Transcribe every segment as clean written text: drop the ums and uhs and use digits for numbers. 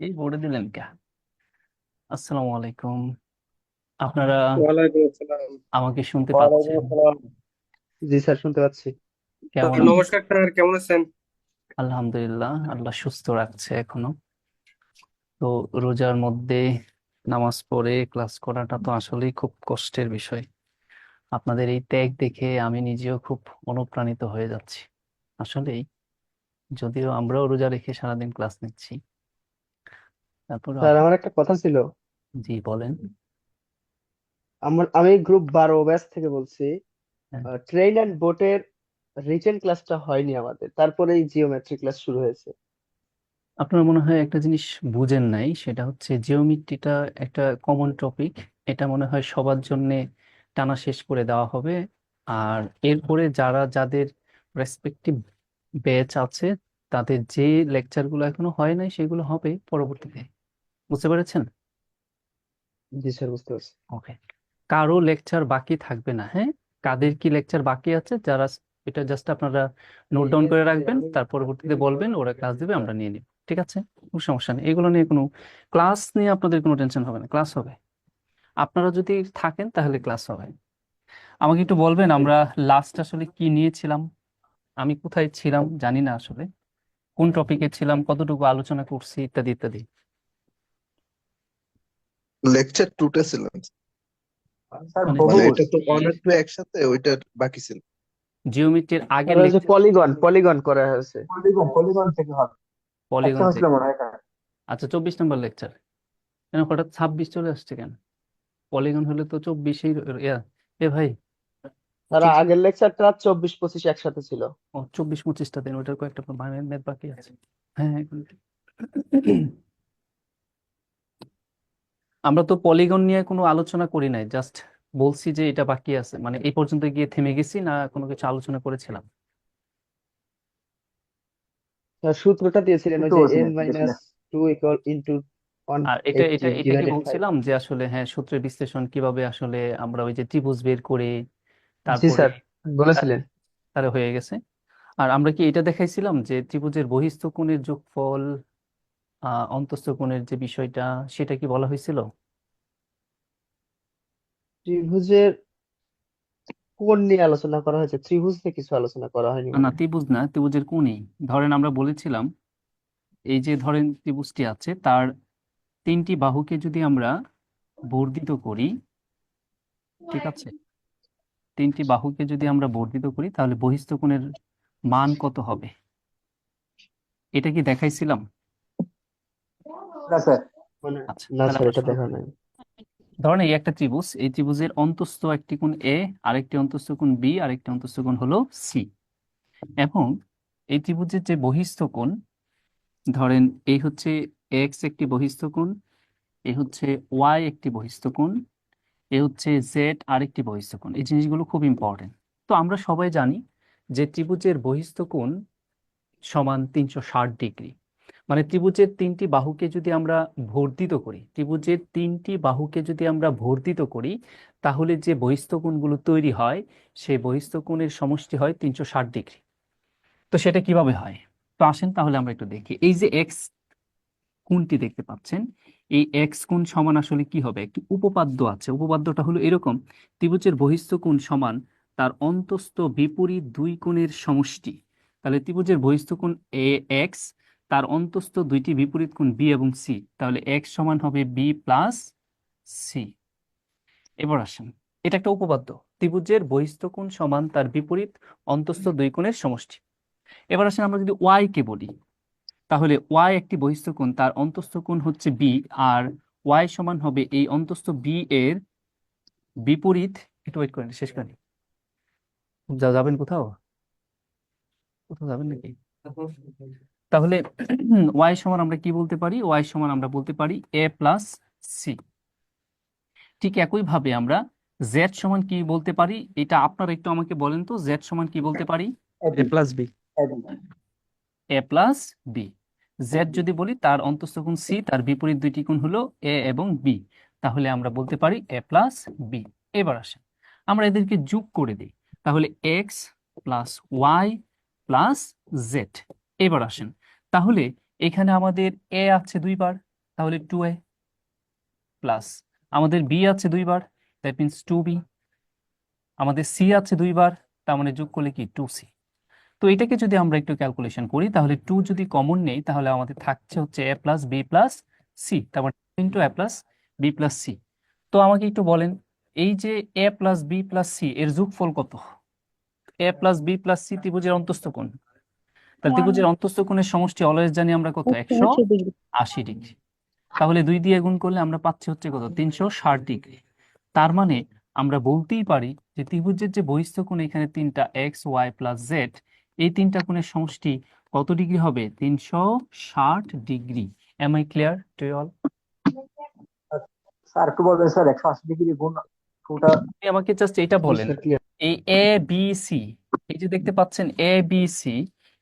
এই বলে দিলেন কে? আসসালামু আলাইকুম। আপনারা ওয়ালাইকুম আসসালাম। আমাকে শুনতে ওয়ালাইকুম পাচ্ছেন? আসসালাম। জি স্যার, শুনতে পাচ্ছি। কেমন আছেন? নমস্কার স্যার, কেমন আছেন? আলহামদুলিল্লাহ, আল্লাহ সুস্থ রাখছে এখনো। তো রোজার মধ্যে নামাজ পড়ে ক্লাস করাটা তো আসলেই খুব কষ্টের বিষয়। আপনাদের এই ত্যাগ দেখে আমি নিজেও খুব অনুপ্রাণিত হয়ে যাচ্ছি আসলেই। যদিও আমরাও রোজা রেখে সারাদিন ক্লাস নিচ্ছি, তারপর স্যার, আমার একটা কথা ছিল। জি বলেন। আমি গ্রুপ 12 ব্যাচ থেকে বলছি। হ্যাঁ, ট্রেন অ্যান্ড বোটের রিটেন ক্লাসটা হয়নি আমাদের, তারপরেই জিওমেট্রি ক্লাস শুরু হয়েছে। আপনার মনে হয় একটা জিনিস বুঝেন নাই, সেটা হচ্ছে জিওমেট্রিটা একটা কমন টপিক। এটা মনে হয় সবার জন্য টানা শেষ করে দেওয়া হবে। আর এরপরে যাদের রেসপেক্টিভ ব্যাচ আছে, তাদের যে লেকচারগুলো এখনো হয় নাই সেগুলো হবে পরবর্তীতে। বুঝতে পেরেছেন? জি স্যার, বুঝতে পারছি। ওকে। কারো লেকচার বাকি থাকবে না, হ্যাঁ? কাদের কি লেকচার বাকি আছে, যারা এটা জাস্ট আপনারা নোট ডাউন করে রাখবেন, তার পরবর্তীতে বলবেন, ওরা ক্লাস দিবে, আমরা নিয়ে নিব। ঠিক আছে? কোনো সমস্যা নেই, এগুলো নিয়ে কোনো ক্লাস নিয়ে আপনাদের কোনো টেনশন হবে না, ক্লাস হবে। আপনারা যদি থাকেন তাহলে ক্লাস হবে। আমাকে একটু বলবেন আমরা লাস্ট আসলে কি নিয়েছিলাম? আমি কোথায় ছিলাম জানি না আসলে, কোন টপিকে ছিলাম, কতটুকু আলোচনা করছি, ইত্যাদি ইত্যাদি। লেকচার টুতে ছিলাম। স্যার, মানে মানে বহুভুজ। এটা তো অন টু একসাথে, ওইটার বাকি ছিল। জিওমেট্রির আগের স্যার, ওই যে লেকচার। পলিগন পলিগন করা হয়েছে। পলিগন পলিগন থেকে হবে। একটা পলিগন হয়েছিল থেকে? মনে হয় স্যার। আচ্ছা, 24 নম্বর লেকচার। কেন হঠাৎ 26 চলে আসছে কেন? পলিগন হলে তো 24এই ইয়া। এ ভাই, স্যার, ঠিক। আগের লেকচারটা 24 25 একসাথে ছিল। ও 24 25টা দিন, ওইটার কয়েকটা ম্যাথ বাকি আছে। হ্যাঁ, আমরা তো পলিগন নিয়ে কোনো আলোচনা করি নাই, জাস্ট বলছি যে এটা বাকি আছে, মানে এই পর্যন্ত গিয়ে থেমে গেছি না, কোনো কিছু আলোচনা করেছিলাম? স্যার, সূত্রটা দিয়েছিলেন ওই যে n-2 ইকুয়াল ইন্টু আর এটা 180 এটা এটা কি ডিভাইডেড 5। বলছিলাম যে আসলে হ্যাঁ, সূত্রের বিশ্লেষণ কিভাবে আসলে আমরা ওই যে ত্রিভুজ বের করে জি তারপরে স্যার, বলেছিলেন। তারে হয়ে গেছে। আর আমরা কি এটা দেখাইছিলাম যে ত্রিভুজের বহিস্থ কোণের যোগফল, অন্তস্থ কোণের যে বিষয়টা, সেটা কি বলা হয়েছিল? ত্রিভুজের কোণ নিয়ে আলোচনা করা হয়েছে, ত্রিভুজ নিয়ে কিছু আলোচনা করা হয়নি না মনে না, হয়। ত্রিভুজ না, ত্রিভুজের কোণেই। ধরেন আমরা বলেছিলাম, এই যে ধরেন ত্রিভুজটি আছে, তার তিনটি বাহুকে যদি আমরা বর্ধিত করি, ঠিক আছে, তিনটি বাহুকে যদি আমরা বর্ধিত করি তাহলে বহিস্থ কোণের মান কত হবে, এটা কি দেখাইছিলাম? না স্যার, মানে আচ্ছা, না তাহলে স্যার, আমরা এটা শুরু দেখা করি। নাই। ধরেন এই একটা ত্রিভুজ, এই ত্রিভুজের অন্তস্থ একটি কোণ এ, আরেকটি অন্তস্থ কোণ বি, আরেকটি অন্তস্থ কোণ হলো সি। এবং এই ত্রিভুজের যে বহিস্থ কোণ, ধরেন এই হচ্ছে এক্স একটি বহিস্থ কোণ, এ হচ্ছে ওয়াই একটি বহিস্থ কোণ, এ হচ্ছে জেড আরেকটি বহিস্থ কোণ। এই জিনিসগুলো খুব ইম্পর্টেন্ট। তো আমরা সবাই জানি যে ত্রিভুজের বহিস্থ কোণ সমান 360 ডিগ্রি। মানে ত্রিভুজের তিনটি বাহুকে যদি আমরা বর্ধিত করি, ত্রিভুজের তিনটি বাহুকে যদি আমরা বর্ধিত করি, তাহলে যে বহিস্থ কোণগুলো তৈরি হয়, সেই বহিস্থ কোণের সমষ্টি হয় 360 ডিগ্রি। তো সেটা কিভাবে হয়? তো আসেন তাহলে আমরা একটু দেখি। এই যে এক্স কোণটি দেখতে পাচ্ছেন, এই এক্স কোণ সমান আসলে কি হবে, একটি উপপাদ্য আছে। উপপাদ্যটা হলো এরকম: ত্রিভুজের বহিস্থ কোণ সমান তার অন্তস্থ বিপরীত দুই কোণের সমষ্টি। তাহলে ত্রিভুজের বহিস্থ কোণ এ এক্স, তার অন্তস্থ দুইটি বিপরীত কোণ বি এবং সি, তাহলে এক্স সমান হবে বি প্লাস সি। এবার আসেন, এটা একটা উপপাদ্য। ত্রিভুজের বহিস্থ কোণ সমান তার বিপরীত অন্তস্থ দুই কোণের সমষ্টি। এবার আসেন আমরা যদি ওয়াই কে বলি, তাহলে ওয়াই একটি বহিস্থ কোণ, তার অন্তস্থ কোণ হচ্ছে বি, আর ওয়াই সমান হবে এই অন্তস্থ বি এর বিপরীত। একটু ওয়েট করেন, শেষ করেন। যাবেন কোথাও? কোথাও যাবেন নাকি? তাহলে ওয়াই সমান আমরা কি বলতে পারি? ওয়াই সমান আমরা বলতে পারি এ প্লাস সি। ঠিক একই ভাবে আমরা জেড সমান কি বলতে পারি, এটা আপনারা একটু আমাকে বলেন তো, জেড সমান কি বলতে পারি? AB plus B. AB A plus B. Z AB যদি বলি, তার অন্তস্থ কোণ সি, তার বিপরীত দুইটি কোণ হলো এ এবং বি, তাহলে আমরা বলতে পারি এ প্লাস বি। এবার আসেন আমরা এদেরকে যোগ করে দিই, তাহলে X plus Y plus Z. এবার আসেন, তাহলে এখানে আমাদের এ আছে দুইবার, তাহলে 2a প্লাস আমাদের b আছে দুইবার, দ্যাট মিনস 2b। আমাদের c আছে দুইবার, তার মানে যোগ করলে কি 2c। তো এটাকে যদি আমরা একটু ক্যালকুলেশন করি, তাহলে 2 যদি কমন নেই তাহলে আমাদের থাকছে হচ্ছে a plus b plus c, তার মানে into a plus b plus c। তো আমাকে একটু বলেন, এই যে a plus b plus c এর যোগফল কত? a plus b plus c ত্রিভুজের অন্তস্থ কোণ। তাহলে ত্রিভুজের অন্তস্থ কোণের সমষ্টি অলওয়েজ জানি আমরা কত, 180 ডিগ্রি। তাহলে 2 দিয়ে গুণ করলে আমরা পাচ্ছি হচ্ছে কত, 360 ডিগ্রি। তার মানে আমরা বলতেই পারি যে ত্রিভুজের যে বহিস্থ কোণ এখানে তিনটা এক্স ওয়াই প্লাস জেড, এই তিনটা কোণের সমষ্টি কত ডিগ্রি হবে, 360 degree. Am I clear to all? Sir একটু বলবেন স্যার 180 ডিগ্রি গুণ পুরোটা? আমাকে জাস্ট এটা জি বলেন, স্যার, ক্লিয়ার। এই এ বি সি, এই যে দেখতে পাচ্ছেন এ বি সি,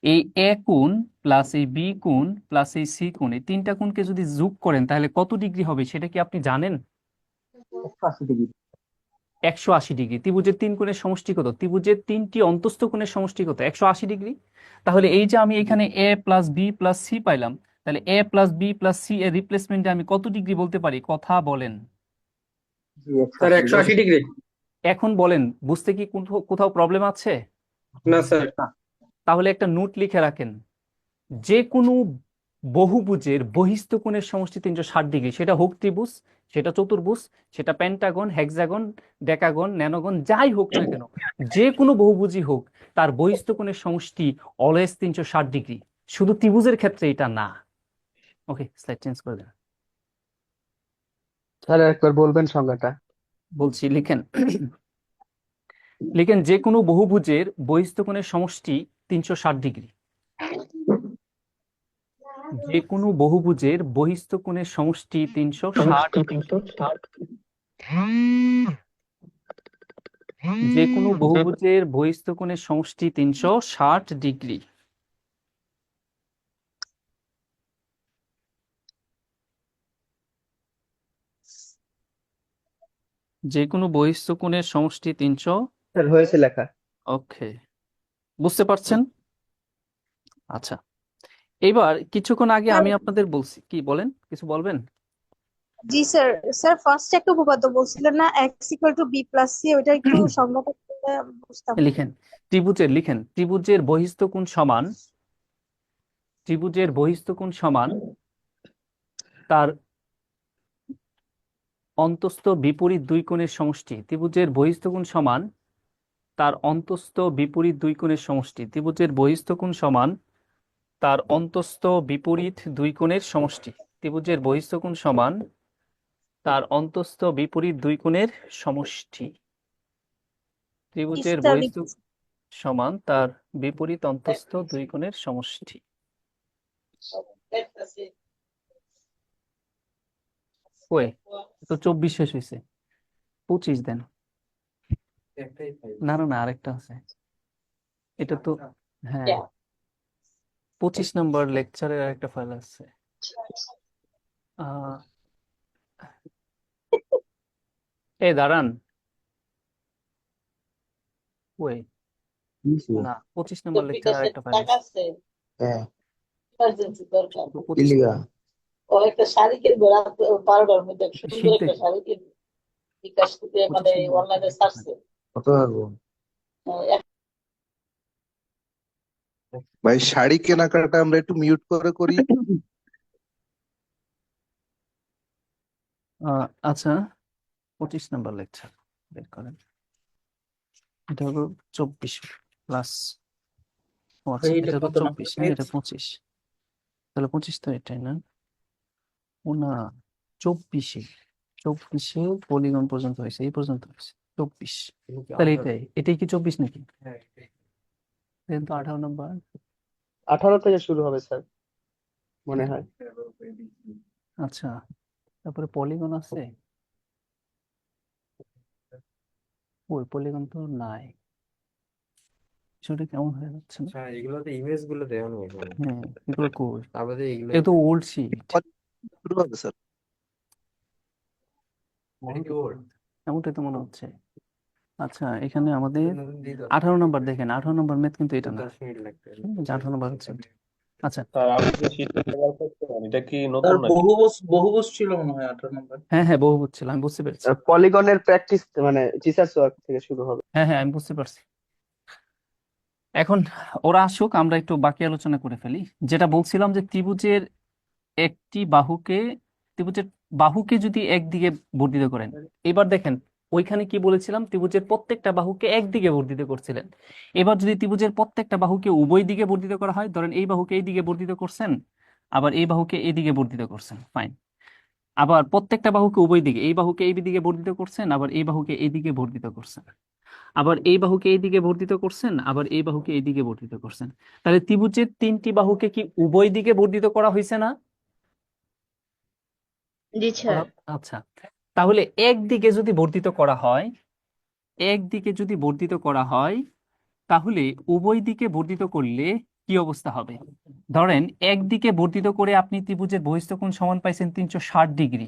এই এ কোণ প্লাস এই বি কোণ প্লাস এই সি কোণ, এই তিনটা কোণকে যদি যোগ করেন তাহলে কত ডিগ্রি হবে সেটা কি আপনি জানেন? 180 ডিগ্রি। 180 ডিগ্রি। ত্রিভুজের তিন কোণের সমষ্টি কত? ত্রিভুজের তিনটি অন্তস্থ কোণের সমষ্টি কত? 180 ডিগ্রি। তাহলে এই যে আমি এখানে এ প্লাস বি প্লাস সি পাইলাম, তাহলে এ প্লাস বি প্লাস সি এর রিপ্লেসমেন্টে আমি কত ডিগ্রি বলতে পারি? কথা বলেন। জি স্যার 180 180 ডিগ্রি। এখন বলেন, বুঝতে কি কোথাও প্রবলেম আছে? না স্যার। তাহলে একটা নোট লিখে রাখেন, যে কোনো বহুভুজের বহিস্থ কোণের সমষ্টি 360 ডিগ্রি, সেটা হোক ত্রিভুজ, সেটা চতুর্ভুজ, সেটা পেন্টাগন, হেক্সাগন, ডেকাগন, ন্যানোগন, যাই হোক না কেন, যে কোনো বহুভুজই হোক, তার বহিস্থ কোণের সমষ্টি অলওয়েজ 360 ডিগ্রি। শুধু ত্রিভুজের ক্ষেত্রে এটা না। ওকে, স্লাইড চেঞ্জ করে দেন। স্যার একবার বলবেন সংজ্ঞাটা? বলছি, লিখেন লিখেন, যে কোনো বহুভুজের বহিস্থ কোণের সমষ্টি 360 ডিগ্রি। যে কোনো বহুভুজের বহিস্থ কোণের সমষ্টি 360 ডিগ্রি। যে কোনো বহুভুজের বহিস্থ কোণের সমষ্টি 360 ডিগ্রি। যে কোনো বহিস্থ কোণের সমষ্টি 300। স্যার হয়েছে লেখা। ওকে, বুঝতে পারছেন? আচ্ছা, এবার কিছুক্ষণ আগে আমি আপনাদের বলছি, কি বলেন, কিছু বলবেন? জি স্যার। স্যার ফার্স্ট একটা উপপাদ্য বলছিলেন না, X equal to B plus C, ওইটা একটু সংজ্ঞাটা করলে বুঝতাম। লিখেন ত্রিভুজের বহিস্থ কোণ সমান, ত্রিভুজের বহিস্থ কোণ সমান তার অন্তস্থ বিপরীত দুই কোণের সমষ্টি। ত্রিভুজের বহিস্থ কোণ সমান তার অন্তস্থ বিপরীত দুই কোণের সমষ্টি। ত্রিভুজের বহিস্থ কোণ সমান তার অন্তস্থ বিপরীত দুই কোণের সমষ্টি। ত্রিভুজের বহিস্থ কোণ সমান তার অন্তস্থ বিপরীত দুই কোণের সমষ্টি। ত্রিভুজের বহিস্থ সমান তার বিপরীত অন্তস্থ দুই কোণের সমষ্টি। ওই তো 24 শেষ হয়েছে, 25 দেন। না না না, আরেকটা আছে, এটা তো, হ্যাঁ 25 নম্বর লেকচারের আরেকটা ফাইল আছে। আহ এই দাঁড়ান, ওই না, 25 নম্বর লেকচার আরেকটা ফাইল আছে। হ্যাঁ, তো 25 ও একটা শাড়ি কিনবো রাত 12টার মধ্যে, সুন্দর শীতে একটা শাড়ি কিনবো, বিকাশ থেকে মানে 25 নম্বর অনলাইনে ছাড়ছে। কত পারবো? ভাই শাড়ি কেনাকাটা আমরা একটু মিউট করে করি। আচ্ছা, 25 নম্বর লেকচার বের করেন। এটা হলো 24 প্লাস, আচ্ছা এটা হলো 24, হ্যাঁ এটা 25, তাহলে 25 তো এটাই না, ও না 24-এ পলিগন পর্যন্ত হয়েছে, এই পর্যন্ত হয়েছে 24, তাহলে এটাই কি 24 নাকি? দেন তো 18 নম্বর। 18 থেকে শুরু হবে স্যার, মনে হয়। আচ্ছা, তারপরে পলিগন আছে, ওই পলিগন তো নাই, সেটা কেমন হয়ে যাচ্ছে না? আচ্ছা, এগুলোতে ইমেজ গুলো দেওয়া নেই। হ্যাঁ, এগুলো কই? তারপরে এগুলো এটা তো ওল্ড শিট, শুরু হবে স্যার। এমনটাই তো মনে হচ্ছে। আচ্ছা, এখানে আমাদের 18 নম্বর দেখেন, 18 নম্বর ম্যাথ কিন্তু এটা না, 10 মিনিট লাগবে। 18 নম্বর হচ্ছে আচ্ছা, স্যার আপনি যে শীটটা ব্যবহার করছেন এটা কি তার নতুন নাকি? বহুবচ বহুবচ ছিল মনে হয় 18 নম্বর। হ্যাঁ হ্যাঁ, বহু ছিল, আমি বুঝতে পেরেছি। পলিগনের প্র্যাকটিস মানে টিচার্স ওয়ার্ক থেকে শুরু হবে। হ্যাঁ হ্যাঁ, আমি বুঝতে পারছি। এখন ওরা আসুক, আমরা একটু বাকি আলোচনা করে ফেলি। যেটা বলছিলাম যে একটি বাহুকে ত্রিভুজের বাহুকে যদি একদিকে বর্ধিত করেন, এবার দেখেন ওইখানে কি বলেছিলাম, ত্রিভুজের প্রত্যেকটা বাহুকে একদিকে বর্ধিত করছিলেন। এবার যদি ত্রিভুজের প্রত্যেকটা বাহুকে উভয় দিকে বর্ধিত করা হয়, ধরেন এই বাহুকে এই দিকে বর্ধিত করছেন, আবার এই বাহুকে এদিকে বর্ধিত করছেন, ফাইন। আবার প্রত্যেকটা বাহুকে উভয় দিকে, এই বাহুকে এই দিকে বর্ধিত করছেন, আবার এই বাহুকে এইদিকে বর্ধিত করছেন, আবার এই বাহুকে এইদিকে বর্ধিত করছেন, আবার এই বাহুকে এইদিকে বর্ধিত করছেন। তাহলে ত্রিভুজের তিনটি বাহুকে কি উভয় দিকে বর্ধিত করা হয়েছে না? জি স্যার। আচ্ছা, তাহলে একদিকে যদি বর্ধিত করা হয়, একদিকে যদি বর্ধিত করা হয়, তাহলে উভয় দিকে বর্ধিত করলে কি অবস্থা হবে? ধরেন একদিকে বর্ধিত করে আপনি ত্রিভুজের বহিস্থ কোণ সমান পাইছেন 360 ডিগ্রি।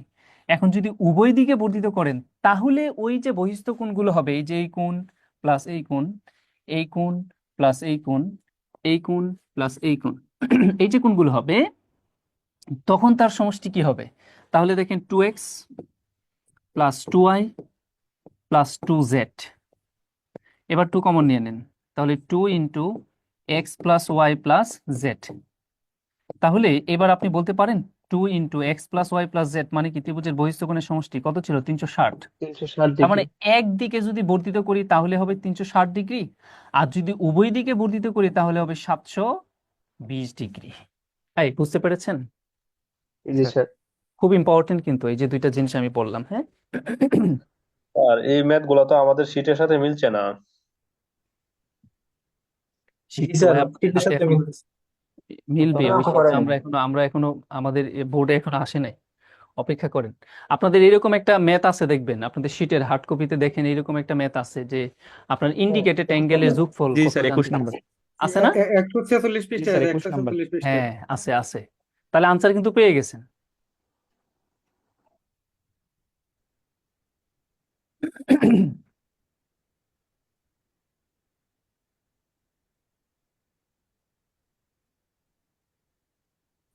এখন যদি উভয় দিকে বর্ধিত করেন, তাহলে ওই যে বহিস্থ কোণগুলো হবে, এই যে এই কোণ প্লাস এই কোণ, এই কোণ প্লাস এই কোণ, এই কোণ প্লাস এই কোণ, এই যে কোণগুলো হবে, তখন তার সমষ্টি কি হবে? তাহলে দেখেন 2x plus 2y plus 2z। এবার 2 কমন নিয়ে নেন, তাহলে 2 into X plus Y plus Z. তাহলে এবার আপনি বলতে পারেন 2 into X plus Y plus Z মানে কি? ত্রিভুজের বহিস্থ কোণের সমষ্টি কত ছিল? 360। 360 তার মানে ডিগ্রি। একদিকে যদি বর্ধিত করি তাহলে হবে 360 ডিগ্রি, আর যদি উভয় দিকে বর্ধিত করি তাহলে হবে 720 ডিগ্রি। এই বুঝতে পেরেছেন? জি স্যার। খুব ইম্পর্টেন্ট কিন্তু এই যে দুইটা জিনিস আমি বললাম, হ্যাঁ। স্যার এই ম্যাথ গুলো তো আমাদের শীটের সাথে মিলছে না। শীত জি তো স্যার ভাই আপনাদের শীতের হাতে সাথে এখন মিলতেছে। মিলবে, তখন ওই অঙ্ক শীত করেন। আমরা এখনো আমাদের বোর্ডে এখনো আসে নাই, অপেক্ষা করেন। আপনাদের এরকম একটা ম্যাথ আছে দেখবেন, আপনাদের শীটের হার্ড কপিতে দেখেন এরকম একটা ম্যাথ আছে যে আপনার ইন্ডিকেটেড অ্যাঙ্গেলের যোগফল জি কত স্যার, 21 জানতে নাম্বার। চাচ্ছে। আছে না? 146 জি পৃষ্ঠা স্যার, আছে, 21 নাম্বার। 146 পৃষ্ঠা। হ্যাঁ, আছে আছে। তাহলে আনসার কিন্তু পেয়ে গেছেন।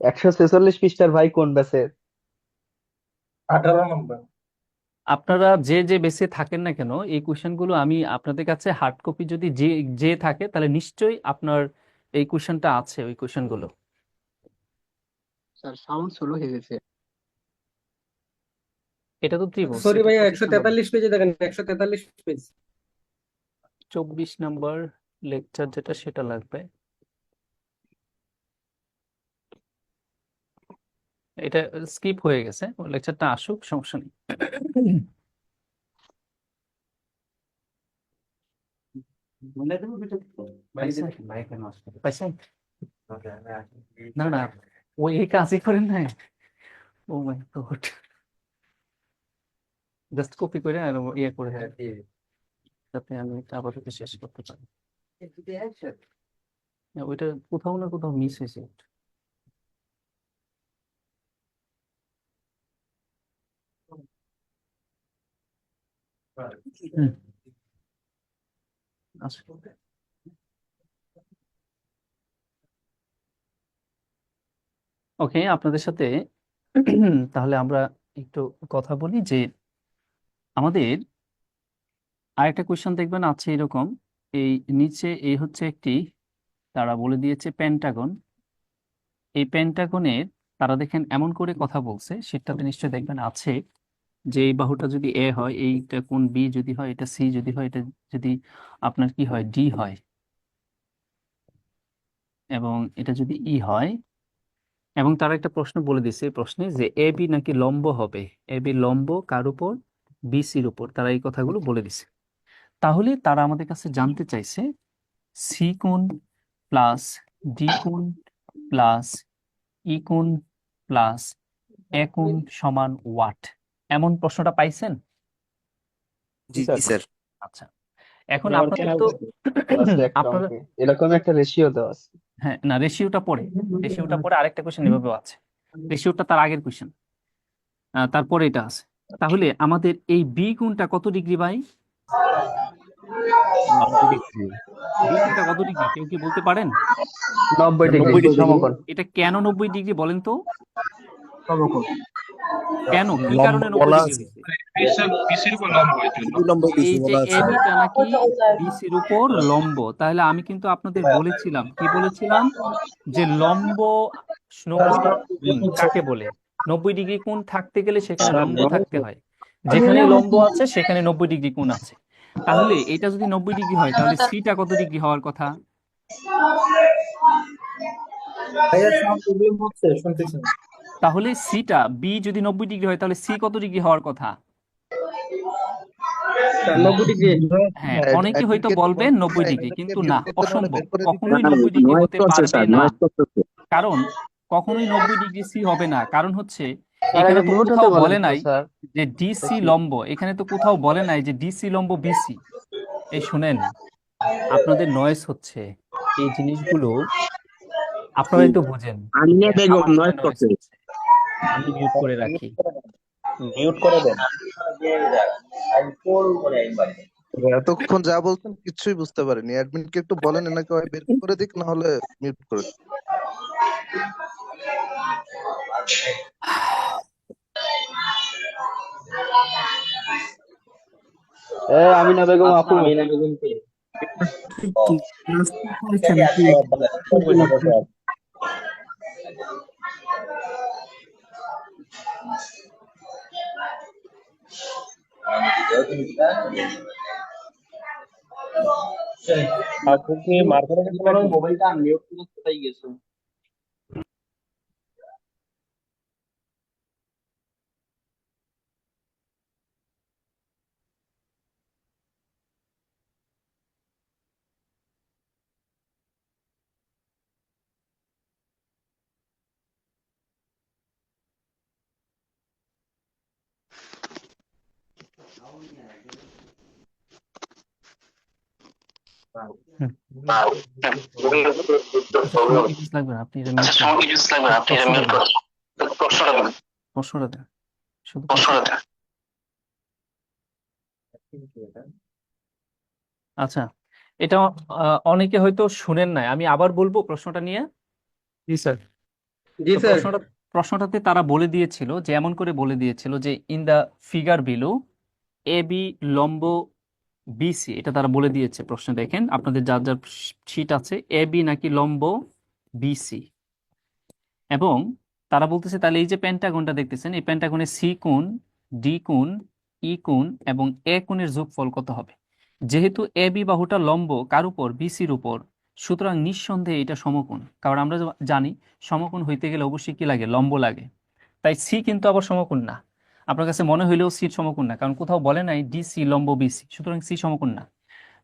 একশো ছেচল্লিশ পৃষ্ঠার ভাই কোন ব্যাচের? 18 নম্বর। আপনারা যে যে বেসে থাকেন না কেন, এই কোশ্চেনগুলো আমি আপনাদের কাছে হার্ড কপি যদি যে যে থাকে তাহলে নিশ্চয়ই আপনার এই কোশ্চেনটা আছে, ওই কোশ্চেনগুলো। স্যার সাউন্ড স্লো হয়ে গেছে। এটা তো ত্রিভুজ, সরি এটা ভাইয়া 24 নম্বর, 143 পেজে দেখেন, 143 পেজ। 24 নম্বর লেকচার যেটা সেটা লাগবে। এটা স্কিপ হয়ে গেছে, লেকচারটা আসুক, সমস্যা নেই। পাইছেন? না না, ওই এই কাজই করেন না। ও মাই গড, জাস্ট কপি করে আর ইয়ে করে দেন, যাতে আমি এটা আপাতত শেষ করতে পারি। ওইটা কোথাও না কোথাও মিস হয়েছে। হুম, আচ্ছা। ওকে, আপনাদের সাথে তাহলে আমরা একটু কথা বলি যে আমাদের আরেকটা কোয়েশ্চেন দেখবেন আছে এরকম, এই নিচে এই হচ্ছে একটি, তারা বলে দিয়েছে পেন্টাগন। এই পেন্টাগনের তারা দেখেন এমন করে কথা বলছে, সেটাতে নিশ্চয়ই দেখবেন আছে যে এই বাহুটা যদি এ হয়, এইটা কোণ বি যদি হয়, এটা সি যদি হয়, এটা যদি আপনার কি হয়, ডি হয়, এবং এটা যদি ই হয়, এবং তারা একটা প্রশ্ন বলে দিছে এই প্রশ্নে যে এ বি নাকি লম্ব হবে, এ বি লম্ব কার উপর? বিসির উপর। তারা এই কথাগুলো বলে দিছে। তাহলে তারা আমাদের কাছে জানতে চাইছে সি কোণ প্লাস ডি কোণ প্লাস ই কোণ প্লাস এ কোণ সমান ওয়াট, এমন প্রশ্নটা পাইছেন? জি স্যার। আচ্ছা, এখন আবার আপনাদের কেন তো আছে একটা আপনারা, অঙ্কে এরকম একটা রেশিও দেওয়া আছে। হ্যাঁ না, রেশিওটা পরে আরেকটা কোশ্চেন এভাবেও আছে, রেশিওটা তার আগের কোশ্চেন, তারপরে এটা আছে। তাহলে আমাদের এই বি কোণটা কত ডিগ্রি ভাই? 90 ডিগ্রি। বিসিটা কত ডিগ্রি কেউ কি বলতে পারেন? 90 ডিগ্রি 90 ডিগ্রি সমকোণ। এটা কেন 90 ডিগ্রি বলেন তো? সমকোণ। কেন, কি লম্ব কারণে 90 বলা ডিগ্রি আছে, হয়েছে? বিসির উপর লম্ব এই জন্য। বিসি লম্ব এই বিসি যে বলা আছে। এবিটা নাকি বিসির উপর লম্ব, তাহলে আমি কিন্তু আপনাদের বলেছিলাম, কি বলেছিলাম, যে লম্ব 90 ডিগ্রি কোণ কাকে বলে? 90 ডিগ্রি কোণ থাকতে গেলে সেখানে লম্ব থাকতে হয়, যেখানে লম্ব আছে সেখানে 90 ডিগ্রি কোণ আছে। তাহলে এটা যদি 90 ডিগ্রি হয় তাহলে সিটা কত ডিগ্রি হওয়ার কথা? ভাইয়া সাউন্ড প্রবলেম হচ্ছে, শুনতেছি না। তাহলে সিটা বি যদি 90 ডিগ্রি হয় তাহলে সি কত ডিগ্রি হওয়ার কথা? 90 ডিগ্রি। হ্যাঁ, অনেকে অ্যাডমিনকে হয়তো একটু বলবেন বলুন, 90 ডিগ্রি, এদেরকে কিন্তু মিউট না, করতে না হলে অসম্ভব, বের করে দিতে কখনোই হবে। 90 ডিগ্রি হতে পারবে না। কারণ কখনোই 90 ডিগ্রি সি হবে না, কারণ হচ্ছে স্যার এখানে এটা তো মিউট হতে কোথাও বলেন বলে তো নাই স্যার। যে ডিসি দেখি লম্ব, এখানে তো কোথাও বলে নাই যে ডিসি লম্ব বিসি। এই শুনেন, আপনাদের নয়েজ হচ্ছে, এই জিনিসগুলো আপনারাই তো বোঝেন, আমার মনে নয়েজ হচ্ছে। আমি মিউট করে রাখি। মিউট করে দেন। এতক্ষণ যা বলছেন কিছুই বুঝতে পারিনি। অ্যাডমিনকে একটু বলেন এনাকে হয় বের করে দিক, না হলে মিউট করে দিক। আমিনা বেগম আপু। আপনি কি মার্কেটে গেছেন নাকি? মোবাইলটা আনমিউট করে কোথায় গেছো? আচ্ছা, তোমার কি কিছু লাগবে না, আপনি এটা মিউট করেন। প্রশ্নটা দেন, প্রশ্নটা দেন, শুধু প্রশ্নটা দেন। আচ্ছা, এটা অনেকে হয়তো শুনেন নাই, আমি আবার বলবো প্রশ্নটা নিয়ে। জি স্যার। তো প্রশ্নটাতে তারা বলে দিয়েছিল, যে এমন করে বলে দিয়েছিল যে in the figure below A B লম্ব বিসি, এটা তারা বলে দিয়েছে প্রশ্ন। দেখেন আপনাদের যার যার শীট আছে, এ বি নাকি লম্ব বিসি, এবং তারা বলতেছে তাহলে এই যে পেন্টাগনটা দেখতেছেন, এই পেন্টাগনের সি কোণ, ডি কোণ, ই কোণ এবং এ কোণের যোগফল কত হবে? যেহেতু এ বি বাহুটা লম্ব কার উপর? বিসির উপর, সুতরাং নিঃসন্দেহে এটা সমকোণ, কারণ আমরা জানি সমকোণ হইতে গেলে অবশ্যই কি লাগে? লম্ব লাগে। তাই সি কিন্তু আবার সমকোণ না। আপনার কাছে মনে হইলেও সি সমকোণ না, কারণ কোথাও বলে নাই ডিসি লম্ব বিসি, সুতরাং সি সমকোণ না।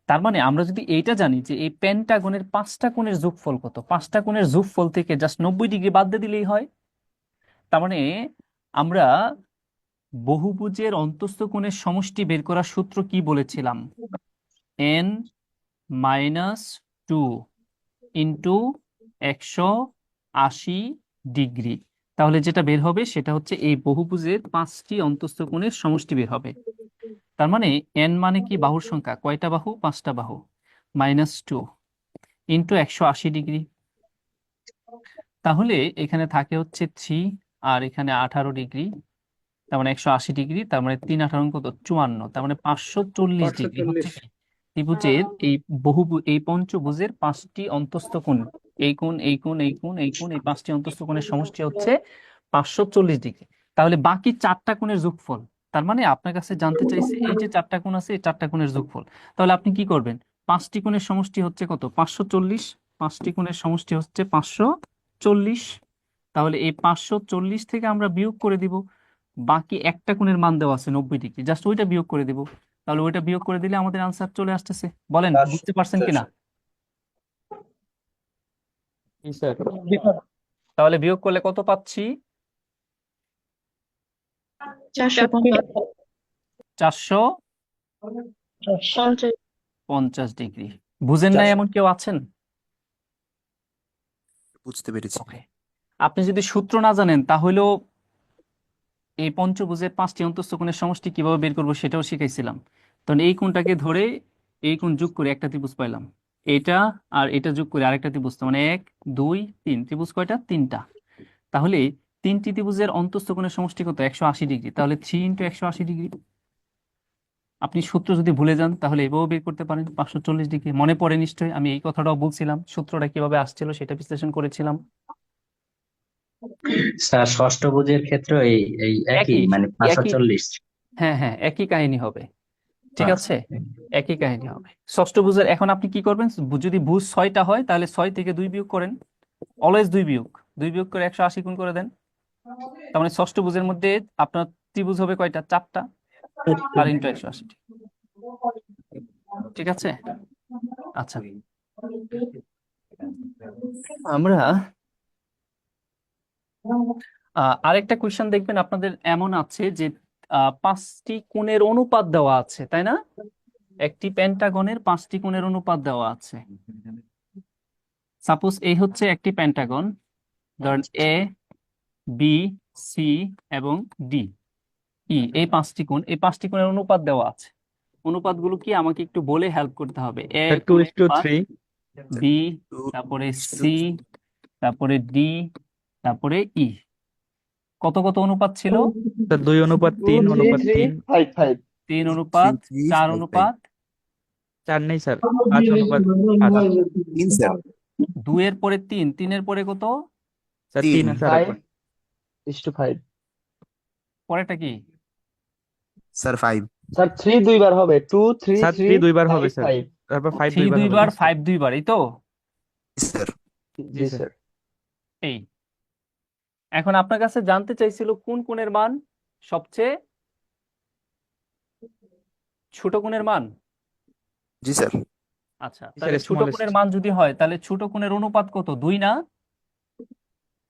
তার মানে আমরা যদি এইটা জানি যে এই পেন্টাগনের 5টা কোণের যোগফল কত, 5টা কোণের যোগফল থেকে জাস্ট 90 ডিগ্রি বাদ দিয়ে দিলেই হয়। তার মানে আমরা বহুভুজের অন্তস্থ কোণের সমষ্টি বের করার সূত্র কি বলেছিলাম? n-2 into 180 degree. তাহলে যেটা বের হবে সেটা হচ্ছে এই বহুভুজের 5টি অন্তস্থ কোণের সমষ্টি বের হবে। তার মানে n মানে কি? বাহুর সংখ্যা। কয়টা বাহু? 5টা বাহু। -2 ইন্টু 180 ডিগ্রি। তাহলে এখানে থাকে হচ্ছে 3, আর এখানে 18 ডিগ্রি, তার মানে 180 ডিগ্রি, তার মানে 3 18 কত? 54, তার মানে 540 ডিগ্রি হচ্ছে 540। কি ত্রিভুজের এই পঞ্চভুজের 5টি অন্তস্থ কোণ। এই কোণ, এই কোণ, এই কোণ, এই কোণ, এই 5টি অন্তস্থ কোণের সমষ্টি হচ্ছে 540 ডিগ্রি। তাহলে বাকি 4টা কোণের যোগফল, তার মানে আপনার কাছে জানতে চাইছে এই যে 4টা কোণ আছে, এই 4টা কোণের যোগফল। তাহলে আপনি কি করবেন? 5টি কোণের সমষ্টি হচ্ছে কত? 540। 5টি কোণের সমষ্টি হচ্ছে 540। তাহলে এই 540 থেকে আমরা বিয়োগ করে দিব, বাকি একটা কোণের মান দেওয়া আছে 90 ডিগ্রি, জাস্ট ওইটা বিয়োগ করে দিব। তাহলে ওইটা বিয়োগ করে দিলে আমাদের আনসার চলে আসতেছে। বলেন বুঝতে পারছেন কিনা? তাহলে বিয়োগ করলে কত পাচ্ছি? 450 ডিগ্রি। বুঝেন নাই এমন কেউ আছেন? বুঝতে পেরেছি। ওকে, আপনি যদি সূত্র না জানেন তাহলেও এই পঞ্চভুজের 5টি অন্তস্থ কোণের সমষ্টি কিভাবে বের করবো সেটাও শিখাইছিলাম। তখন এই কোণটাকে ধরে এই কোণ যোগ করে একটা ত্রিভুজ পাইলাম, এটা আর এটা যোগ করে আরেকটা ত্রিভুজ, তার মানে 1 2 3 ত্রিভুজ কয়টা? 3টা। তাহলে 3টি ত্রিভুজের অন্তঃস্থ কোণের সমষ্টি কত? 180 ডিগ্রি। তাহলে 3 × 180 ডিগ্রি। আপনি সূত্র যদি ভুলে যান তাহলে এভাবেও বের করতে পারেন, 540 ডিগ্রি। মনে পড়ে নিশ্চয়ই, আমি এই কথাটাও বলছিলাম, সূত্রটা কিভাবে আসছিল সেটা বিশ্লেষণ করেছিলাম। স্যার ষষ্ঠভুজের ক্ষেত্রে এই এই একই একই মানে একই 540। হ্যাঁ হ্যাঁ, একই কাহিনী হবে, ঠিক আচ্ছা আছে? একই কাহিনী হবে ষষ্ঠভুজের। এখন আপনি কি করবেন, যদি ভুজ 6টা হয় তাহলে 6 থেকে 2 বিয়োগ করেন, অলওয়েজ 2 বিয়োগ, 2 বিয়োগ করে 180 গুণ করে দেন। তার মানে ষষ্ঠভুজের মধ্যে আপনার ত্রিভুজ হবে কয়টা? 4টা, 4 × 180, ঠিক আছে? আচ্ছা, আমরা আরেকটা কোয়েশ্চেন দেখবেন আপনাদের এমন আছে যে 5টি কোণের অনুপাত দেওয়া আছে, তাই না? একটি পেন্টাগনের 5টি কোণের অনুপাত দেওয়া আছে। সাপোজ এই হচ্ছে একটি পেন্টাগন, ধরেন এ বি সি এবং ডি ই, এই 5টি কোণ, এই 5টি কোণের অনুপাত দেওয়া আছে। অনুপাতগুলো কি আমাকে একটু বলে হেল্প করতে হবে। এ 2:3 বি, তারপরে সি, তারপরে ডি, তারপরে ই। কত কত অনুপাত ছিল? স্যার 2:3 2 3 3 3 5 5 3 অনুপাত 4 অনুপাত 4 নেই স্যার, 5:5। 2 এর পরে 3, 3 এর পরে কত? স্যার 3 আছে 5 আরেকবার। 5 পরেরটা কি? স্যার 5 স্যার 3 দুইবার হবে, 2 3 স্যার 3 3 দুইবার হবে 5 স্যার, 5। তারপর 5 3 দুইবার হবে। দুইবার 5 দুইবার, এই তো। স্যার জি জি স্যার। স্যার। এই এখন আপনার কাছে জানতে চাইছিল কোন কোণের মান সবচেয়ে ছোট কোণের মান। জি স্যার আচ্ছা, স্যার তাহলে ছোট স্মলেস্ট। কোণের মান যদি হয় তাহলে ছোট কোণের অনুপাত কত? 2 না?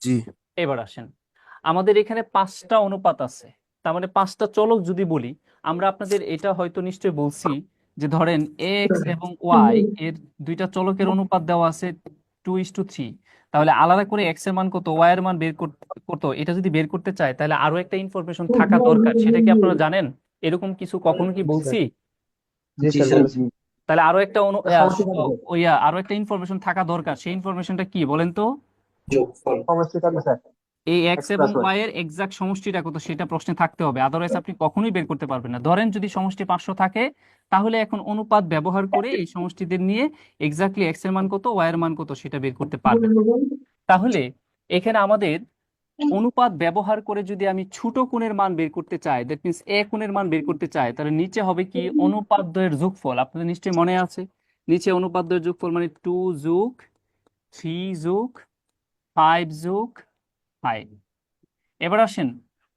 জি এবার আসেন, আমাদের এখানে 5টা অনুপাত আছে, তার মানে 5টা চলক যদি বলি, আমরা আপনাদের এটা হয়তো নিশ্চয় বলছি যে ধরেন এক্স এবং ওয়াই এর দুইটা চলকের অনুপাত দেওয়া আছে 2:3। তাহলে আলাদা করে এক্স এর মান কত, ওয়াই এর মান বের কত, এটা যদি বের করতে চায় তাহলে আরো একটা ইনফরমেশন থাকা দরকার। সেটা কি আপনারা জানেন? এরকম কিছু কখনো কি জি বলছি? জি জি স্যার স্যার বলেছি। তাহলে আরো একটা সমষ্টি থাকবে, আরো একটা ইনফরমেশন থাকা দরকার। সেই ইনফরমেশনটা কি বলেন তো? যোগফল সমষ্টি থাকবে স্যার, এই এক্স এক্স এবং প্লাস ওয়াই। ওয়াই এর এক্সাক্ট সমষ্টিটা কত সেটা প্রশ্নে থাকতে হবে, আদারওয়াইজ আপনি কখনোই বের করতে পারবেন না। ধরেন যদি সমষ্টি 500 থাকে, তাহলে এখন অনুপাত ব্যবহার করে এই সমষ্টিদের নিয়ে এক্স্যাক্টলি এক্স এর মান কত, ওয়াই এর মান কত সেটা বের করতে পারবেন। তাহলে এখানে আমাদের অনুপাত ব্যবহার করে যদি আমি ছোট কোণের মান বের করতে চাই, দ্যাট মিন্স এ কোণের মান বের করতে চাই, তাহলে নিচে হবে কি অনুপাতদ্বয়ের যোগফল। আপনাদের নিশ্চয়ই মনে আছে, নিচে অনুপাতদ্বয়ের যোগফল মানে 2 যোগ 3 যোগ 5 যোগ 5। এবার আসেন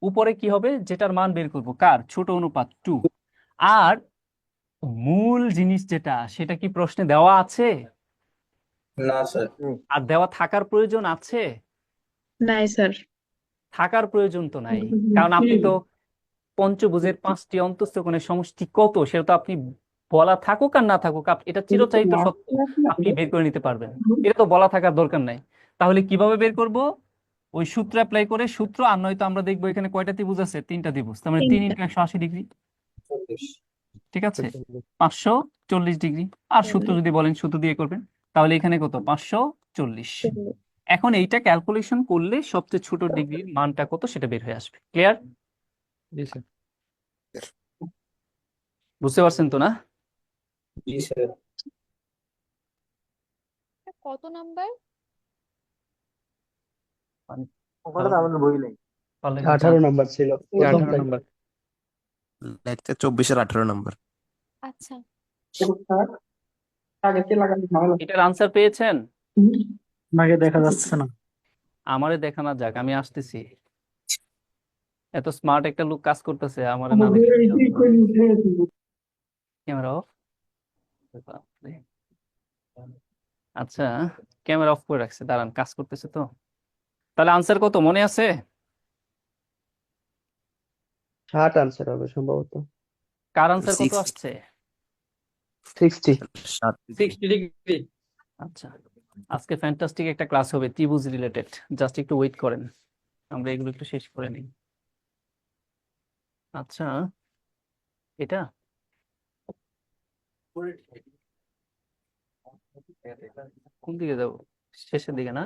উপরে কি হবে, যেটার মান বের করব, কার? ছোট অনুপাত 2। আর মূল জিনিস যেটা, সেটা কি প্রশ্নে দেওয়া আছে? না স্যার আর দেওয়া থাকার প্রয়োজন আছে? নাই স্যার। থাকার প্রয়োজন তো নাই, কারণ আপনি তো পঞ্চভুজের 5টি অন্তঃস্থ কোণের সমষ্টি কত সেটা তো আপনি বলা থাকুক আর না থাকুক, এটা চিরচারিত সত্য, আপনি বের করে নিতে পারবেন। এটা তো বলা থাকার দরকার নাই। তাহলে কিভাবে বের করব? ওই সূত্র অ্যাপ্লাই করে, সূত্র আর নয়তো আমরা দেখবো এখানে কয়টা ত্রিভুজ আছে, 3টা ত্রিভুজ, তার মানে 3 × 180 ডিগ্রি, ঠিক আছে? 540 ডিগ্রি। আর সূত্র যদি বলেন সূত্র দিয়ে করবেন, তাহলে এখানে কত? 540। এখন এইটা ক্যালকুলেশন করলে সবচেয়ে ছোট ডিগ্রির মানটা কত সেটা বের হয়ে আসবে। ক্লিয়ার? জি স্যার। বুঝতে পারছেন তো না? জি স্যার কত নাম্বার? ওখানে তো আমাদের বই নেই। পারলে একটু 18 নম্বর ছিল প্রথম 18 তাই। নম্বর। লেকচার 24-এর 18 নম্বর আচ্ছা, আগে কে লাগানো ঝামেলা, এটার আনসার পেয়েছেন? আগে দেখা যাচ্ছে না। আমারে দেখানো যাক, আমি আসতেছি। এত স্মার্ট একটা লোক কাজ করতেছে, আমারে না দেখে ক্যামেরা অফ। আচ্ছা, ক্যামেরা অফ করে রাখছে, দাঁড়ান, কাজ করতেছে তো। তাহলে আনসার কত মনে আছে? 60 আনসার হবে সম্ভবত। কার আনসার কত 60 আসছে? 60। 60 ডিগ্রি। আচ্ছা, আজকে ফ্যান্টাস্টিক একটা ক্লাস হবে ত্রিভুজ রিলেটেড, জাস্ট একটু ওয়েট করেন, আমরা এগুলো একটু শেষ করে নিই। আচ্ছা, এটা কোন দিকে যাবো? শেষের দিকে না?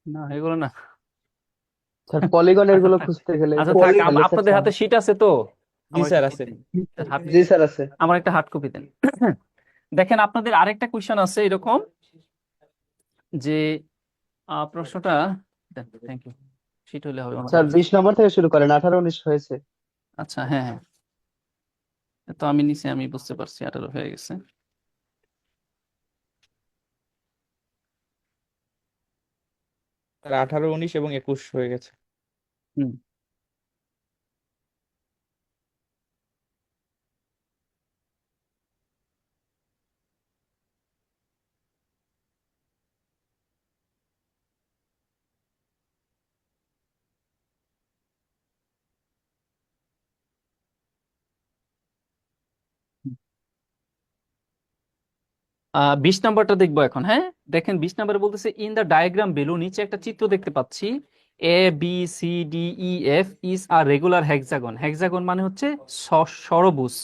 না এগুলো না। স্যার পলিগনের গুলো খুঁজতে গেলে আচ্ছা স্যার থাক, তাহলে স্যার আপনাদের হাতে শীট আছে তো? জি আমার স্যার একটা আছে। sheet দিন। স্যার, হাত জি স্যার আছে। আমার একটা হার্ড কপি দেন। দেখেন আপনাদের আরেকটা কোয়েশ্চেন আছে এরকম যে প্রশ্নটা দেন। Thank you. শীট হলে হবে আমার স্যার হাতে। 20 নম্বর থেকে শুরু করেন, 18 19 হয়েছে। আচ্ছা হ্যাঁ হ্যাঁ, তো আমি নিচে আমি বুঝতে পারছি 18 হয়ে গেছে। স্যার 18 19 এবং 21 হয়ে গেছে। হুম। হুম। 20 নাম্বারটা দেখবো এখন। হ্যাঁ দেখেন 20 নাম্বারে বলতেছে ইন দ্য ডায়াগ্রাম বেলু, নিচে একটা চিত্র দেখতে পাচ্ছি। A B C D E F is a regular hexagon. Hexagon মানে হচ্ছে ষড়ভুজ,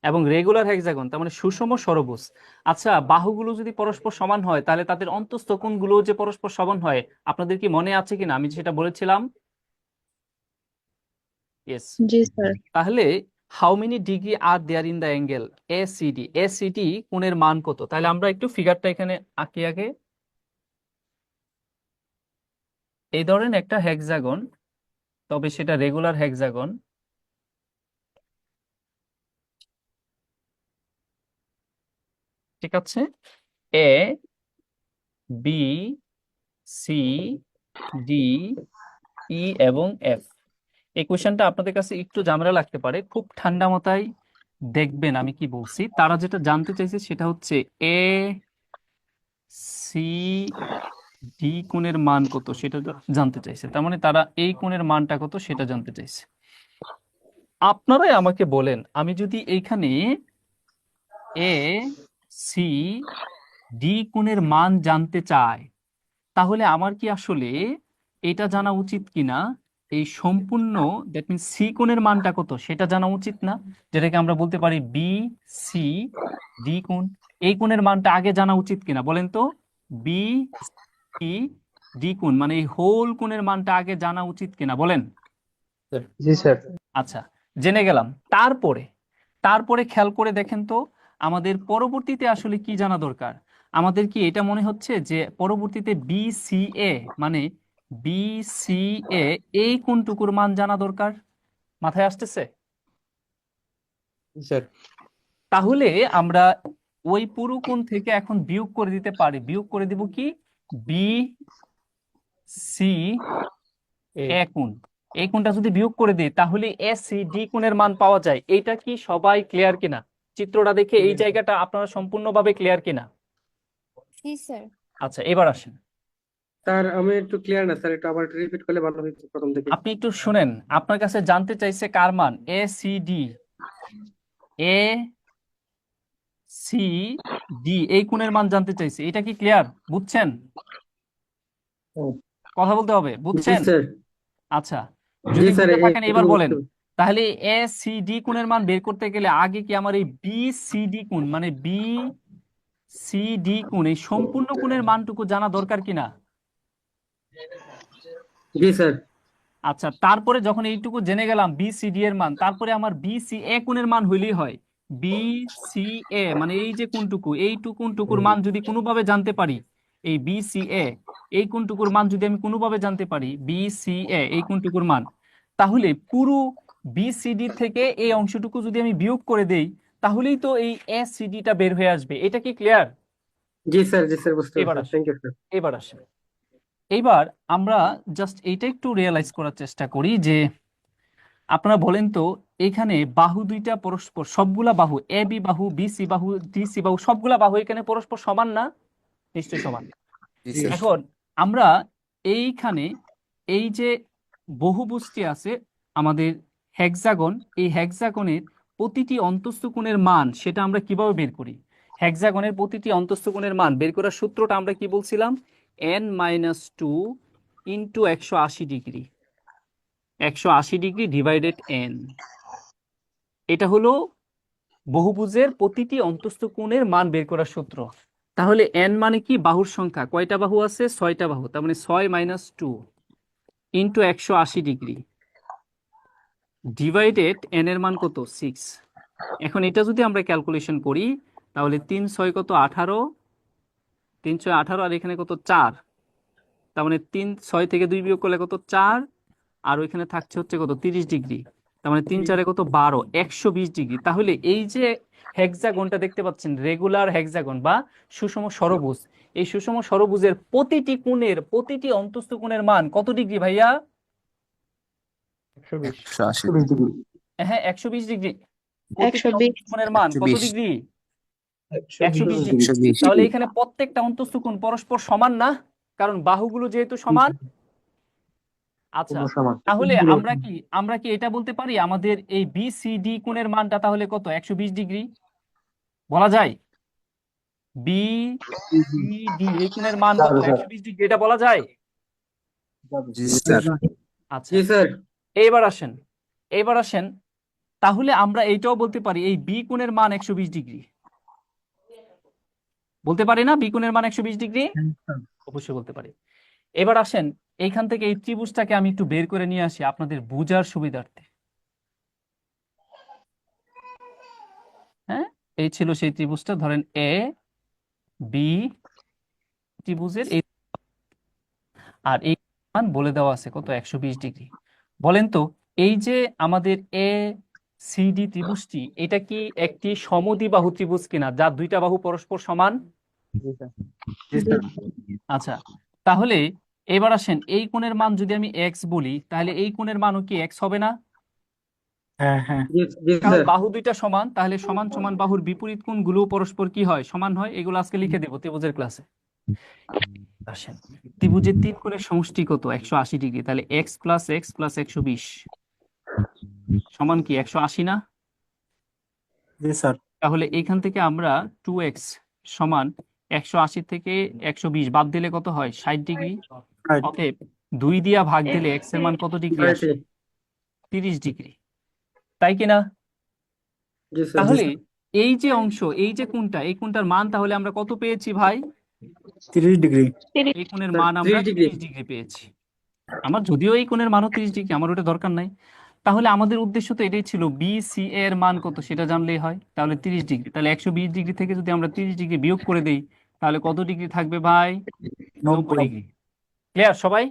এবং রেগুলার হেক্সাগন তার মানে সুষম ষড়ভুজ। আচ্ছা বাহুগুলো যদি পরস্পর সমান হয় তাহলে তাদের অন্তঃস্থ কোণগুলো যে পরস্পর সমান হয়, আপনাদের কি মনে আছে কিনা আমি যেটা বলেছিলাম? ইয়েস। জি স্যার। তাহলে how many degree are there in the angle ACD? ACD কোণের মান কত? তাহলে আমরা একটু ফিগারটা এখানে আঁকি আগে। এই ধরেন একটা হেক্সাগন, তবে সেটা রেগুলার হেক্সাগন। ঠিক আছে, এ বি সি ডি ই এবং এফ। এই কোয়েশ্চেনটা আপনাদের কাছে একটু ঝামেলা লাগতে পারে, খুব ঠান্ডা মাথায় দেখবেন আমি কি বলছি। তারা যেটা জানতে চাইছে সেটা হচ্ছে এ সি ডি কোণের মান কত সেটা জানতে চাইছে। তার মানে তারা এই কোণের মানটা কত সেটা জানতে চাইছে। আপনারাই আমাকে বলেন, আমি যদি এইখানে এ সি ডি কোণের মান জানতে চাই, তাহলে আমার কি আসলে এটা জানা উচিত কিনা এই সম্পূর্ণ, দ্যাট মিনস সি কোণের মানটা কত সেটা জানা উচিত না? যেটাকে আমরা বলতে পারি বি সি ডি কোণ। এই কোণের মানটা আগে জানা উচিত কিনা বলেন তো? বি সি ডি কোণ মানে এই হোল কোণের মানটা আগে জানা উচিত কিনা বলেন? জি স্যার। আচ্ছা জেনে গেলাম। তারপরে তারপরে খেয়াল করে দেখেন তো আমাদের পরবর্তীতে আসলে কি জানা দরকার। আমাদের কি এটা মনে হচ্ছে যে পরবর্তীতে বি সি এ মানে বি সি এ এই কোণটুকুর মান জানা দরকার? মাথায় আসতেছে? জি স্যার। তাহলে আমরা ওই পুরো কোণ থেকে এখন বিয়োগ করে দিতে পারি। বিয়োগ করে দিব কি, বি সি এ কোণ। এই কোণটা যদি বিয়োগ করে দিই তাহলে এসিডি কোণের মান পাওয়া যায়। এইটা কি সবাই ক্লিয়ার কিনা? চিত্রটা দেখে এই জায়গাটা আপনারা সম্পূর্ণভাবে ক্লিয়ার কিনা? জি স্যার। আচ্ছা এবার আসেন, স্যার আমি একটু ক্লিয়ার না স্যার, একটু আবার রিপিট করলে ভালো হতো প্রথম থেকে। আপনি একটু শুনেন। আপনার কাছে জানতে চাইছে কার মান? এসিডি, এ সি ডি এই কোণের মান জানতে চাইছে। এটা কি ক্লিয়ার? বুঝছেন? কথা বলতে হবে, জি বুঝছেন? স্যার। আচ্ছা জি যদি স্যার, বুঝে থাকেন এবার এটুকু বলেন। বুঝতে পেরেছি। তাহলে এ সি ডি কোণের মান বের করতে গেলে আগে কি আমার এই বি সি ডি কোণ মানে বি সি ডি কোণ এই সম্পূর্ণ কোণের মানটুকু জানা দরকার কিনা? জি স্যার। আচ্ছা তারপরে যখন এইটুকু জেনে গেলাম বি সি ডি এর মান, তারপরে আমার বি সি এ কোণের মান হইলেই হয়। বি সি এ মানে এই যে কোণটুকু, এই কোণটুকুর মান যদি কোনোভাবে জানতে পারি, এই বি সি এ এই কোণটুকুর মান যদি আমি কোনোভাবে জানতে পারি, বি সি এ এই কোণটুকুর মান, তাহলে পুরো বি সি ডি থেকে এই অংশটুকু যদি আমি বিয়োগ করে দেই তাহলেই তো এই এ সি ডিটা বের হয়ে আসবে। এটা কি ক্লিয়ার? জি স্যার, জি স্যার, বুঝতে এবার পেরেছি। আসেন, থ্যাংক ইউ স্যার। এবার আসেন। এইবার আমরা জাস্ট এইটা একটু রিয়েলাইজ করার চেষ্টা করি যে আপনারা বলেন তো এখানে বাহু দুইটা পরস্পর, সবগুলা বাহু এ বি বাহু বি সি বাহু ডি সি বাহু সবগুলা বাহু এখানে পরস্পর সমান না? নিশ্চয়ই সমান। এখন আমরা এইখানে এই যে বহুভুজটি আছে আমাদের হেক্সাগন, এই হেক্সাগনের প্রতিটি অন্তঃস্থ কোণের মান সেটা আমরা কিভাবে বের করি? হেক্সাগনের প্রতিটি অন্তস্থ কোণের মান বের করার সূত্রটা আমরা কি বলছিলাম? n-2 into 180 degree, 180 degree divided n। এটা হলো বহুভুজের প্রতিটি অন্তস্থ কোণের মান বের করার সূত্র। তাহলে n মানে কি? বাহুর সংখ্যা। কয়টা বাহু আছে? 6টা বাহু। তার মানে 6 - 2 ইন্টু 180 ডিগ্রি ডিভাইডেড n এর মান কত? 6। এখন এটা যদি আমরা ক্যালকুলেশন করি তাহলে 3 6 কত? 18, 3 6 18, আর এখানে কত? 4। তার মানে 3 6 থেকে 2 বিয়োগ করলে কত? 4, আর ওইখানে থাকছে হচ্ছে কত? 30 ডিগ্রি। তার মানে 3 4 কত? 12, 120 ডিগ্রি। তাহলে এই যে হেক্সাগনটা দেখতে পাচ্ছেন, রেগুলার হেক্সাগন বা সুষম ষড়ভুজ, এই সুষম ষড়ভুজের প্রতিটি কোণের, প্রতিটি অন্তস্থ কোণের মান কত ডিগ্রি ভাইয়া? 120। 180 ডিগ্রি। হ্যাঁ, 120 ডিগ্রি। প্রতিটি 120 অন্তস্থ কোণের মান কত 120 ডিগ্রি? 120 120 ডিগ্রি। 120 তাহলে এখানে প্রত্যেকটা অন্তস্থ কোণ পরস্পর সমান না, কারণ বাহুগুলো যেহেতু সমান। আচ্ছা, পূর্ণ সমান। তাহলে আমরা কি এটা বলতে পারি আমাদের এই বিসিডি কোণের মানটা তাহলে কত? 120 ডিগ্রি বলা যায়? বিসিডি এই কোণের মান কত? যাবে, যাবে, 120 ডিগ্রি, এটা বলা যায়? যাবে। জি স্যার আচ্ছা, জি স্যার। এইবার আসেন, তাহলে আমরা এইটাও বলতে পারি এই বি কোণের মান 120 ডিগ্রি। বলতে পারি না বি কোণের মান 120 ডিগ্রি? অবশ্যই বলতে পারি। এবার আসেন, এইখান থেকে এই ত্রিভুজটাকে আমি একটু বের করে নিয়ে আসি আপনাদের বোঝার সুবিধার্থে। হ্যাঁ, এই ছিল সেই ত্রিভুজটা। ধরেন এ বি ত্রিভুজের এই, আর এই মান বলে দেওয়া আছে কত? 120 ডিগ্রি। বলেন তো, এই যে আমাদের এ সিডি ত্রিভুজটি, এটা কি একটি সমদ্বিবাহু ত্রিভুজ কিনা, যার দুইটা বাহু পরস্পর সমান? জি স্যার। জি স্যার। আচ্ছা, তাহলে এবার আসেন, এই কোণের মান যদি আমি এক্স বলি, তাহলে এই কোণের মানও কি এক্স হবে না? হ্যাঁ, হ্যাঁ। জি জি কারণ স্যার। বাহু দুইটা সমান, তাহলে সমান সমান বাহুর বিপরীত কোণগুলো পরস্পর কি হয়? সমান হয়। এগুলো আজকে লিখে দেবো ত্রিভুজের ক্লাসে। আসেন, ত্রিভুজের তিন কোণের সমষ্টি কত? 180 ডিগ্রি। তাহলে এক্স প্লাস এক্স প্লাস 120 সমান কি 180 না? জি স্যার। তাহলে এইখান থেকে আমরা 2x সমান 180 থেকে 120 বাদ দিলে কত হয়? 60 ডিগ্রি। রাইট। অতএব 2 দিয়া ভাগ দিলে x এর মান কত ডিগ্রি আসে? 30 ডিগ্রি, তাই কিনা? জি স্যার। তাহলে এই যে অংশ, এই যে কোণটা, এই কোণটার মান তাহলে আমরা কত পেয়েছি ভাই? 30 ডিগ্রি। এই কোণের মান আমরা 30 ডিগ্রি। 30 ডিগ্রি পেয়েছি। আমার যদিও এই কোণের মানও 30 ডিগ্রি, আমার ওটা দরকার নাই। তাহলে আমাদের উদ্দেশ্য তো এটাই ছিল, বি সি এর মান কত সেটা জানলেই হয়। তাহলে 30 ডিগ্রি, তাহলে 120 ডিগ্রি থেকে যদি আমরা 30 ডিগ্রি বিয়োগ করে দেই, তাহলে কত ডিগ্রি থাকবে ভাই? 90 90। ডিগ্রি। ক্লিয়ার সবাই?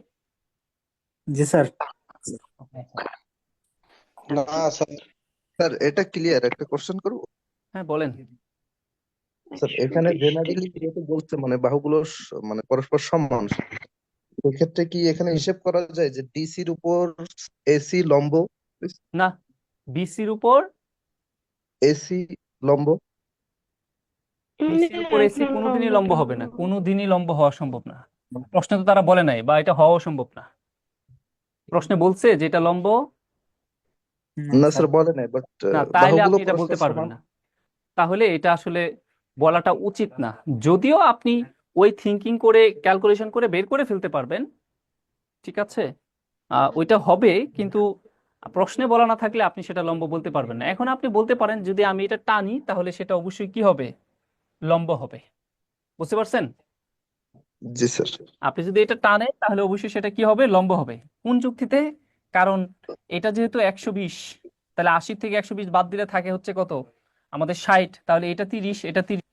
জি স্যার। না স্যার, স্যার এটা ক্লিয়ার। একটা কোশ্চেন করব হ্যাঁ বলেন। স্যার। এখানে জেনারেলি যেহেতু বলছে মানে বাহুগুলো মানে পরস্পর সমান, সেক্ষেত্রে কি এখানে হিসেব করা যায় যে ডিসির উপর এসি লম্ব, না, বিসির উপর এসি লম্ব? বিসির উপর এসি কোনোদিনই লম্ব হবে না, কোনোদিনই লম্ব হওয়া সম্ভব না। প্রশ্নে তো তারা বলে নাই, বা এটা হওয়াও সম্ভব না। প্রশ্নে বলছে যে এটা লম্ব না স্যার বলে নাই, বাট না, তাইলে বাহুগুলো আপনি এটা বলতে পরস্পর পারবেন সমান। না। তাহলে এটা আসলে বলাটা উচিত না, যদিও আপনি ওই থিঙ্কিং করে ক্যালকুলেশন করে বের করে ফেলতে পারবেন, ঠিক আছে, ওইটা হবে, কিন্তু প্রশ্নে বলা না থাকলে আপনি সেটা লম্ব বলতে পারবেন না। এখন আপনি বলতে পারেন যদি আমি এটা টানি তাহলে সেটা অবশ্যই কি হবে? লম্ব হবে। বুঝতে পারছেন? জি স্যার। আপনি যদি এটা টানেন তাহলে অবশ্যই সেটা কি হবে? লম্ব হবে। কোন যুক্তিতে? কারণ এটা যেহেতু 120, তাহলে 80 থেকে 120 বাদ দিলে থাকে হচ্ছে কত? আমাদের 60। তাহলে এটা 30, এটা 30,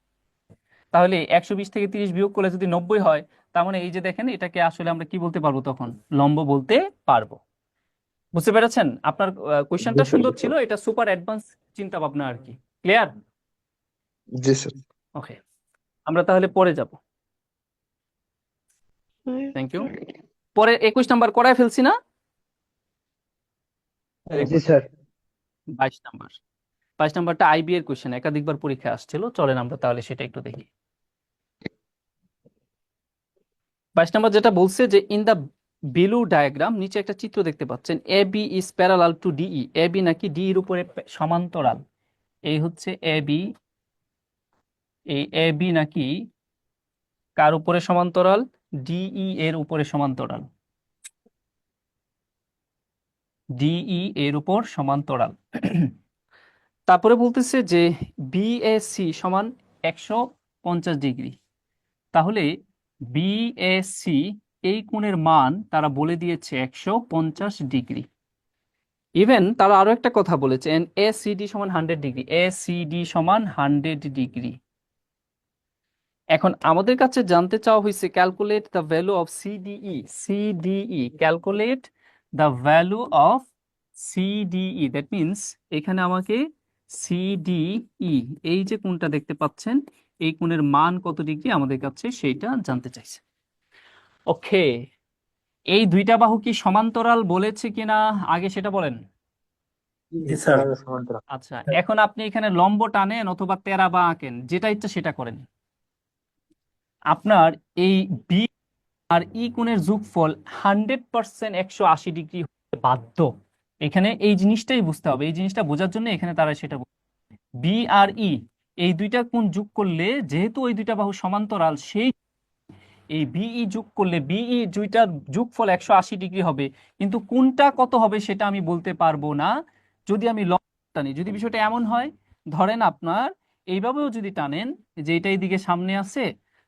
তাহলে 120 থেকে 30 বিয়োগ করলে যদি 90 হয়, তার মানে এই যে দেখেন, এটাকে আসলে আমরা কি বলতে পারবো? তখন লম্ব বলতে পারবো। বুঝতে পেরেছেন? আপনার কোয়েশ্চেনটা সুন্দর ছিল, এটা সুপার অ্যাডভান্স চিন্তা ভাবনা আর কি। ক্লিয়ার? জি স্যার। ওকে, আমরা তাহলে পরে যাব। Thank you. পরে 21 নাম্বার করায় ফেলছি না? জি স্যার। 22 নাম্বার, 22 নাম্বারটা আইবি এর কোয়েশ্চেন, একাধিকবার পরীক্ষা আসছিল। চলেন আমরা তাহলে সেটা একটু দেখি। 22 নাম্বার যেটা বলছে যে ইন দা বিলু ডায়াগ্রাম, নিচে একটা চিত্র দেখতে পাচ্ছেন, A B is parallel to DE. A B নাকি ডি এর উপরে সমান্তরাল। এই হচ্ছে এ বি, এই এ বি নাকি কার উপরে সমান্তরাল? ডিই এর উপরে সমান্তরাল। ডিই এর উপর সমান্তরাল। তারপরে বলতেছে যে বিএসি সমান 150 ডিগ্রি। তাহলে বিএসি এই কোণের মান তারা বলে দিয়েছে 150 ডিগ্রি। ইভেন তারা আরো একটা কথা বলেছে এসিডি সমান 100 ডিগ্রি। এসিডি সমান 100 ডিগ্রি। এখন আমাদের কাছে জানতে চাওয়া হয়েছে calculate the value of CDE. CDE, calculate the value of CDE, that means এখানে আমাকে সিডিই এই যে কোণটা দেখতে পাচ্ছেন এই কোণের মান কত ডিগ্রি আমাদের কাছে সেইটা জানতে চাইছে। ওকে, এই দুইটা বাহু কি সমান্তরাল বলেছে কিনা আগে সেটা বলেন। জি স্যার। আচ্ছা, এখন আপনি এখানে লম্ব টানেন অথবা তেরা বা আঁকেন, যেটা ইচ্ছা সেটা করেন। আপনার এই বি আর ই কোণের যোগফল 100% 180 ডিগ্রি হতে বাধ্য। এখানে এই জিনিসটাই বুঝতে হবে। এই জিনিসটা বোঝার জন্য এখানে তারা সেটা বি আর ই এই দুইটা কোণ যোগ করলে, যেহেতু ওই দুইটা বাহু সমান্তরাল, সেই এই বিই যোগ করলে বিই দুইটার যোগফল 180 ডিগ্রি হবে। কিন্তু কোনটা কত হবে সেটা আমি বলতে পারবো না যদি আমি লম্ব টানি। যদি বিষয়টা এমন হয়, ধরেন আপনার এইভাবেও যদি টানেন যে এটা এইদিকে সামনে আছে,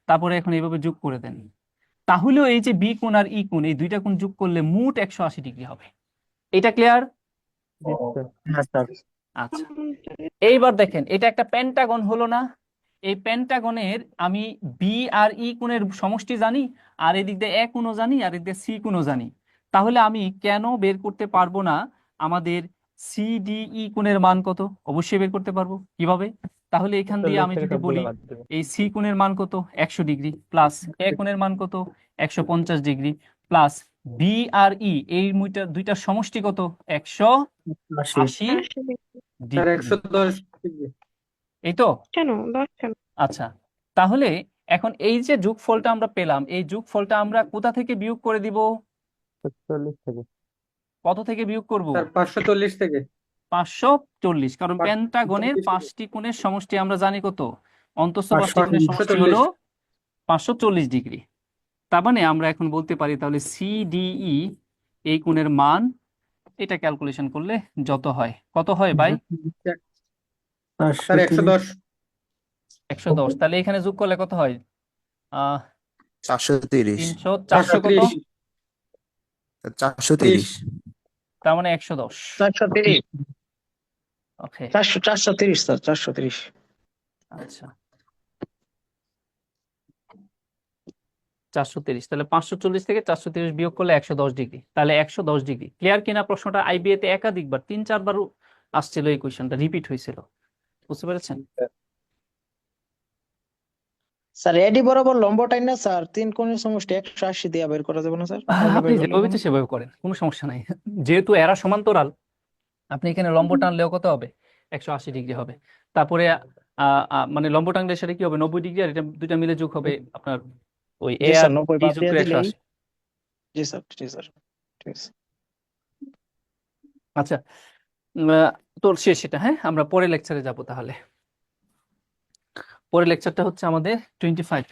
তারপরে এখন এইভাবে যোগ করে দেন, তাহলেও এই যে বি কোণ আর ই কোণ এই দুইটা কোণ যোগ করলে মোট 180 ডিগ্রি হবে। এটা ক্লিয়ার? হ্যাঁ স্যার। আচ্ছা, এইবার দেখেন এটা একটা পেন্টাগন হলো না? এই পেন্টাগনের আমি বি আর ই কোণের সমষ্টি জানি, আর এদিক দিয়ে এ কোণও জানি, আর এদিক দিয়ে সি কোণও জানি। তাহলে আমি কেন বের করতে পারবো না আমাদের সিডিই কোণের মান কত? অবশ্যই বের করতে পারবো। কিভাবে? তাহলে এখান দিয়ে 40 আমি থেকে যদি সবগুলো বলি বাদ দেবো। এই সি কোণের মান কত, 100 ডিগ্রি, প্লাস এ কোণের মান কত, 150 ডিগ্রি, প্লাস বি আর ই এই দুইটার সমষ্টি কত, 180 আশি। Sir degree. 110 ডিগ্রি। এই তো? কেন 10 কেন? আচ্ছা, তাহলে এখন এই যে যোগফলটা আমরা পেলাম, এই যোগফলটা আমরা কোথা থেকে বিয়োগ করে দিব? 40 থেকে। কত থেকে বিয়োগ করব? স্যার 540 থেকে। 540, কারণ পেন্টাগনের 540 থেকে। 5টি কোণের সমষ্টি আমরা জানি কত, অন্তঃস্থ 5টি কোণের 540। সমষ্টি হলো 540 ডিগ্রি। তার মানে আমরা এখন বলতে পারি তাহলে সিডিই এই কোণের মান, এটা ক্যালকুলেশন করলে যত হয়, কত হয় ভাই? স্যার 110। 110। তাহলে এখানে যোগ করলে কত হয়? 430। 300, 400 কত? 430। 430। তার মানে 110। 430। ওকে, 430 স্যার, 430। আচ্ছা 430। তাহলে 540 থেকে 430 বিয়োগ করলে 110 ডিগ্রি। তাহলে 110 ডিগ্রি। ক্লিয়ার কিনা প্রশ্নটা? আইবিএ তে একাধিকবার 3-4 বার আসছিল, এই কোয়েশ্চনটা রিপিট হয়েছিল। বুঝতে পেরেছেন? স্যার এডি বরাবর লম্ব টাইন না স্যার, তিন কোণের সমষ্টি 180 দিয়ে বের করা যাবে না স্যার? তাহলে আপনি বের করলে যেভাবে হবে না? ইচ্ছে সেভাবে করেন, কোনো সমস্যা নাই। যেহেতু এরা সমান্তরাল, আপনি এখানে লম্ব টানলেও কত হবে, 180 ডিগ্রি হবে। তারপরে মানে লম্ব টানলে সেটা কি হবে, 90 ডিগ্রি, আর এটা দুইটা মিলে যোগ হবে আপনার ওই এ জি আর স্যার, 90 ই বাদ যোগ দিয়ে করে দিলেই। 180। জি স্যার, জি স্যার, ঠিক আছে। আচ্ছা, তো শেষ সেটা। হ্যাঁ, আমরা পরের লেকচারে যাব তাহলে। পরের লেকচারটা হচ্ছে আমাদের 25।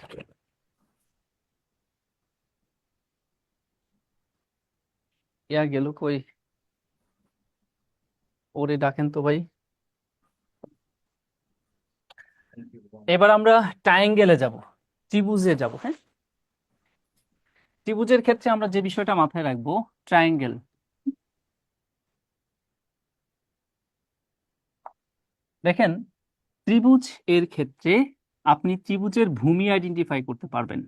ইয়া গেল কই? ওরে ডাকেন তো ভাই। এবার আমরা ট্রায়াঙ্গেলে যাব, ত্রিভুজে যাব। হ্যাঁ, ত্রিভুজের ক্ষেত্রে আমরা যে বিষয়টা মাথায় রাখবো, ট্রায়াঙ্গেল। দেখেন, ত্রিভুজ এর ক্ষেত্রে আপনি ত্রিভুজের ভূমি আইডেন্টিফাই করতে পারবেন।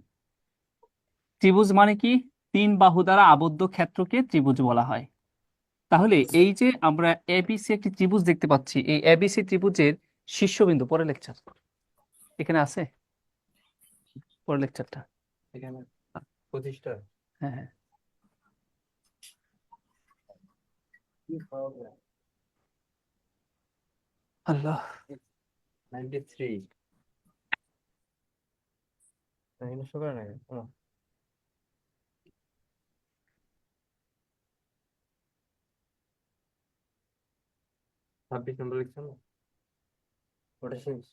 ত্রিভুজ মানে কি? তিন বাহু দ্বারা আবদ্ধ ক্ষেত্রকে ত্রিভুজ বলা হয়। তাহলে এই যে আমরা এবিসি একটি ত্রিভুজ দেখতে পাচ্ছি, এই এবিসি ত্রিভুজের শীর্ষবিন্দু, পরে লেকচার এখানে আছে, পরে লেকচারটা এখানে 25টা। হ্যাঁ হ্যাঁ। আল্লাহ, 93 এখানে শো করে না কেন? 26 নম্বর লিখছেন না? ওটা শেষ।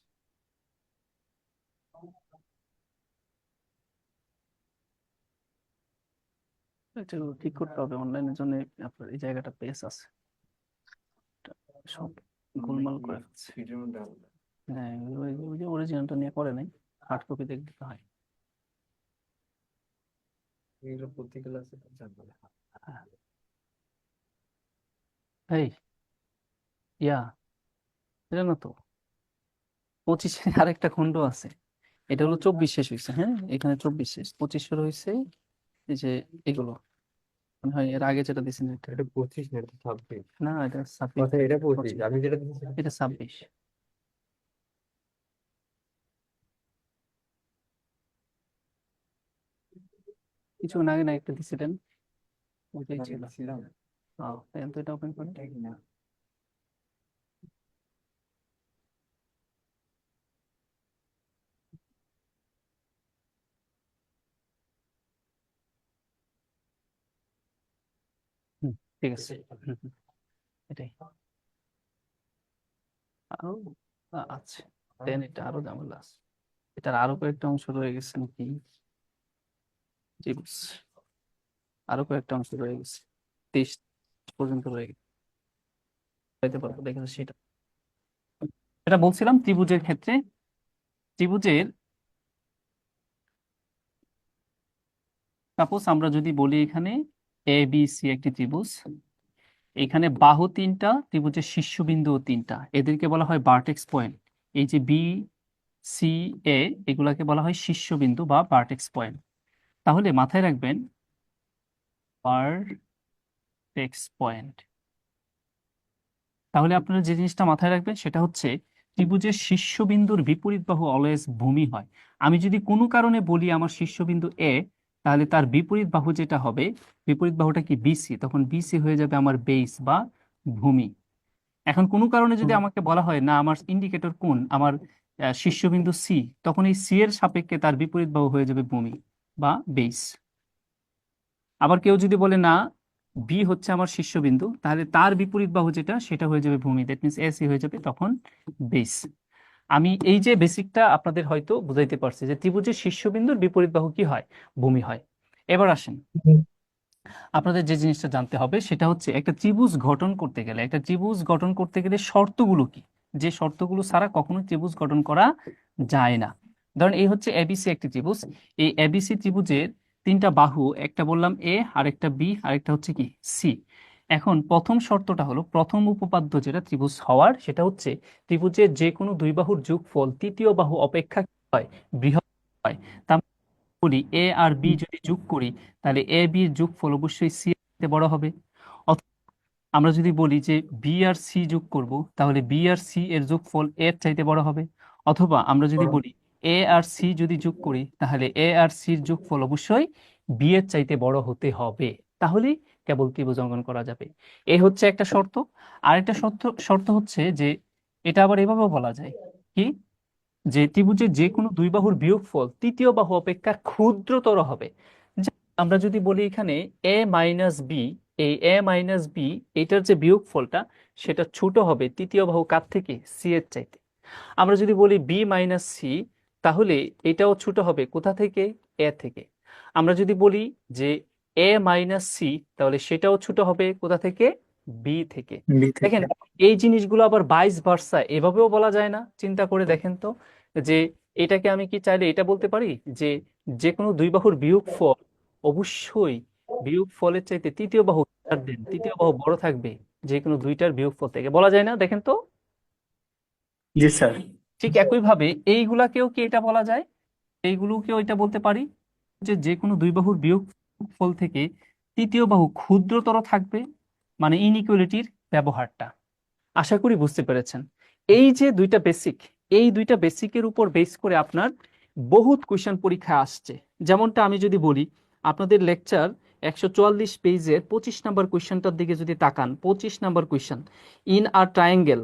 এটা ঠিক করতে হবে অনলাইনের জন্য। আপনার এই জায়গাটা পেজ আছে, এটা সব গোলমাল করে ফেলছে। হ্যাঁ, ওই যে অরিজিনালটা নিয়ে করে নাই, হার্ড কপি দেখতে হয়। হ্যাঁ। এই ইয়া, এটা না তো 25 আরেকটা খণ্ড আছে, এটা হলো 24 শেষ হয়েছে। হ্যাঁ, এখানে 24 শেষ, 25 শুরু হয়েছে। এই যে এগুলো মনে হয় এর আগে যেটা দিয়েছেন এটা এটা 25 না, এটা 26। না, এটা 26, আচ্ছা, এটা 25, আমি যেটা দিয়েছি সেটা এটা 26। 26। কিছুক্ষণ আগে না একটা দিছিলেন, ওইটাই ছিল। দেখেন তো এটা ওপেন করে। ঠিক আছে। এটাই আরো আছে, দেন এটা আরো ঝামেলা আছে। এটার আরো কয়েকটা অংশ রয়ে গেছে নাকি, চিপস আরো কয়েকটা অংশ রয়ে গেছে, 23 পর্যন্ত রয়ে গেছে, পাইতে পারবো দেখেছো সেটা। এটা বলছিলাম ত্রিভুজের ক্ষেত্রে, ত্রিভুজের সাপোজ আমরা যদি বলি এখানে এ বি সি একটি ত্রিভুজ, এখানে বাহু 3টা, ত্রিভুজের শীর্ষবিন্দু 3টা, এদেরকে বলা হয় ভার্টেক্স পয়েন্ট। এই যে বি সি এ, এগুলাকে বলা হয় শীর্ষবিন্দু বা ভার্টেক্স পয়েন্ট। তাহলে মাথায় রাখবেন ভার্টেক্স পয়েন্ট। তাহলে আপনারা যে জিনিসটা মাথায় রাখবেন সেটা হচ্ছে ত্রিভুজের শীর্ষবিন্দুর বিপরীত বাহু অলওয়েজ ভূমি হয়। আমি যদি কোনো কারণে বলি আমার শীর্ষবিন্দু এ, তাহলে তার বিপরীত বাহু যেটা হবে, বিপরীত বাহুটা কি বিসি, তখন বিসি হয়ে যাবে আমার বেস বা ভূমি। এখন কোনো কারণে যদি আমাকে বলা হয় না আমার ইন্ডিকেটর কোণ, আমার শীর্ষবিন্দু সি, তখন এই সি এর সাপেক্ষে তার বিপরীত বাহু হয়ে যাবে ভূমি বা বেস। আবার কেউ যদি বলে না বি হচ্ছে আমার শীর্ষবিন্দু, তাহলে তার বিপরীত বাহু যেটা সেটা হয়ে যাবে ভূমি, দ্যাট মিনস এসি হয়ে যাবে তখন বেস। আমি এই যে বেসিকটা আপনাদের হয়তো বুঝাইতে পারছি যে ত্রিভুজের শীর্ষবিন্দুর বিপরীত বাহু কি হয়, ভূমি হয়। এবার আসেন, আপনাদের যে জিনিসটা জানতে হবে সেটা হচ্ছে একটা ত্রিভুজ গঠন করতে গেলে, একটা ত্রিভুজ গঠন করতে গেলে শর্তগুলো কি, যে শর্তগুলো ছাড়া কখনো ত্রিভুজ গঠন করা যায় না। ধরেন এই হচ্ছে এবিসি একটি ত্রিভুজ, এই এবিসি ত্রিভুজের 3টা বাহু, একটা বললাম এ, আরেকটা বি, আরেকটা হচ্ছে কি সি। এখন প্রথম শর্তটা হলো, প্রথম উপপাদ্য যেটা ত্রিভুজ হওয়ার, সেটা হচ্ছে ত্রিভুজের যে কোনো দুই বাহুর যোগফল তৃতীয় বাহু অপেক্ষা কি হয়, বৃহৎ হয়। তার করি এ আর বি যদি যোগ করি, তাহলে এ বি এর যোগফল অবশ্যই সি এর বড় হবে। অথবা আমরা যদি বলি যে বি আর সি যোগ করব, তাহলে বি আর সি এর যোগফল এর চাইতে বড় হবে। অথবা আমরা যদি বলি এ আর সি যদি যোগ করি, তাহলে এ আর সির যোগফল অবশ্যই বি এর চাইতে বড় হতে হবে, তাহলেই কেবল ত্রিভুজ অঙ্কন করা যাবে। এ হচ্ছে একটা শর্ত। আরেকটা শর্ত শর্ত হচ্ছে যে এটা আবার এভাবেও বলা যায় কি, যে ত্রিভুজের যে কোনো দুই বাহুর বিয়োগফল তৃতীয় বাহু অপেক্ষা ক্ষুদ্রতর হবে। আমরা যদি বলি এখানে এ মাইনাস বি, এই এ মাইনাস বি এটার যে বিয়োগফলটা সেটা ছোট হবে তৃতীয় বাহু কার থেকে, সি এর চাইতে। আমরা যদি বলি বি মাইনাস সি, তাহলে এটাও ছোট হবে কোথা থেকে, এ থেকে। আমরা যদি বলি যে এ মাইনাস সি, তাহলে সেটাও ছোট হবে কোথা থেকে, বি থেকে। বি থেকে। দেখেন এই জিনিসগুলো আবার ভাইস ভার্সা এভাবেও বলা যায় না, চিন্তা করে দেখেন তো, যে এটাকে আমি কি চাইলে এটা বলতে পারি যে যে কোনো দুই বাহুর বিয়োগফল অবশ্যই বিয়োগফলের চাইতে তৃতীয় বাহু তৃতীয় বাহু বড় থাকবে যে কোনো দুইটার বিয়োগফল থেকে, বলা যায় না, দেখেন তো। জি স্যার। ঠিক একইভাবে এইগুলাকেও কি এটা বলা যায়, এইগুলোকেও এটা বলতে পারি যে যে কোনো দুই বাহুর বিয়োগফল থেকে তৃতীয় বাহু ক্ষুদ্রতর থাকবে, মানে ইনইকুয়ালিটির ব্যবহারটা। আশা করি বুঝতে পেরেছেন। এই যে দুইটা বেসিক, এই দুইটা বেসিকের উপর বেস করে আপনার বহুত কোয়েশ্চেন পরীক্ষায় আসছে। যেমনটা আমি যদি বলি আপনাদের লেকচার 144 পেজের 25 নাম্বার কোয়েশ্চেনটার দিকে যদি তাকান, 25 number question, in a triangle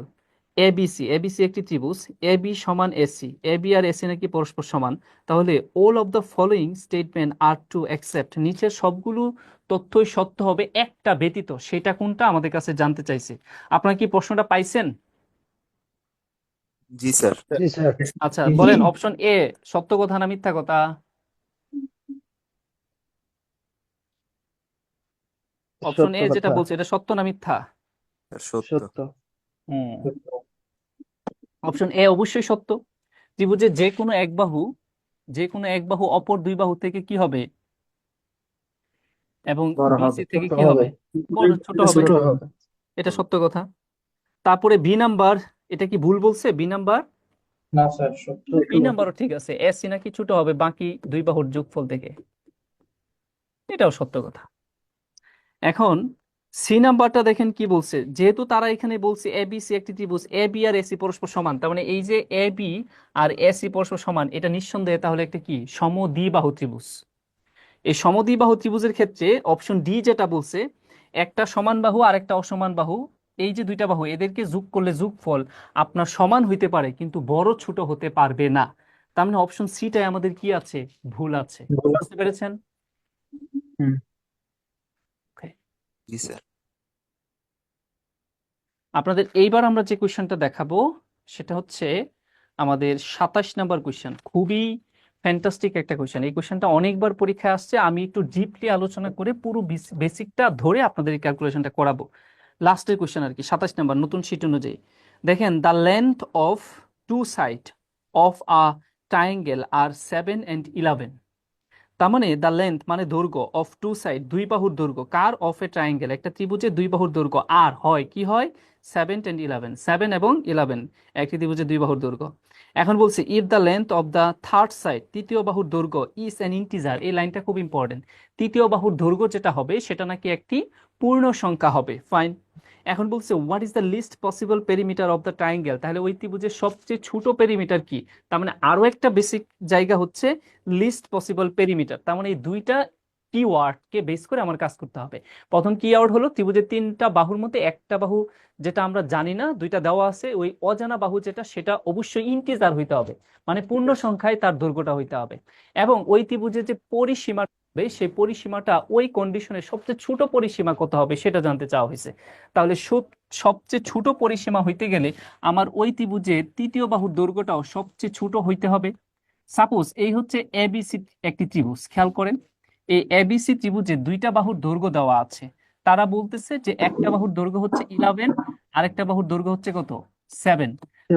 ABC, ABC একটি ত্রিভুজ, এবি সমান এসি, এবি আর এসি নাকি পরস্পর সমান, তাহলে all of the following statement are to accept, নিচের সবগুলো তথ্যই সত্য হবে একটা ব্যতীত, সেটা কোনটা আমাদের কাছে জানতে চাইছে। আপনারা কি প্রশ্নটা পাইছেন? জি স্যার। জি স্যার। আচ্ছা বলেন, অপশন এ সত্য কথা না মিথ্যা কথা? অপশন সত্য এ যেটা কথা। বলছে এটা সত্য না মিথ্যা? সত্য। হুম অপশন এ অবশ্যই সত্য। ত্রিভুজের যে কোনো এক বাহু অপর দুই বাহু থেকে কি হবে, এবং বড় বিসি হবে। থেকে ছোট কি হবে, হবে। ছোট হবে। ছোট হবে। এটা সত্য কথা। তারপরে বি নাম্বার, এটা কি ভুল বলছে? বি নাম্বার, না স্যার, সত্য। বি নাম্বারও ঠিক আছে, এসি নাকি ছোট হবে বাকি দুই বাহুর যোগফল থেকে, এটাও সত্য কথা। এখন সি নাম্বারটা দেখেন কি বলছে, যেহেতু তারা এখানে বলছে এ বি সি একটি ত্রিভুজ, এ বি আর এসি পরস্পর সমান, তার মানে এই যে এ বি আর এসি পরস্পর সমান, এটা নিঃসন্দেহে তাহলে একটা কি সমদ্বিবাহু ত্রিভুজ। এই সমদ্বিবাহু ত্রিভুজের ক্ষেত্রে অপশন ডি যেটা বলছে, একটা সমান বাহু আর একটা অসমান বাহু, এই যে দুইটা বাহু এদেরকে যোগ করলে যোগফল আপনার সমান হইতে পারে কিন্তু বড় ছোট হতে পারবে না। তার মানে অপশন সিটাই আমাদের কি আছে, ভুল আছে। বুঝতে পেরেছেন? হুম। Okay. আপনাদের এইবার আমরা যে কোশ্চেনটা দেখাবো সেটা হচ্ছে আমাদের 27 নাম্বার কোশ্চেন। খুবই ফ্যান্টাস্টিক একটা কোশ্চেন। এই কোশ্চেনটা অনেকবার পরীক্ষায় আসছে, আমি একটু ডিপলি আলোচনা করে পুরো বেসিকটা ধরে আপনাদের এই ক্যালকুলেশনটা করাবো। লাস্টের কোশ্চেন আর কি, 27 নাম্বার নতুন শীট অনুযায়ী। দেখেন, the length of two side of a triangle are 7 and 11। তার মানে দ্য লেন্থ মানে দৈর্ঘ্য, অফ টু সাইড দুই বাহুর দৈর্ঘ্য, কার, অফ এ ট্রায়াঙ্গেল একটা ত্রিভুজের দুই বাহুর দৈর্ঘ্য, আর হয় কি হয় 7 and 11, 7 এবং 11 একটি ত্রিভুজের দুই বাহুর দৈর্ঘ্য। এখন বলছে if the length of the third side, তৃতীয় বাহুর দৈর্ঘ্য, ইজ অ্যান ইন্টিজার, এই লাইনটা খুব ইম্পর্টেন্ট, তৃতীয় বাহুর দৈর্ঘ্য যেটা হবে সেটা নাকি একটি পূর্ণ সংখ্যা হবে। ফাইন। এখন বলছে what is the least possible perimeter of the triangle, তাহলে ওই ত্রিভুজের সবচেয়ে ছোট পেরিমিটার কি? তার মানে আরো একটা বেসিক জায়গা হচ্ছে লিস্ট পসিবল পেরিমিটার। তার মানে এই দুইটা কিওয়ার্ডকে বেস করে আমার কাজ করতে হবে। প্রথম কিওয়ার্ড হলো ত্রিভুজের তিনটা বাহুর মধ্যে একটা বাহু যেটা আমরা জানি না, দুইটা দেওয়া আছে, ওই অজানা বাহু যেটা সেটা অবশ্যই ইন্টিজার হইতে হবে, মানে পূর্ণ সংখ্যায় তার দৈর্ঘ্যটা হইতে হবে, এবং ওই ত্রিভুজের যে পরিসীমা হবে সেই পরিসীমাটা ওই কন্ডিশনে সবচেয়ে ছোট পরিসীমা কত হবে সেটা জানতে চাওয়া হয়েছে। তাহলে সবচেয়ে ছোট পরিসীমা হইতে গেলে আমার ওই ত্রিভুজের তৃতীয় বাহুর দৈর্ঘ্যটাও সবচেয়ে ছোট হইতে হবে। সাপোজ এই হচ্ছে এবিসি একটি ত্রিভুজ, খেয়াল করেন এই এবিসি ত্রিভুজে দুইটা বাহুর দৈর্ঘ্য দেওয়া আছে। তারা বলতেছে যে একটা বাহুর দৈর্ঘ্য হচ্ছে 11, আরেকটা বাহুর দৈর্ঘ্য হচ্ছে কত, 7।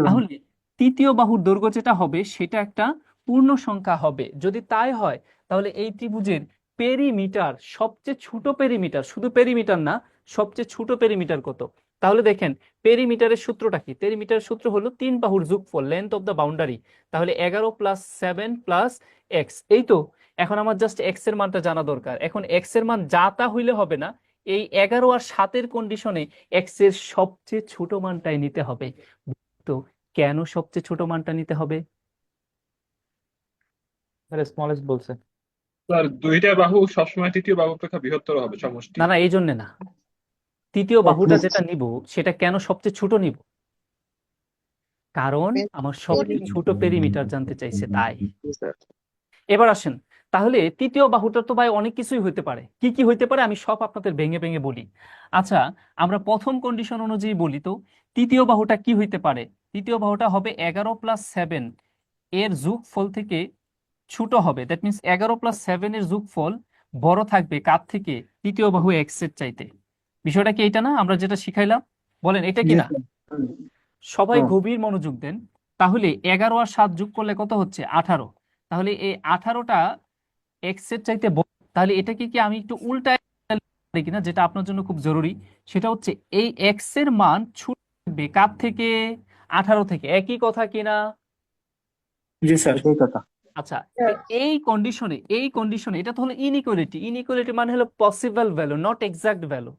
তাহলে তৃতীয় বাহুর দৈর্ঘ্য যেটা হবে সেটা একটা পূর্ণ সংখ্যা হবে। যদি তাই হয় তাহলে এই ত্রিভুজের পেরিমিটার, সবচেয়ে ছোট পেরিমিটার, শুধু পেরিমিটার না, সবচেয়ে ছোট পেরিমিটার কত? তাহলে দেখেন পেরিমিটারের সূত্রটা কি, পেরিমিটারের সূত্র হলো তিন বাহুর যোগফল, লেন্থ অফ দ্য বাউন্ডারি। তাহলে 11 + 7 + x, এই তো। এখন আমার জাস্ট এক্স এর মানটা জানা দরকার। এখন এক্স এর মান যা তা হইলে হবে না, এই 11 আর 7 কন্ডিশনে এক্স এর সবচেয়ে ছোট মানটাই নিতে হবে। তো কেন সবচেয়ে ছোট মানটা নিতে হবে? স্মলেস্ট বলছে। স্যার দুইটা বাহু সবসময় তৃতীয় বাহু অপেক্ষা বৃহত্তর হবে সমষ্টি। না না, এই জন্য না, তৃতীয় বাহুটা যেটা নিব সেটা কেন সবচেয়ে ছোট নিব? কারণ আমার সবচেয়ে ছোট পেরিমিটার জানতে চাইছে তাই। এবার আসেন, তাহলে তৃতীয় বাহুটা তো ভাই অনেক কিছুই হইতে পারে, কি কি হইতে পারে আমি সব আপনাদের ভেঙে ভেঙে বলি। আচ্ছা, আমরা প্রথম কন্ডিশন অনুযায়ী বলি তো, তৃতীয় বাহুটা কি হইতে পারে? তৃতীয় বাহুটা হবে 11 + 7 এর যোগফল থেকে ছোট হবে। দ্যাট মিনস 11 + 7 এর যোগফল বড় থাকবে কার থেকে, তৃতীয় বাহু এক্স এর চাইতে। বিষয়টা কি এটা না আমরা যেটা শিখাইলাম? বলেন এটা কি না? সবাই গভীর মনোযোগ দেন। তাহলে 11 আর 7 যোগ করলে কত হচ্ছে, 18। তাহলে এই 18টা এক্স এর চাইতে বড়। তাহলে এটাকে কি আমি একটু উল্টায় পারি কিনা, যেটা আপনার জন্য খুব জরুরি, সেটা হচ্ছে এই এক্স এর মান ছোট থাকবে কার থেকে, 18 থেকে। একই কথা কিনা? জি স্যার, এই কথা। আচ্ছা, এই কন্ডিশনে এটা তো হলো ইনইকুয়ালিটি। ইনইকুয়ালিটি মানে হলো possible value, not exact value.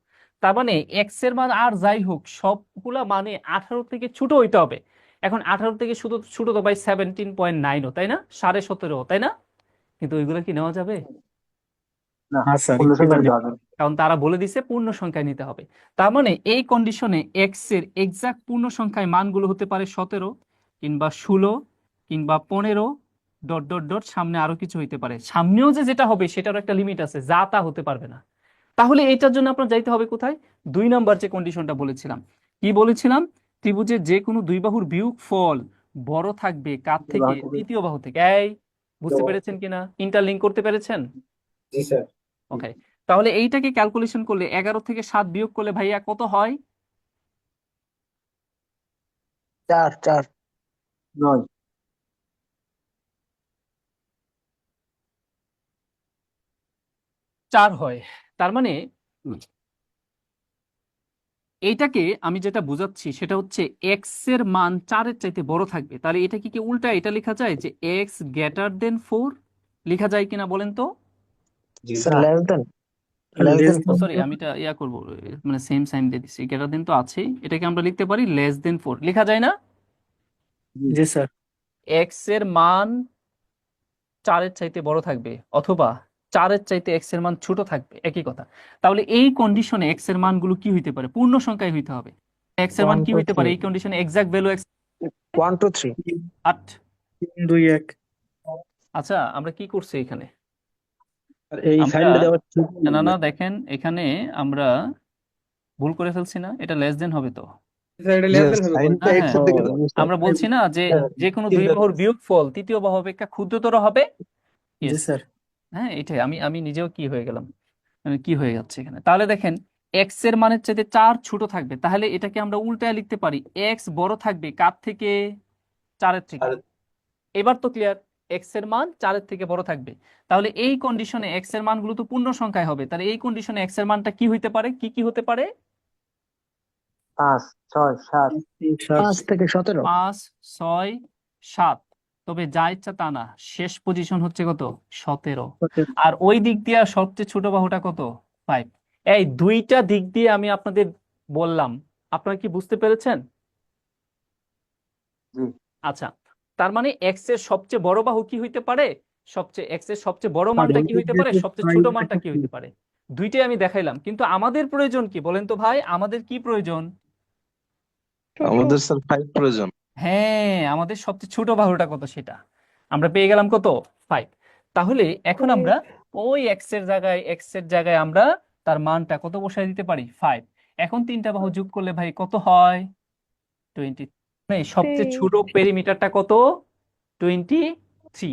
তার মানে এক্স এর মান আর যাই হোক সবগুলা মানে 18 থেকে ছোট হইতে হবে। এখন 18 থেকে শুধু ছোট তো ভাই 17.9, তাই না, 17.5, তাই না? কিন্তু ওইগুলো কি নেওয়া যাবে? হ্যাঁ স্যার, কারণ তারা বলে দিছে পূর্ণ সংখ্যায় নিতে হবে। তার মানে এই কন্ডিশনে এক্স এর এক্সাক্ট পূর্ণ সংখ্যায় মানগুলো হতে পারে 17 কিংবা 16 কিংবা 15 ... সামনে আরো কিছু হইতে পারে। সামনেও যে যেটা হবে সেটারও একটা লিমিট আছে, যা তা হতে পারবে না। তাহলে এটার জন্য আপনার যাইতে হবে কোথায়? 2 নাম্বার যে কন্ডিশনটা বলেছিলাম। কি বলেছিলাম? ত্রিভুজের যে কোনো দুই বাহুর বিয়োগফল বড় থাকবে কার থেকে, তৃতীয় বাহু থেকে। এই বুঝতে পেরেছেন কিনা? ইন্টারলিঙ্ক করতে পেরেছেন? জি স্যার। ওকে, তাহলে এইটাকে ক্যালকুলেশন করলে 11 থেকে 7 বিয়োগ করলে ভাইয়া কত হয়? 4 9 4 হয়। তার মানে এইটাকে আমি যেটা বোঝাচ্ছি সেটা হচ্ছে এক্স এর মান 4-এর চাইতে বড় থাকবে। তাহলে এটা কি উল্টা এটা লেখা যায় যে এক্স গ্রেটার দেন 4 লেখা যায় কিনা বলেন তো? জি sir sir less than sorry আমি এটা ইয়া করবো, মানে সেম সাইন দিয়ে দিচ্ছি, গ্রেটার দেন তো আছেই, এটাকে আমরা লিখতে পারি লেস দেন 4 লেখা যায় না? জি স্যার এক্স এর মান 4-এর চাইতে বড় থাকবে অথবা 4-এর চাইতে এক্স এর মান ছোট থাকবে, একই কথা। তাহলে এই কন্ডিশনে এক্স এর মানগুলো কি হইতে পারে? পূর্ণ সংখ্যায় হইতে হবে। এক্স এর মান 1 কি 2 হইতে পারে 3 এই কন্ডিশনে? Exact value x 1 2 3 8। 3 2 1 আচ্ছা আমরা কি করছি এখানে? আর এই আমরা সাইনটা দেওয়া ঠিক না না দেখেন এখানে আমরা ভুল করে ফেলছি না? এটা লেস দেন হবে তো? স্যার এটা জি লেস দেন হবে সাইনটা হ্যাঁ এক্স হ্যাঁ এর দিকে দাও। আমরা বলছি না যে যে কোনো দুই বাহুর বিয়োগফল তৃতীয় বাহু অপেক্ষা ক্ষুদ্রতর হবে। জি ইয়েস, স্যার হ্যাঁ এটাই। আমি আমি নিজেও কি হয়ে গেলাম, আমি কি হয়ে যাচ্ছে এখানে। তাহলে দেখেন এক্স এর মানের চাইতে 4 ছোট থাকবে, তাহলে এটাকে আমরা উল্টায় লিখতে পারি এক্স বড় থাকবে কার থেকে? 4-এর থেকে। এবার তো ক্লিয়ার, এক্স এর মান 4-এর থেকে বড় থাকবে। তাহলে এই কন্ডিশনে এক্স এর মানগুলো তো পূর্ণ সংখ্যায় হবে, তাহলে এই কন্ডিশনে এক্স এর মানটা কি হইতে পারে, কি হতে পারে? 5 6 7 5 থেকে 17 5 6 7। তবে যা ইচ্ছা তা না, শেষ পজিশন হচ্ছে কত? 17। আর ওই দিক দিয়ে সবচেয়ে ছোট বাহুটা কত? 5। এই দুইটা দিক দিয়ে আমি আপনাদের বললাম, আপনারা কি বুঝতে পেরেছেন? জি আচ্ছা, তার মানে এক্স এর সবচেয়ে বড় বাহু কি হইতে পারে? এক্স এর সবচেয়ে বড় মানটা কি হইতে পারে? সবচেয়ে ছোট মানটা কি হইতে পারে? দুইটাই আমি দেখাইলাম, কিন্তু আমাদের প্রয়োজন কি বলেন তো ভাই? আমাদের কি প্রয়োজন? আমাদের স্যার 5 প্রয়োজন। হ্যাঁ, আমাদের সবচেয়ে ছোট বাহুটা কত সেটা আমরা পেয়ে গেলাম, কত? 5। তাহলে এখন আমরা ওই এক্স এর জায়গায় আমরা তার মানটা কত বসায় দিতে পারি? 5। এখন তিনটা বাহু যোগ করলে ভাই কত হয়? 20। মানে সবচেয়ে ছোট পেরিমিটারটা কত? 23।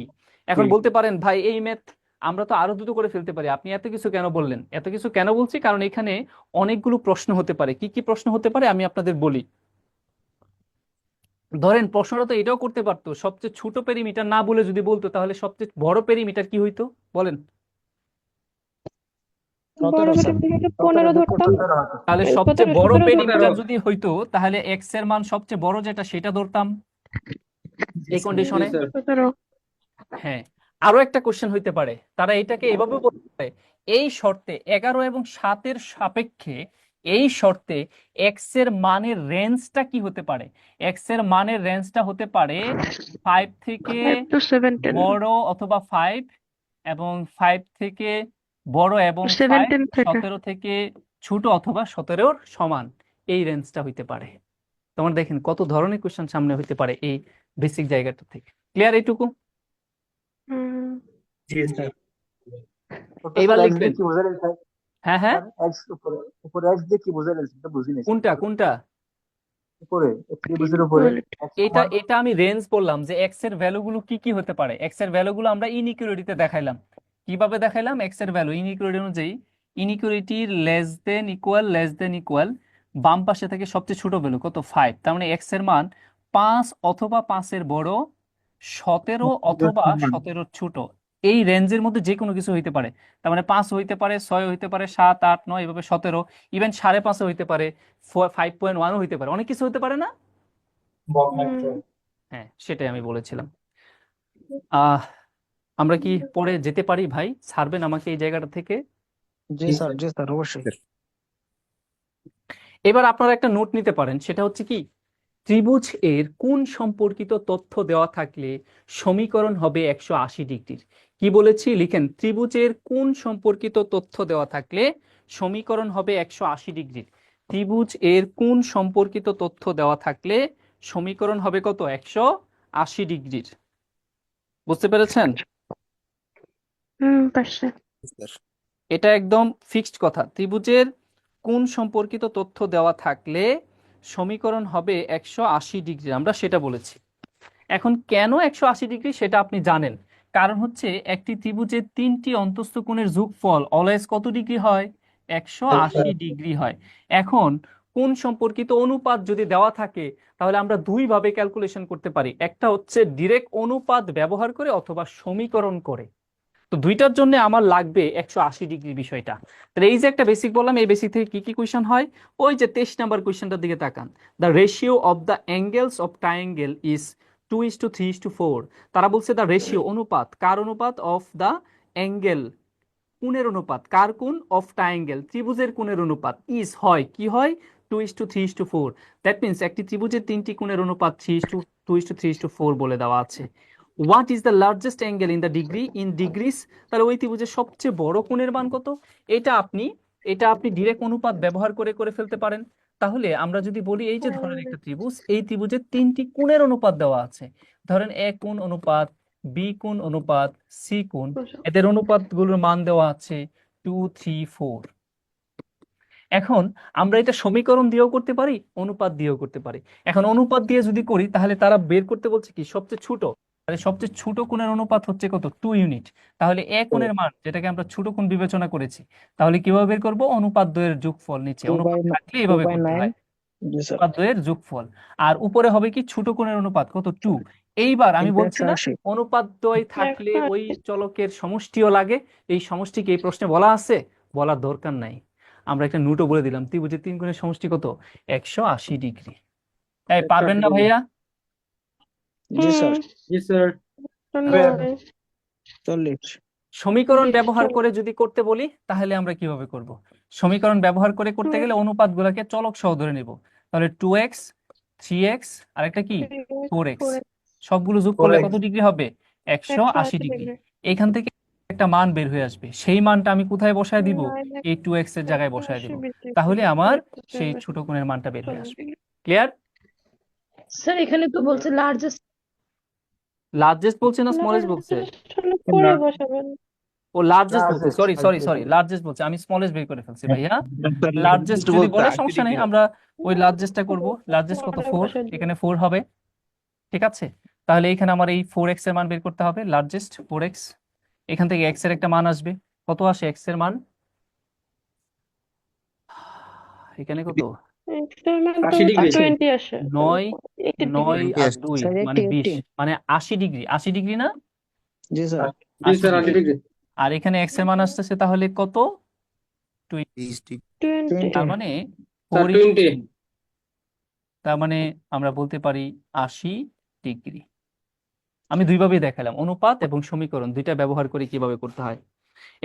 এখন বলতে পারেন ভাই এই ম্যাথ আমরা তো আরো দ্রুত করে ফেলতে পারি, আপনি এত কিছু কেন বললেন? এত কিছু কেন বলছি, কারণ এখানে অনেকগুলো প্রশ্ন হতে পারে। কি কি প্রশ্ন হতে পারে আমি আপনাদের বলি। ধরেন প্রশ্নটা তো এটাও করতে পারতো, সবচেয়ে ছোট পেরিমিটার না বলে যদি বলতো তাহলে সবচেয়ে বড় পেরিমিটার কি হইতো বলেন? বড় পেরিমিটার 15 ধরতাম তাহলে সবচেয়ে বড় পেরিমিটার যদি হইতো তাহলে এক্স এর মান সবচেয়ে বড় যেটা সেটা ধরতাম এই কন্ডিশনে। হ্যাঁ, আরো একটা কোশ্চেন হইতে পারে, তারা এটাকে এভাবে বলতে পারে এই শর্তে 11 এবং 7-এর সাপেক্ষে এই শর্তে এক্স এর মানের রেঞ্জটা কি হতে পারে? এক্স এর মানের রেঞ্জটা হতে পারে 5 থেকে বড় অথবা 5, এবং 5 থেকে বড় এবং 5 17 থেকে ছোট অথবা 17-র সমান, এই রেঞ্জটা হইতে পারে। তোমার দেখেন কত ধরনের কোশ্চেন সামনে হইতে পারে এই বেসিক জায়গাটা থেকে। ক্লিয়ার এইটুকু? জি স্যার এইবার লিখবেন। হ্যাঁ হ্যাঁ, উপরে x দিয়ে কি বোঝালেন সেটা বুঝিনি কোনটা কোনটা? উপরে ত্রিভুজের উপরে এটা এটা আমি রেঞ্জ বললাম যে এক্স এর ভ্যালুগুলো কি কি হতে পারে। এক্স এর ভ্যালুগুলো আমরা ইনইকুয়ালিটিতে দেখাইলাম। কিভাবে দেখাইলাম? এক্স এর ভ্যালু ইনইকুয়ালিটি অনুযায়ী, ইনইকুয়ালিটির লেস দেন ইকুয়াল বাম পাশে থেকে সবচেয়ে ছোট ভ্যালু কত? 5। তার মানে এক্স এর মান 5 অথবা 5-এর বড়, 17 অথবা 17-র ছোট, এই রেঞ্জের মধ্যে যে কোনো কিছু হইতে পারে। তার মানে 5 হইতে পারে, 6 হইতে পারে, 7 8 9 এভাবে 17, ইভেন 5.5 হইতে পারে, 5.1 হইতে পারে, অনেক কিছু হতে পারে না? হ্যাঁ, সেটাই আমি বলেছিলাম। আহ আমরা কি পরে যেতে পারি ভাই? ছাড়বেন আমাকে এই জায়গাটা থেকে? জি স্যার অবশ্যই এবার আপনারা একটা নোট নিতে পারেন, সেটা হচ্ছে কি, ত্রিভুজ এর কোণ সম্পর্কিত তথ্য দেওয়া থাকলে সমীকরণ হবে 180 ডিগ্রির। কি বলেছি লিখেন, ত্রিভুজের কোণ সম্পর্কিত তথ্য দেওয়া থাকলে সমীকরণ হবে 180 ডিগ্রির। ত্রিভুজ এর কোণ সম্পর্কিত তথ্য দেওয়া থাকলে সমীকরণ হবে কত? 180 ডিগ্রির। বুঝতে পেরেছেন? এটা একদম ফিক্সড কথা। ত্রিভুজের কোণ সম্পর্কিত তথ্য দেওয়া থাকলে সমীকরণ হবে 180 ডিগ্রি, আমরা সেটা বলেছি। এখন কেন 180 ডিগ্রি সেটা আপনি জানেন, কারণ হচ্ছে একটি ত্রিভুজের 3টি অন্তস্থ কোণের যোগফল অলওয়েজ কত ডিগ্রি হয়? 180 ডিগ্রি হয়। এখন কোণ সম্পর্কিত অনুপাত যদি দেওয়া থাকে তাহলে আমরা দুই ভাবে ক্যালকুলেশন করতে পারি, একটা হচ্ছে ডিরেক্ট অনুপাত ব্যবহার করে অথবা সমীকরণ করে। তো দুইটার জন্য আমার লাগবে 180 ডিগ্রি বিষয়টা। তাহলে এই যে একটা বেসিক বললাম, এই বেসিক থেকে কি কি কোয়েশ্চেন হয়, ওই যে 23 নাম্বার কোয়েশ্চেনটার দিকে তাকান। The ratio of the angles of triangle is 2:3:4। তারা বলছে দ্য রেশিও অনুপাত, কার অনুপাত? অফ দ্য অ্যাঙ্গেল, কোণের অনুপাত, কার কোণ? অফ ট্রায়াঙ্গেল, ত্রিভুজের কোণের অনুপাত ইজ হয়, কি হয়? 2:3:4। দ্যাট মিনস একটি ত্রিভুজের 3টি কোণের অনুপাত 2:3:4 বলে দেওয়া আছে। What is the largest angle in the degree, in degrees. তাহলে ওই ত্রিভুজের সবচেয়ে বড় কোণের মান কত? এটা আপনি ডিরেক্ট অনুপাত ব্যবহার করে করে ফেলতে পারেন। তাহলে আমরা যদি বলি এই যে ধরেন একটা ত্রিভুজ, এই ত্রিভুজের 3টি কোণের অনুপাত দেওয়া আছে, ধরেন এ কোণ অনুপাত, বি কোণ অনুপাত, সি কোণ, এদের অনুপাতগুলোর মান দেওয়া আছে 2, 3, 4। এখন আমরা এটা সমীকরণ দিয়েও করতে পারি, অনুপাত দিয়েও করতে পারি। এখন অনুপাত দিয়ে যদি করি তাহলে তারা বের করতে বলছে কি সবচেয়ে ছোট, তাহলে সবচেয়ে ছোট কোণের অনুপাত হচ্ছে কত? 2 ইউনিট। তাহলে এ কোণের মান, যেটাকে আমরা ছোট কোণ বিবেচনা করেছি, তাহলে কিভাবে বের করব? অনুপাত দ্বয়ের যোগফল নিচে, অনুপাত থাকলে এইভাবে করতে হয়, অনুপাত দ্বয়ের যোগফল। আর উপরে হবে কি ছোট কোণের অনুপাত কত? 2। এইবার আমি বলছি না অনুপাত দ্বয় থাকলে ওই চলকের সমষ্টিও লাগে, এই সমষ্টিকে এই প্রশ্নে বলা আছে? বলার দরকার নাই, আমরা একটা নোটও বলে দিলাম, ত্রিভুজের 3 কোণের সমষ্টি কত? 180 ডিগ্রি। এই পারবেন না ভাইয়া? জি স্যার। জি স্যার। সমীকরণ ব্যবহার করে যদি করতে বলি তাহলে আমরা কিভাবে করব? সমীকরণ ব্যবহার করে করতে গেলে অনুপাতগুলোকে চলক সহ ধরে নেব। তাহলে 2x, 3x আর একটা কি 4x, সবগুলো যোগ করলে কত ডিগ্রি হবে? 180 ডিগ্রি। এখান থেকে একটা মান বের হয়ে আসবে, সেই মানটা আমি কোথায় বসায় দিব? এই 2x এর জায়গায় বসায় দিব, তাহলে আমার সেই ছোট কোণের মানটা বের হয়ে আসবে। ক্লিয়ার? স্যার এখানে তো বলছে লার্জেস্ট। লার্জেস্ট বলছে না স্মলেস্ট বলছে? ও লার্জেস্ট বলছে, সরি সরি সরি, লার্জেস্ট বলছে, আমি স্মলেস্ট বের করে ফেলছি ভাইয়া। লার্জেস্ট যদি বলে সমস্যা নেই, আমরা ওই লার্জেস্টটা করব। লার্জেস্ট কত? 4, এখানে 4 হবে, ঠিক আছে। তাহলে এখানে আমার এই 4x এর মান বের করতে হবে, লার্জেস্ট 4x। এখান থেকে x এর একটা মান আসবে, কত আসে x এর মান? এখানে কত? 80 ডিগ্রি। 9, 9 আর 2 মানে 20, মানে 80 ডিগ্রি। 80 ডিগ্রি না? জি স্যার। জি স্যার 80 ডিগ্রি। আর এখানে x এর মান আসতেছে তাহলে কত? 20। তার মানে 4 স্যার 20। তার মানে আমরা বলতে পারি 80 ডিগ্রি। আমি দুইভাবেই দেখালাম, অনুপাত এবং সমীকরণ দুইটা ব্যবহার করে কিভাবে করতে হয়।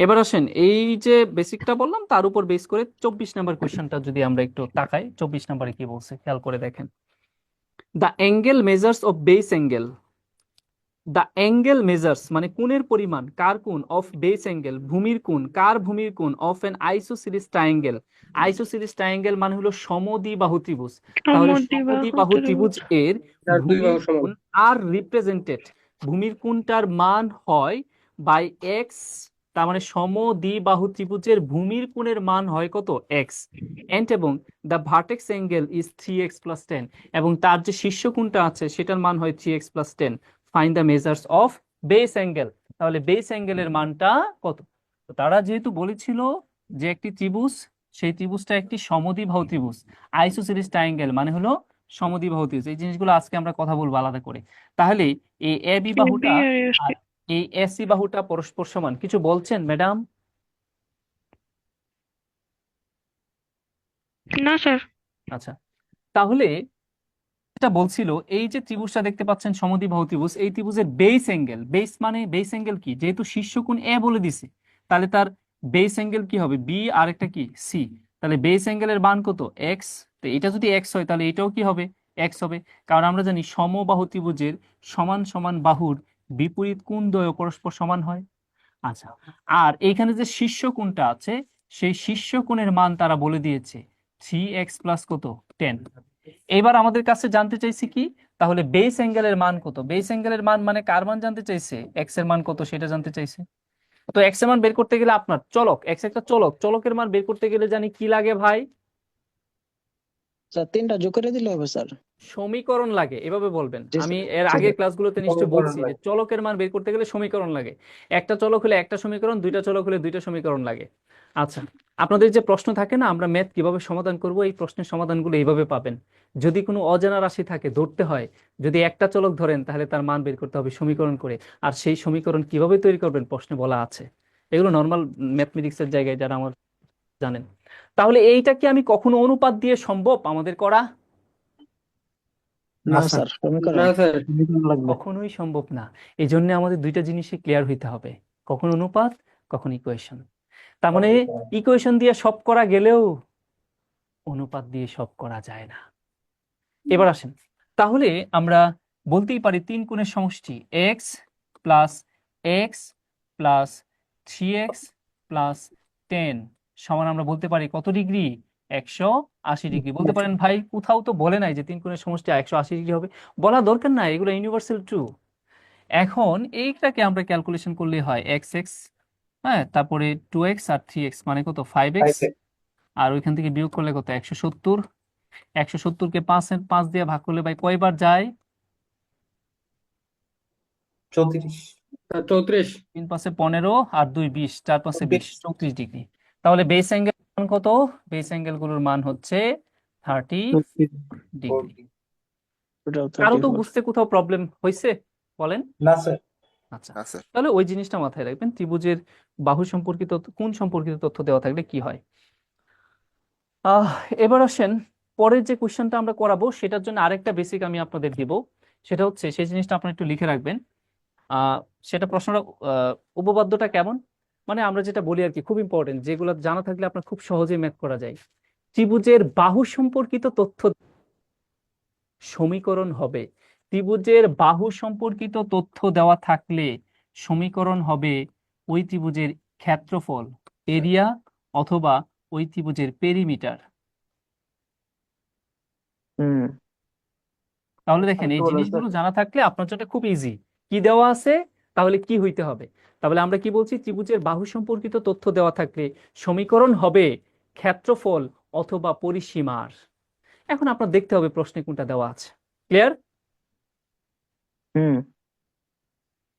এবার আসেন, এই যে বেসিকটা বললাম তার উপর বেস করে 24 নাম্বার কোশ্চেনটা যদি আমরা একটু তাকাই, 24 নাম্বারে কি বলছে খেয়াল করে দেখেন। The angle measures of base angle, the angle measures মানে কোণের পরিমাণ, কার কোণ? অফ বেস অ্যাঙ্গেল, ভূমির কোণ, কার ভূমির কোণ? Of an isosceles triangle. Isosceles triangle মানে হলো সমদ্বিবাহু ত্রিভুজ। তাহলে সমদ্বিবাহু ত্রিভুজ এর স্যার দুই বাহু ভূমির সমান। কোণ আর রিপ্রেজেন্টেড, ভূমির কোণটার মান হয় বাই এক্স। তার মানে সমদ্বিবাহু ত্রিভুজের ভূমির কোণের মান হয় কত? এক্স। এন্ড এবং the vertex angle is 3x + 10, এবং তার যে শীর্ষ কোণটা আছে সেটার মান হয় 3x + 10। Find the measures of base angle. তাহলে বেস অ্যাঙ্গেলের মানটা কত? তো তারা যেহেতু বলেছিল যে একটি ত্রিভুজ, সেই ত্রিভুজটা একটি সমদ্বিবাহু ত্রিভুজ, আইসোসিলিস ট্রায়াঙ্গেল মানে হলো সমদ্বিবাহু ত্রিভুজ, এই জিনিসগুলো আজকে আমরা কথা বলবো আলাদা করে। তাহলে এই এ বি বাহুটা আর এই এসি বাহুটা পরস্পর সমান, কিছু বলছেন ম্যাডাম? না স্যার। আচ্ছা, তাহলে এটা বলছিল এই যে ত্রিভুজটা দেখতে পাচ্ছেন সমদ্বিবাহু ত্রিভুজ, এই ত্রিভুজের বেস অ্যাঙ্গেল, বেস মানে বেস অ্যাঙ্গেল কি? যেহেতু শীর্ষকোণ এ বলে দিছে, তাহলে তার বেস অ্যাঙ্গেল কি হবে? বি আর একটা কি? সি। তাহলে বেস অ্যাঙ্গেলের মান কত? এক্স। তো এটা যদি এক্স হয় তাহলে এটাও কি হবে? এক্স হবে, কারণ আমরা জানি সমবাহু ত্রিভুজের সমান সমান বাহুর বিপরীত কোণ দ্বয় পরস্পর সমান হয়। আচ্ছা, আর এইখানে যে শীর্ষ কোণটা আছে সেই শীর্ষ কোণের মান তারা বলে দিয়েছে 3x + কত? 10। এবার আমাদের কাছে জানতে চাইছি কি, তাহলে বেস অ্যাঙ্গেলের মান কত? বেস অ্যাঙ্গেলের মান মানে কার মান জানতে চাইছে? এক্স এর মান কত সেটা জানতে চাইছে। তো এক্স এর মান বের করতে গেলে আপনার চলক, এক্স একটা চলক, চলকের মান বের করতে গেলে জানি কি লাগে ভাই? স্যার 3টা যোগ করে দিলে হবে স্যার। সমীকরণ লাগে এভাবে বলবেন। জি আমি স্যার। এর জি আগের স্যার। ক্লাসগুলোতে নিশ্চয় সমীকরণ বলছি যে লাগে। চলকের মান বের করতে গেলে সমীকরণ লাগে। একটা চলক হলে একটা সমীকরণ, দুইটা চলক হলে দুইটা সমীকরণ লাগে। আচ্ছা, আপনাদের যে প্রশ্ন থাকে না আমরা ম্যাথ কিভাবে সমাধান করব, এই প্রশ্নের সমাধানগুলো এইভাবে পাবেন। যদি কোনো অজানা রাশি থাকে ধরতে হয়, যদি একটা চলক ধরেন তাহলে তার মান বের করতে হবে সমীকরণ করে। আর সেই সমীকরণ কিভাবে তৈরি করবেন প্রশ্নে বলা আছে। এগুলো নর্মাল ম্যাথমেটিক্সের জায়গায় যারা আমার জানেন। তাহলে এইটা কি আমি কখনো অনুপাত দিয়ে সম্ভব আমাদের করা? না স্যার, সমীকরণ। না স্যার। সমীকরণ লাগবে। কখনোই সম্ভব না। এই জন্য আমাদের দুইটা জিনিসে ক্লিয়ার হইতে হবে, কখন অনুপাত কখন ইকুয়েশন। তার মানে ইকুয়েশন দিয়ে সব করা গেলেও অনুপাত দিয়ে সব করা যায় না। এবার আসেন, তাহলে আমরা বলতেই পারি তিন কোণের সমষ্টি x plus x plus 3x plus 10 সমান আমরা বলতে পারি কত ডিগ্রি? 180 ডিগ্রি। বলতে পারেন ভাই কোথাও তো বলে নাই যে তিন কোণের সমষ্টি 180 ডিগ্রি হবে। বলা দরকার নাই, এগুলো ইউনিভার্সাল ট্রু। এখন এইটাকে আমরা ক্যালকুলেশন করলে হয় এক্স এক্স, হ্যাঁ, তারপরে 2x আর 3x মানে কত 5x, আর ওইখান থেকে বিয়োগ করলে কত 170। 170-কে 5 দিয়ে ভাগ করলে ভাই কয়বার যায়? 34। 34। 3 5 15 আর 2 20, 4 5 20, 34 ডিগ্রি। তাহলে বেস অ্যাঙ্গেল মান কত? বেস অ্যাঙ্গেল গুলোর মান হচ্ছে 30 ডিগ্রি। কারো তো বুঝতে কোথাও প্রবলেম হয়েছে বলেন? না স্যার। আচ্ছা, তাহলে ওই জিনিসটা মাথায় রাখবেন, ত্রিভুজের বাহু সম্পর্কিত কোণ সম্পর্কিত তথ্য দেওয়া থাকলে কি হয়। আহ এবার আসেন, পরের যে কোশ্চেনটা আমরা করাবো সেটার জন্য আরেকটা বেসিক আমি আপনাদের দিব। সেটা হচ্ছে, সেই জিনিসটা আপনারা একটু লিখে রাখবেন। আহ সেটা প্রশ্নটা উপপাদ্যটা কেমন, মানে আমরা যেটা বলি আর কি, খুব ইম্পর্টেন্ট, যেগুলো জানা থাকলে আপনার খুব সহজেই ম্যাথ করা যায়। ত্রিভুজের বাহু সম্পর্কিত তথ্য সমীকরণ হবে। ত্রিভুজের বাহু সম্পর্কিত তথ্য দেওয়া থাকলে সমীকরণ হবে ওই ত্রিভুজের ক্ষেত্রফল এরিয়া অথবা ওই ত্রিভুজের পেরিমিটার। হুম। তাহলে দেখেন এই জিনিসগুলো জানা থাকলে আপনার জন্য খুব ইজি। কি দেওয়া আছে তাহলে কি হইতে হবে। তাহলে আমরা কি বলছি, ত্রিভুজের বাহু সম্পর্কিত তথ্য দেওয়া থাকলে সমীকরণ হবে ক্ষেত্রফল অথবা পরিসীমার। এখন আপনার দেখতে হবে প্রশ্নে কোনটা দেওয়া আছে। ক্লিয়ার? হুম।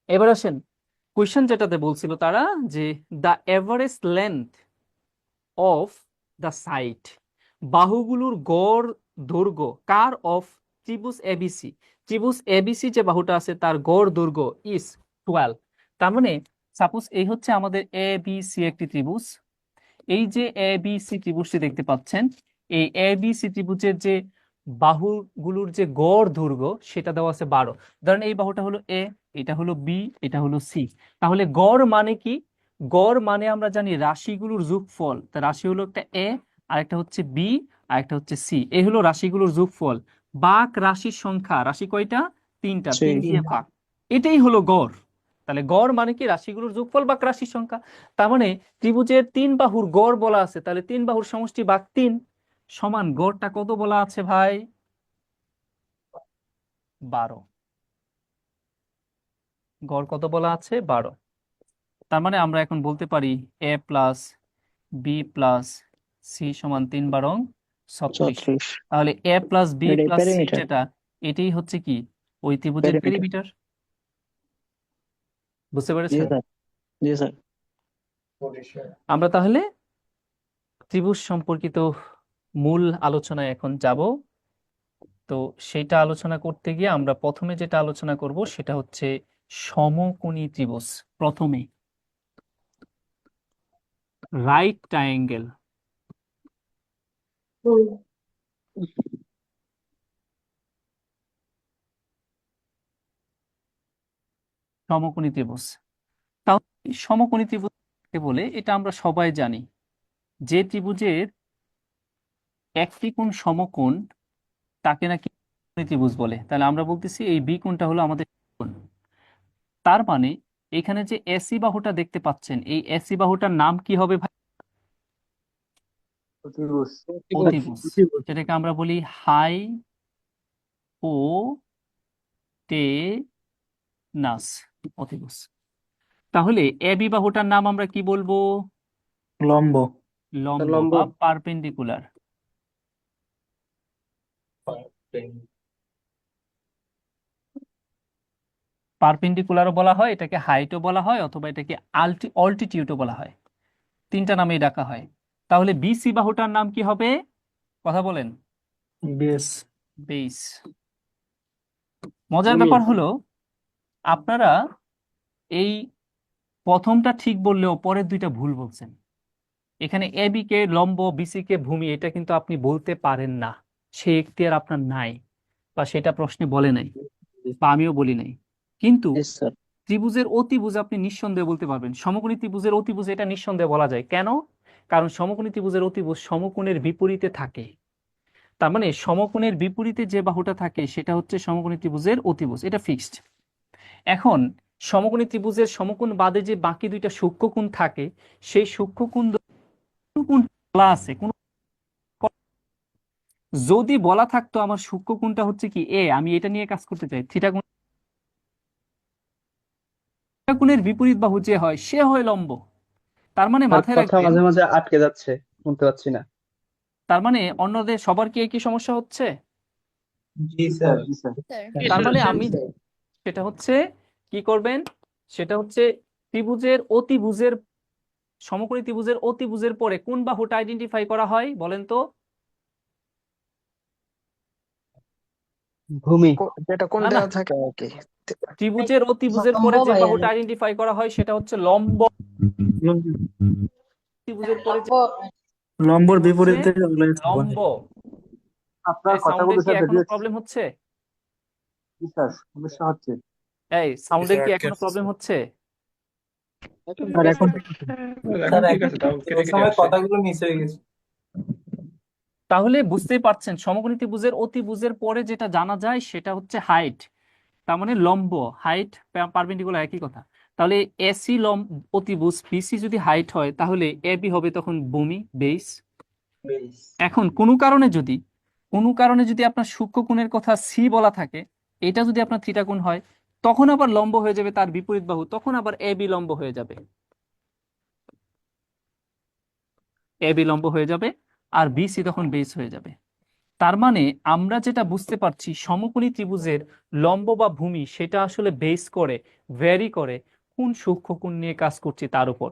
এবার আসেন, কোয়েশ্চেন যেটাতে বলছিল তারা যে the average length of the side, বাহুগুলোর গড় দৈর্ঘ্য কার? অফ ত্রিভুজ এবিসি। ত্রিভুজ এবিসি যে বাহুটা আছে তার গড় দৈর্ঘ্য ইজ 12। তার মানে সাপোজ এই হচ্ছে আমাদের এ বি সি একটি ত্রিভুজ। এই যে এ বি সি ত্রিভুজটি দেখতে পাচ্ছেন, এই এ বি সি ত্রিভুজের যে বাহুগুলোর যে গড় দৈর্ঘ্য সেটা দেওয়া আছে 12। ধরেন এই বাহুটা হলো এ, এটা হলো বি, এটা হলো সি। তাহলে গড় মানে কি? গড় মানে আমরা জানি রাশিগুলোর যোগফল। তা রাশি হলো একটা এ, আরেকটা হচ্ছে বি, আরেকটা হচ্ছে সি। এই হলো রাশিগুলোর যোগফল। বাক রাশির সংখ্যা, রাশি কয়টা? 3টা, 3 দিয়ে ভাগ। এটাই হলো গড়। তাহলে গড় মানে কি? রাশিগুলোর যোগফল বা রাশির সংখ্যা। তার মানে ত্রিভুজের 3 বাহুর গড় বলা আছে, তাহলে 3 বাহুর সমষ্টি ভাগ 3 সমান গড়টা কত বলা আছে ভাই? 12। গড় কত বলা আছে? 12। তার মানে আমরা এখন বলতে পারি এ প্লাস বি প্লাস সি সমান 3 × 36। তাহলে এ প্লাস বি এটাই প্লাস সি পেরিমিটার। যেটা, এটাই হচ্ছে কি ওই ত্রিভুজের পেরিমিটার। পেরিমিটার। বুঝতে জি পেরেছেন? স্যার। জি স্যার। আমরা তাহলে ত্রিভুজ সম্পর্কিত মূল আলোচনায় এখন যাব। তো সেটা আলোচনা করতে গিয়ে আমরা প্রথমে যেটা আলোচনা করব সেটা হচ্ছে সমকোণী ত্রিভুজ। প্রথমে রাইট ট্রায়াঙ্গেল। সমকোণী ত্রিভুজ, তাহলে সমকোণী ত্রিভুজ কাকে বলে এটা আমরা সবাই জানি। যে ত্রিভুজের একটি কোণ সমকোণ তাকে নাকি সমকোণী ত্রিভুজ বলে। তাহলে আমরা বলতেছি এই বি কোণটা হলো আমাদের কোণ। তার মানে এখানে যে এসি বাহুটা দেখতে পাচ্ছেন, এই এসি বাহুটার নাম কি হবে ভাই? অতিভুজ। অতিভুজ, যেটাকে আমরা বলি হাই ও টেনাস অতিভুজ। তাহলে এ বি বাহুটার নাম আমরা কি বলবো? লম্ব। লম্ব লম্ব। বা পারপেন্ডিকুলার। পারপেন্ডিকুলারও বলা হয়, এটাকে হাইটও বলা হয়, অথবা এটাকে অল্টিটিউডও বলা হয়। তিনটা নামেই ডাকা হয়। তাহলে বিসি বাহুটার নাম কি হবে? কথা বলেন। বেস। বেস। মজার ব্যাপার হলো আপনারা এই প্রথমটা ঠিক বললেও পরের দুইটা ভুল বলছেন। এখানে এবি কে লম্ব, বিসি কে ভূমি, এটা কিন্তু আপনি বলতে পারেন না, সেই এখতিয়ার আপনার নাই, বা সেটা প্রশ্নে বলে নাই, বা আমিও বলি নাই। কিন্তু জি স্যার। ত্রিভুজের অতিভুজ আপনি নিঃসন্দেহে বলতে পারবেন। সমকোণী ত্রিভুজের অতিভুজ এটা নিঃসন্দেহে বলা যায়। কেন? কারণ সমকোণী ত্রিভুজের অতিভুজ সমকোণের বিপরীতে থাকে। তার মানে সমকোণের বিপরীতে যে বাহুটা থাকে সেটা হচ্ছে সমকোণী ত্রিভুজের অতিভুজ, এটা ফিক্সড। এখন সমকোণী ত্রিভুজের সমকোণ বাদে যে বাকি দুইটা সূক্ষ্মকোণ থাকে, সেই সূক্ষ্মকোণ কোন বলা আছে কোন, যদি বলা থাকতো আমার সূক্ষ্মকোণটা হচ্ছে কি এ, আমি এটা নিয়ে কাজ করতে চাই, থিটা কোণের বিপরীত বাহু যে হয় সে হয় লম্ব। তার মানে স্যার মাথায় কথা রাখবেন, মাঝে মাঝে আটকে যাচ্ছে, শুনতে পাচ্ছি না। তার মানে অন্যদের সবার কি একই সমস্যা হচ্ছে? জি স্যার, জি স্যার। স্যার তার মানে আমি সেটা হচ্ছে কি করবেন, সেটা হচ্ছে ত্রিভুজের অতিভুজের, সমকোণী ত্রিভুজের অতিভুজের পরে কোন বাহুটা আইডেন্টিফাই করা হয় বলেন তো? ভূমি। যেটা কোন না না, দেওয়া থাকে আর কি। ত্রিভুজের অতিভুজের লম্ব পরে যে ভাইয়া, বাহুটা আইডেন্টিফাই করা হয় সেটা হচ্ছে লম্ব। ত্রিভুজের পরে যে লম্বর হচ্ছে বিপরীতে লম্ব। আপনার এই কথাগুলো সাউন্ডের কি স্যার এখনো প্রবলেম হচ্ছে? স্যার সমস্যা হচ্ছে। এই সাউন্ডের কি এখনো প্রবলেম হচ্ছে? স্যার এখন এখন ঠিক আছে, তাও কেটে কেটে আসে। কথাগুলো মিস হয়ে গেছে। তাহলে বুঝতেই পারছেন সমকোণী ত্রিভুজের অতিভুজের পরে যেটা জানা যায় সেটা হচ্ছে হাইট, তার মানে লম্ব। হাইট পারপেন্ডিকুলার একই কথা। তাহলে এসি অতিভুজ বিসি যদি হাইট হয় তাহলে এবি হবে তখন ভূমি, বেস। এখন কোনো কারণে যদি আপনার সূক্ষ্মকোণের কথা সি বলা থাকে, এটা যদি আপনার থিটা কোণ হয়, তখন আবার লম্ব হয়ে যাবে তার বিপরীত বাহু, তখন আবার এবি লম্ব হয়ে যাবে, এবি লম্ব হয়ে যাবে, আর বিসি তখন বেস হয়ে যাবে। তার মানে আমরা যেটা বুঝতে পারছি সমকোণী ত্রিভুজের লম্ব বা ভূমি সেটা আসলে বেস করে, ভ্যারি করে কোন সূক্ষ্মকোণ নিয়ে কাজ করছি তার উপর।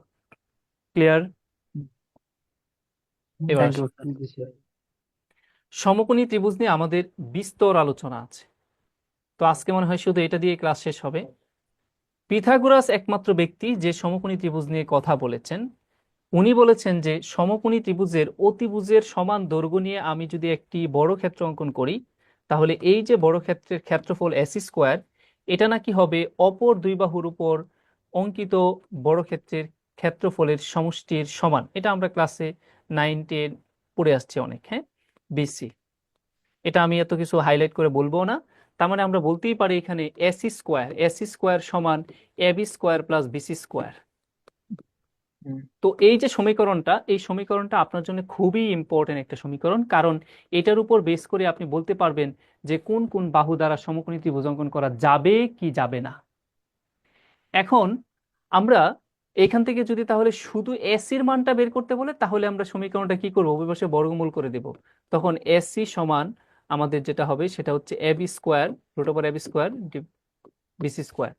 ক্লিয়ার? এবার থ্যাংক আসি, ইউ। G sir. সমকোণী ত্রিভুজ নিয়ে আমাদের বিস্তর আলোচনা আছে, তো আজকে মনে হয় শুধু এটা দিয়ে ক্লাস শেষ হবে। পিথাগোরাস একমাত্র ব্যক্তি যে সমকোণী ত্রিভুজ নিয়ে কথা বলেছেন। উনি বলেছেন যে সমকোণী ত্রিভুজের অতিভুজের সমান দৈর্ঘ্য নিয়ে আমি যদি একটি বড় ক্ষেত্র অঙ্কন করি, তাহলে এই যে বড় ক্ষেত্রের ক্ষেত্রফল এসি স্কোয়ার, এটা নাকি হবে অপর দুই বাহুর উপর অঙ্কিত বড় ক্ষেত্রের ক্ষেত্রফলের সমষ্টির সমান। এটা আমরা ক্লাসে 9-10 পড়ে আসছি অনেক। হ্যাঁ, বিসি, এটা আমি এত কিছু হাইলাইট করে বলবো না। তার মানে আমরা বলতেই পারি এখানে এসি স্কোয়ার সমান AB square plus BC square. তো এই যে সমীকরণটা, এই সমীকরণটা আপনার জন্য খুবই ইম্পর্টেন্ট একটা সমীকরণ, কারণ এটার উপর বেস করে আপনি বলতে পারবেন যে কোন কোন বাহু দ্বারা সমকোণী ত্রিভুজ অঙ্কন করা যাবে কি যাবে না। এখন আমরা এখান থেকে যদি তাহলে শুধু এসির মানটা বের করতে বলে, তাহলে আমরা সমীকরণটা কি করবো, উভয় পাশে বর্গমূল করে দেব। তখন এসি সমান আমাদের যেটা হবে সেটা হচ্ছে AB square root over AB square BC square.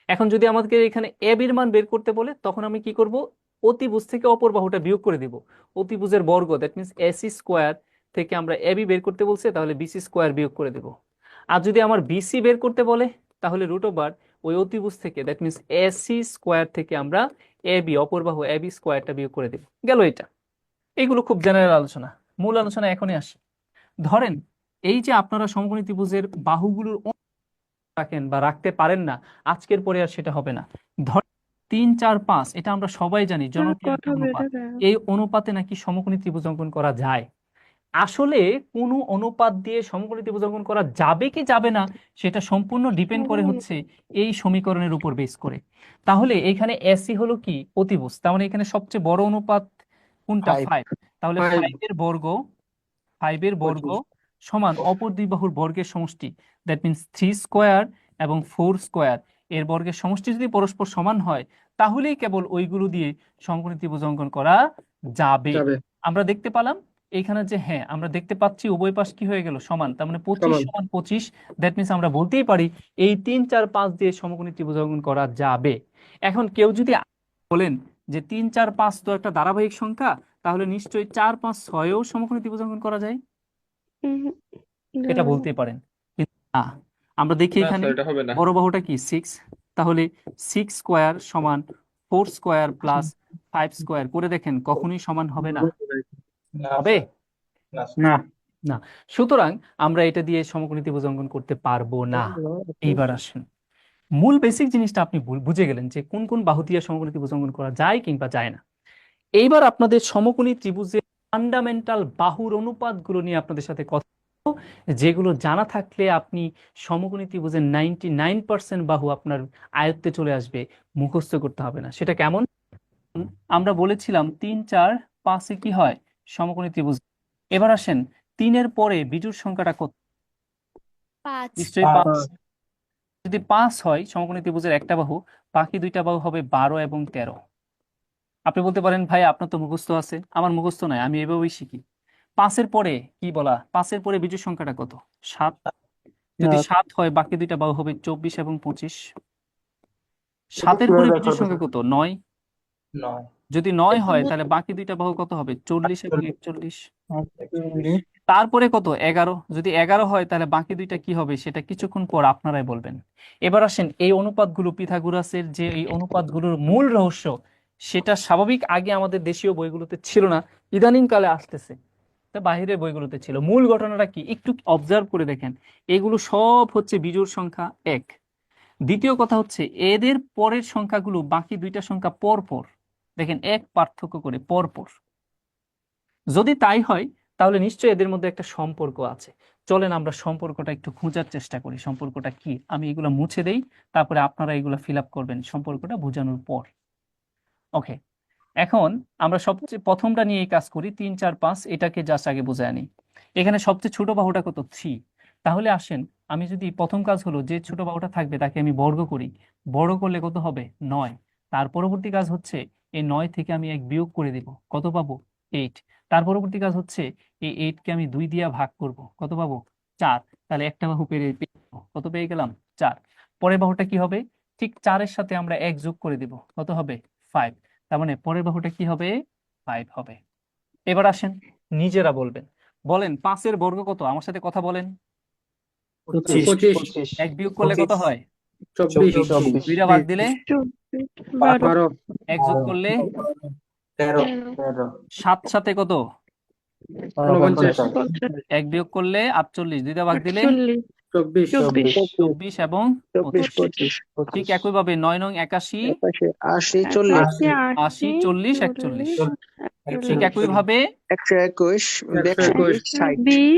এখন যদি আমাদেরকে এখানে এবির মান বের করতে বলে, তখন আমি কি করব, অতিভুজ থেকে অপর বাহুটা বিয়োগ করে দিব। অতিভুজের বর্গ, দ্যাট মিনস এসি স্কোয়ার থেকে আমরা এবি বের করতে বলছে, তাহলে বিসি স্কোয়ার বিয়োগ করে দেব। আর যদি আমার বিসি বের করতে বলে, তাহলে রুট ওভার ওই অতিভুজ থেকে, দ্যাট মিনস এসি স্কোয়ার থেকে আমরা এবি অপর বাহু এবি স্কোয়ারটা বিয়োগ করে দেব। গেল এটা। এইগুলো খুব জেনারেল আলোচনা, মূল আলোচনা এখনই আসে। ধরেন এই যে আপনারা সমকোণী ত্রিভুজের বাহুগুলোর রাখেন বা রাখতে পারেন না, আজকের পরে আর সেটা হবে না। ধর 3, 4, 5, এটা আমরা সবাই জানি জনপ্রিয় একটা অনুপাত। এই অনুপাতে নাকি সমকোণী ত্রিভুজ অঙ্কন করা যায়। আসলে কোন অনুপাত দিয়ে সমকোণী ত্রিভুজ অঙ্কন করা যাবে কি যাবে না সেটা সম্পূর্ণ ডিপেন্ড করে হচ্ছে এই সমীকরণের উপর বেস করে। তাহলে এখানে এসি হলো কি অতিভুজ, তার মানে এখানে সবচেয়ে বড় অনুপাত কোনটা? 5। তাহলে 5 এর বর্গ সমান অপর দুই বাহুর বর্গের সমষ্টি, দ্যাট মিনস 3 স্কোয়ার এবং 4 স্কোয়ার এর বর্গের সমষ্টি যদি পরস্পর সমান হয়, তাহলেই কেবল ওইগুলো দিয়ে সমকোণী ত্রিভুজ অঙ্কন করা যাবে। আমরা দেখতে পেলাম এইখানে যে হ্যাঁ আমরা দেখতে পাচ্ছি উভয় পাশ কি হয়ে গেল সমান, তার মানে 25 সমান। সমান 25, দ্যাট মিনস আমরা বলতেই পারি এই 3 4 5 দিয়ে সমকোণী ত্রিভুজ অঙ্কন করা যাবে। এখন কেউ যদি বলেন যে 3 4 5 তো একটা ধারাবাহিক সংখ্যা, তাহলে নিশ্চয়ই 4 5 6 ও সমকোণী ত্রিভুজ অঙ্কন করা যায়, এটা বলতে পারেন। কিন্তু না, আমরা দেখি না এখানে স্যার এটা হবে না। বড় বাহুটা কি 6, তাহলে 6 স্কোয়ার সমান 4 স্কোয়ার প্লাস 5 স্কোয়ার করে দেখেন কখনোই সমান হবে না, হবে না না। সুতরাং আমরা এটা দিয়ে সমকোণী ত্রিভুজ অঙ্কন করতে পারবো না। এইবার আসেন, মূল বেসিক জিনিসটা আপনি বুঝে গেলেন যে কোন কোন বাহু দিয়ে সমকোণী ত্রিভুজ অঙ্কন করা যায় কিংবা যায় না। এইবার আপনাদের সমকোণী ত্রিভুজের ফান্ডামেন্টাল বাহুর অনুপাতগুলো নিয়ে আপনাদের সাথে কথা বলবো, যেগুলো জানা থাকলে আপনি সমকোণী ত্রিভুজের 99% বাহু আপনার আয়ত্তে চলে আসবে, মুখস্থ করতে হবে না। সেটা কেমন? আমরা বলেছিলাম 3 4 5 কি হয় সমকোণী ত্রিভুজ। এবার আসেন 3-এর পরে বিজোড় সংখ্যাটা কত? 5 নিশ্চয়ই 5। যদি 5 হয় সমকোণী ত্রিভুজের একটা বাহু, বাকি দুইটা বাহু হবে 12 এবং 13। আপনি বলতে পারেন ভাই আপনার তো মুখস্থ আছে, আমার মুখস্থ নাই, আমি এভাবেই শিখি। 5-এর পরে কি বলা, 5-এর পরে বিজোড় সংখ্যাটা কত? 7। যদি 7 হয় বাকি দুইটা বাহু হবে 24 এবং 25। 7-এর পরে বিজোড় সংখ্যা কত? 9। যদি 9 হয় তাহলে বাকি দুইটা বাহু কত হবে? 40 এবং 41। তারপরে কত? 11। যদি 11 হয় তাহলে বাকি দুইটা কি হবে সেটা কিছুক্ষণ পর আপনারাই বলবেন। এবার আসেন এই অনুপাতগুলো, পিথাগোরাসের যে এই অনুপাতগুলোর মূল রহস্য, সেটা স্বাভাবিক আগে আমাদের দেশীয় বইগুলোতে ছিল না, ইদানিং কালে আসতেছে, তা বাহিরের বইগুলোতে ছিল। মূল ঘটনাটা কি একটু অবজার্ভ করে দেখেন, এগুলো সব হচ্ছে বিজোড় সংখ্যা 1। দ্বিতীয় কথা হচ্ছে এদের পরের সংখ্যাগুলো বাকি দুইটা সংখ্যা পর পর, দেখেন 1 পার্থক্য করে পর পর। যদি তাই হয় তাহলে নিশ্চয়ই এদের মধ্যে একটা সম্পর্ক আছে। চলেন আমরা সম্পর্কটা একটু খোঁজার চেষ্টা করি। সম্পর্কটা কি আমি এগুলো মুছে দেই, তারপরে আপনারা এগুলো ফিল আপ করবেন সম্পর্কটা বোঝানোর পর। ওকে, এখন আমরা সবচেয়ে প্রথমটা নিয়ে কাজ করি, 3 4 5, এটাকে জাস্ট আগে বোঝায় নিই। এখানে সবচেয়ে ছোট বাহুটা কত? 3। তাহলে আসেন আমি যদি প্রথম কাজ হলো যে ছোট বাহুটা থাকবে তাকে আমি বর্গ করি, বর্গ করলে কত হবে? 9। তার পরবর্তী কাজ হচ্ছে এই 9 থেকে আমি 1 বিয়োগ করে দিব, কত পাবো? 8। তার পরবর্তী কাজ হচ্ছে এই 8 কে আমি 2 দিয়ে ভাগ করব, কত পাবো? 4। তাহলে একটা বাহু কত পেয়ে গেলাম? 4। পরের বাহুটা কি হবে? ঠিক 4-এর সাথে আমরা 1 যোগ করে দিব, কত হবে? 5। তার মানে পরের বাহুটা কি হবে? 5 হবে। এবার আসেন নিজেরা বলবেন, বলেন 5-এর বর্গ কত? আমার সাথে কথা বলেন। 25 1 বিয়োগ করলে কত হয়? 24 2টা ভাগ দিলে 12 1 যোগ করলে 13 7 সাথে কত? 49 1 বিয়োগ করলে 48, 2টা ভাগ দিলে 24 24 এবং 25। ঠিক একইভাবে 9 নং 81, 80 40 80 40 41। ঠিক একইভাবে 121 121 20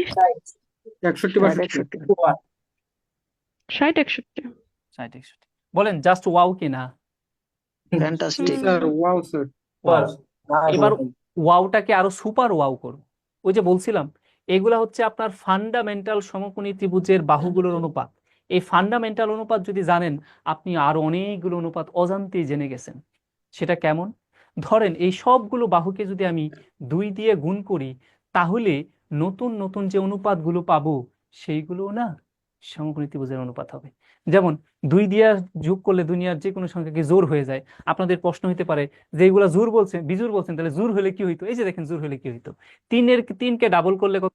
61 62 60 61 60 61। বলেন জাস্ট ওয়াও কিনা? Fantastic sir wow sir wow. এবার ওয়াওটাকে আরো সুপার ওয়াও করো। ওই যে বলছিলাম এগুলা হচ্ছে আপনার ফান্ডামেন্টাল সমকোণী ত্রিভুজের বাহুগুলোর অনুপাত। এই ফান্ডামেন্টাল অনুপাত যদি জানেন আপনি আরো অনেকগুলো অনুপাত অজান্তেই জেনে গেছেন। সেটা কেমন? ধরেন এই সবগুলো বাহুকে যদি আমি 2 দিয়ে গুণ করি, তাহলে নতুন নতুন যে অনুপাতগুলো পাবো সেইগুলো না সমকোণী ত্রিভুজের অনুপাত হবে। যেমন 2 দিয়ে যোগ করলে দুনিয়ার যে কোনো সংখ্যাকে জোড় হয়ে যায়। আপনাদের প্রশ্ন হতে পারে যে এগুলা জোড় বলছেন, বিজোড় বলছেন, তাহলে জোড় হলে কি হইতো? এই যে দেখেন জোড় হলে কি হইতো, 3কে ডাবল করলে কত?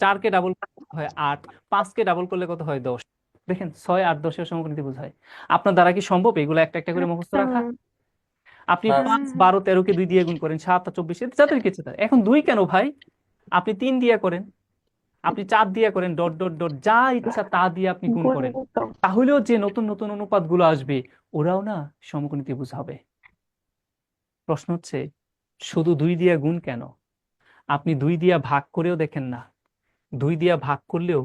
4কে ডাবল হয় 8, 5কে ডাবল করলে কত হয়? 10। দেখেন 6 8 10-এর সমকোণী ত্রিভুজ হয়। আপনার দ্বারা কি সম্ভব এগুলো একটা একটা করে মুখস্থ রাখা? আপনি 5 12 13-কে 2 দিয়ে গুণ করেন, 7 আর 24, যাদের কিছু তার। এখন 2 কেন ভাই? আপনি 3 দিয়ে করেন, আপনি 4 দিয়ে করেন, ডট ডট ডট যা ইচ্ছা তা দিয়ে আপনি গুণ করেন, তাহলেও যে নতুন নতুন অনুপাতগুলো আসবে ওরাও না সমকোণী ত্রিভুজ হবে। প্রশ্ন হচ্ছে শুধু 2 দিয়ে গুণ কেন? আপনি 2 দিয়ে ভাগ করেও দেখেন না, 2 দিয়ে ভাগ করলেও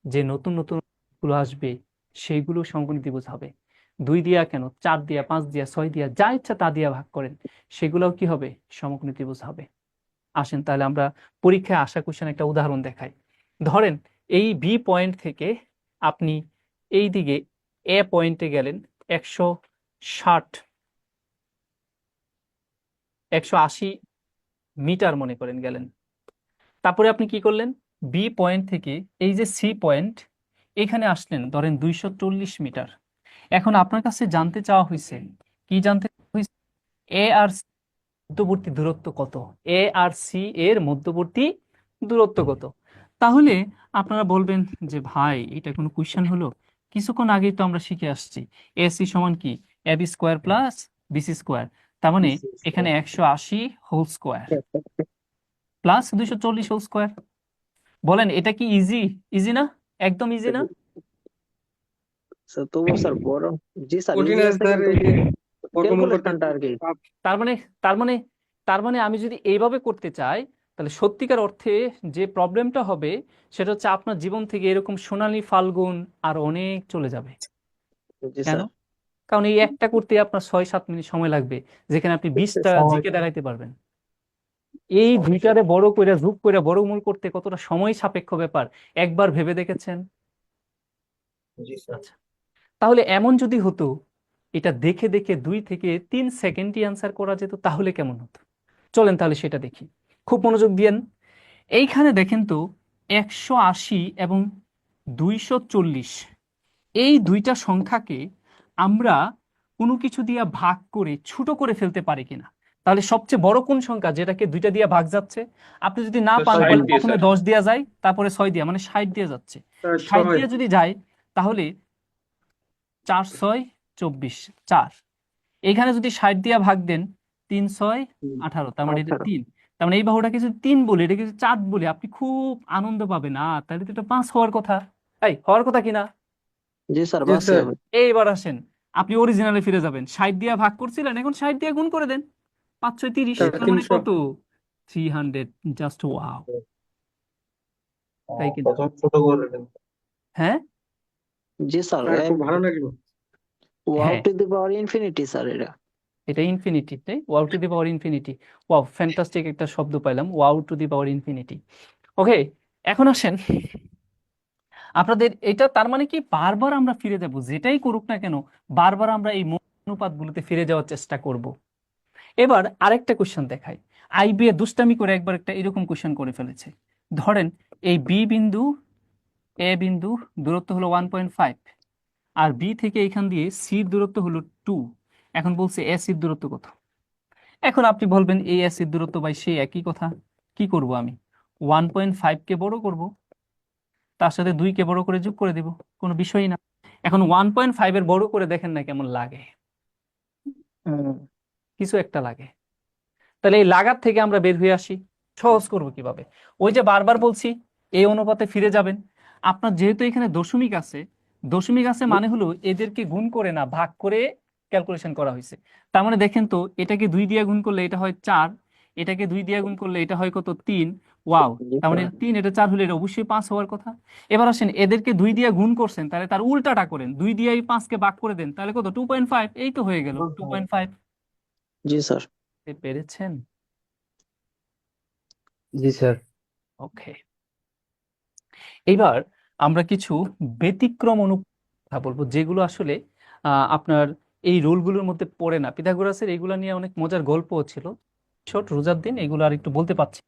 যে নতুন নতুন গুলো আসবে সেইগুলো সমকোণী ত্রিভুজ হবে। 2 দিয়া কেন, 4 দিয়া, 5 দিয়া, 6 দিয়া, যা ইচ্ছা তা দিয়া ভাগ করেন, সেগুলোও কি হবে? সমকোণী ত্রিভুজ হবে। আসেন তাহলে আমরা পরীক্ষায় আসা কোশ্চেন একটা উদাহরণ দেখাই। ধরেন এই বি পয়েন্ট থেকে আপনি এই দিকে এ পয়েন্টে গেলেন, 180 মিটার মনে করেন গেলেন। তারপরে আপনি কি করলেন, বি পয়েন্ট থেকে এই যে সি পয়েন্ট এখানে আসলেন ধরেন 240 মিটার। এখন আপনার কাছে জানতে চাওয়া হয়েছে, কি জানতে হয়েছে, এ আর সি মধ্যবর্তী দূরত্ব কত, এ আর সি এর মধ্যবর্তী দূরত্ব কত। তাহলে আপনারা বলবেন যে ভাই এটা কোনো কোয়েশ্চেন হলো, কিছুক্ষণ আগেই তো আমরা শিখে আসছি এসি সমান কি, AB square plus BC square, তার মানে এখানে 180 whole square plus 240 whole square. বলেন এটা কি ইজি? ইজি না? একদম ইজি না? স্যার তবু স্যার বড়, জি স্যার কঠিন ইজি আছে আছে স্যার, কিন্তু এই যে বর্গমূল করতে ক্যালকুলেশনটা আর কি। তার মানে তার মানে তার মানে আমি যদি এইভাবে করতে চাই, তাহলে সত্যিকার অর্থে যে প্রবলেমটা হবে সেটা হচ্ছে আপনার জীবন থেকে এরকম সোনালী ফাল্গুন আর অনেক চলে যাবে। জি কেন? স্যার। কারণ এই একটা করতে আপনার 6-7 মিনিট সময় লাগবে, যেখানে আপনি 20টা সময় জিকে দেখাইতে পারবেন। এই দুইটারে বড় করে যোগ করে বড়মূল করতে কতটা সময় সাপেক্ষ ব্যাপার একবার ভেবে দেখেছেন? জি স্যার। আচ্ছা, তাহলে এমন যদি হতো এটা দেখে দেখে 2 থেকে 3 সেকেন্ডই অ্যান্সার করা যেত, তাহলে কেমন হতো? চলেন তাহলে সেটা দেখি, খুব মনোযোগ দিয়েন। এইখানে দেখেন তো 180 এবং 240, এই দুইটা সংখ্যাকে আমরা কোনো কিছু দিয়ে ভাগ করে ছোট করে ফেলতে পারি কিনা। তাহলে সবচেয়ে বড় কোন সংখ্যা যেটাকে দুইটা দিয়ে ভাগ যাচ্ছে? আপনি যদি না পান 60 তাহলে দিয়ে প্রথমে স্যার। 10 দিয়ে যায়, তারপরে 6 দিয়ে, মানে 60 দিয়ে যাচ্ছে। স্যার 60 6। দিয়ে যদি যায় তাহলে 4 6 24 4, এখানে যদি 60 দিয়ে ভাগ দেন 3 6 18, তার মানে এটা 3। তার মানে এই বাহুটাকে যদি 3 বলি, এটাকে যদি 4 বলি, আপনি খুব আনন্দ পাবেন। তাহলে তো এটা 5 হওয়ার কথা, এই হওয়ার কথা কিনা? জি স্যার জি বাসে স্যার। হবে। এইবার আসেন, আপনি অরিজিনালে ফিরে যাবেন, 60 দিয়ে ভাগ করছিলেন, এখন 60 দিয়ে গুণ করে দেন, 5 6 30, স্যার তার মানে 300। কত, 300। জাস্ট ওয়াও, তাই কিনা? প্রথম ছোট করে দেন। হ্যাঁ জি স্যার স্যার খুব ভালো লাগলো। ওয়াও হ্যাঁ, to the power infinity sir এটা। এটা ইনফিনিটি, তাই wow to the power infinity. Wow, fantastic একটা শব্দ পাইলাম, wow to the power infinity. Okay, এখন আসেন আপনাদের এটা, তার মানে কি বারবার আমরা ফিরে যাব, যেটাই করুক না কেন বারবার আমরা এই মৌলিক অনুপাতগুলোতে ফিরে যাওয়ার চেষ্টা করব। এবার আরেকটা কোশ্চেন দেখাই, আইবিএ দুষ্টামি করে একবার একটা এরকম কোশ্চেন করে ফেলেছে। ধরেন এই বি বিন্দু এ বিন্দু দূরত্ব হলো 1.5, আর বি থেকে এখান দিয়ে সির দূরত্ব হলো 2। এখন বলছে এ সির দূরত্ব কত। এখন আপনি বলবেন এই এ সির দূরত্ব বাই সেই একই কথা, কি করব আমি, 1.5 কে বড় করব, তার সাথে 2 কে বড় করে যোগ করে দিব, কোনো বিষয়ই না। এখন 1.5 এর বড় করে দেখেন না কেমন লাগে, কিছু একটা লাগে। তাহলে এই লাগার থেকে আমরা বের হয়ে আসি, সহজ করব কিভাবে? ওই যে বারবার বলছি এই অনুপাতে ফিরে যাবেন। আপনার যেহেতু এখানে দশমিক আছে, দশমিক আছে মানে হলো এদেরকে গুণ করে না ভাগ করে ক্যালকুলেশন করা হয়েছে। তার মানে দেখেন তো, এটাকে 2 দিয়ে গুণ করলে এটা হয় 4, এটাকে 2 দিয়ে গুণ করলে এটা হয় কত, 3। ওয়াও, তার মানে 3, এটা 4 হলে এটা অবশ্যই 5 হওয়ার কথা। এবার আসেন এদেরকে 2 দিয়ে গুণ করছেন, তাহলে তার উল্টাটা করেন, 2 দিয়ে এই 5 কে ভাগ করে দেন, তাহলে কত, 2.5। এই তো হয়ে গেল 2.5। জি স্যার। পেরেছেন? জি স্যার। ওকে, এইবার আমরা কিছু ব্যতিক্রম কথা বলবো, যেগুলো আসলে আপনার এই রুলগুলোর মধ্যে পড়ে না। পিথাগোরাসের এগুলো নিয়ে অনেক মজার গল্পও ছিল, ছোট রোজার দিন এগুলো আর একটু বলতে পারছি,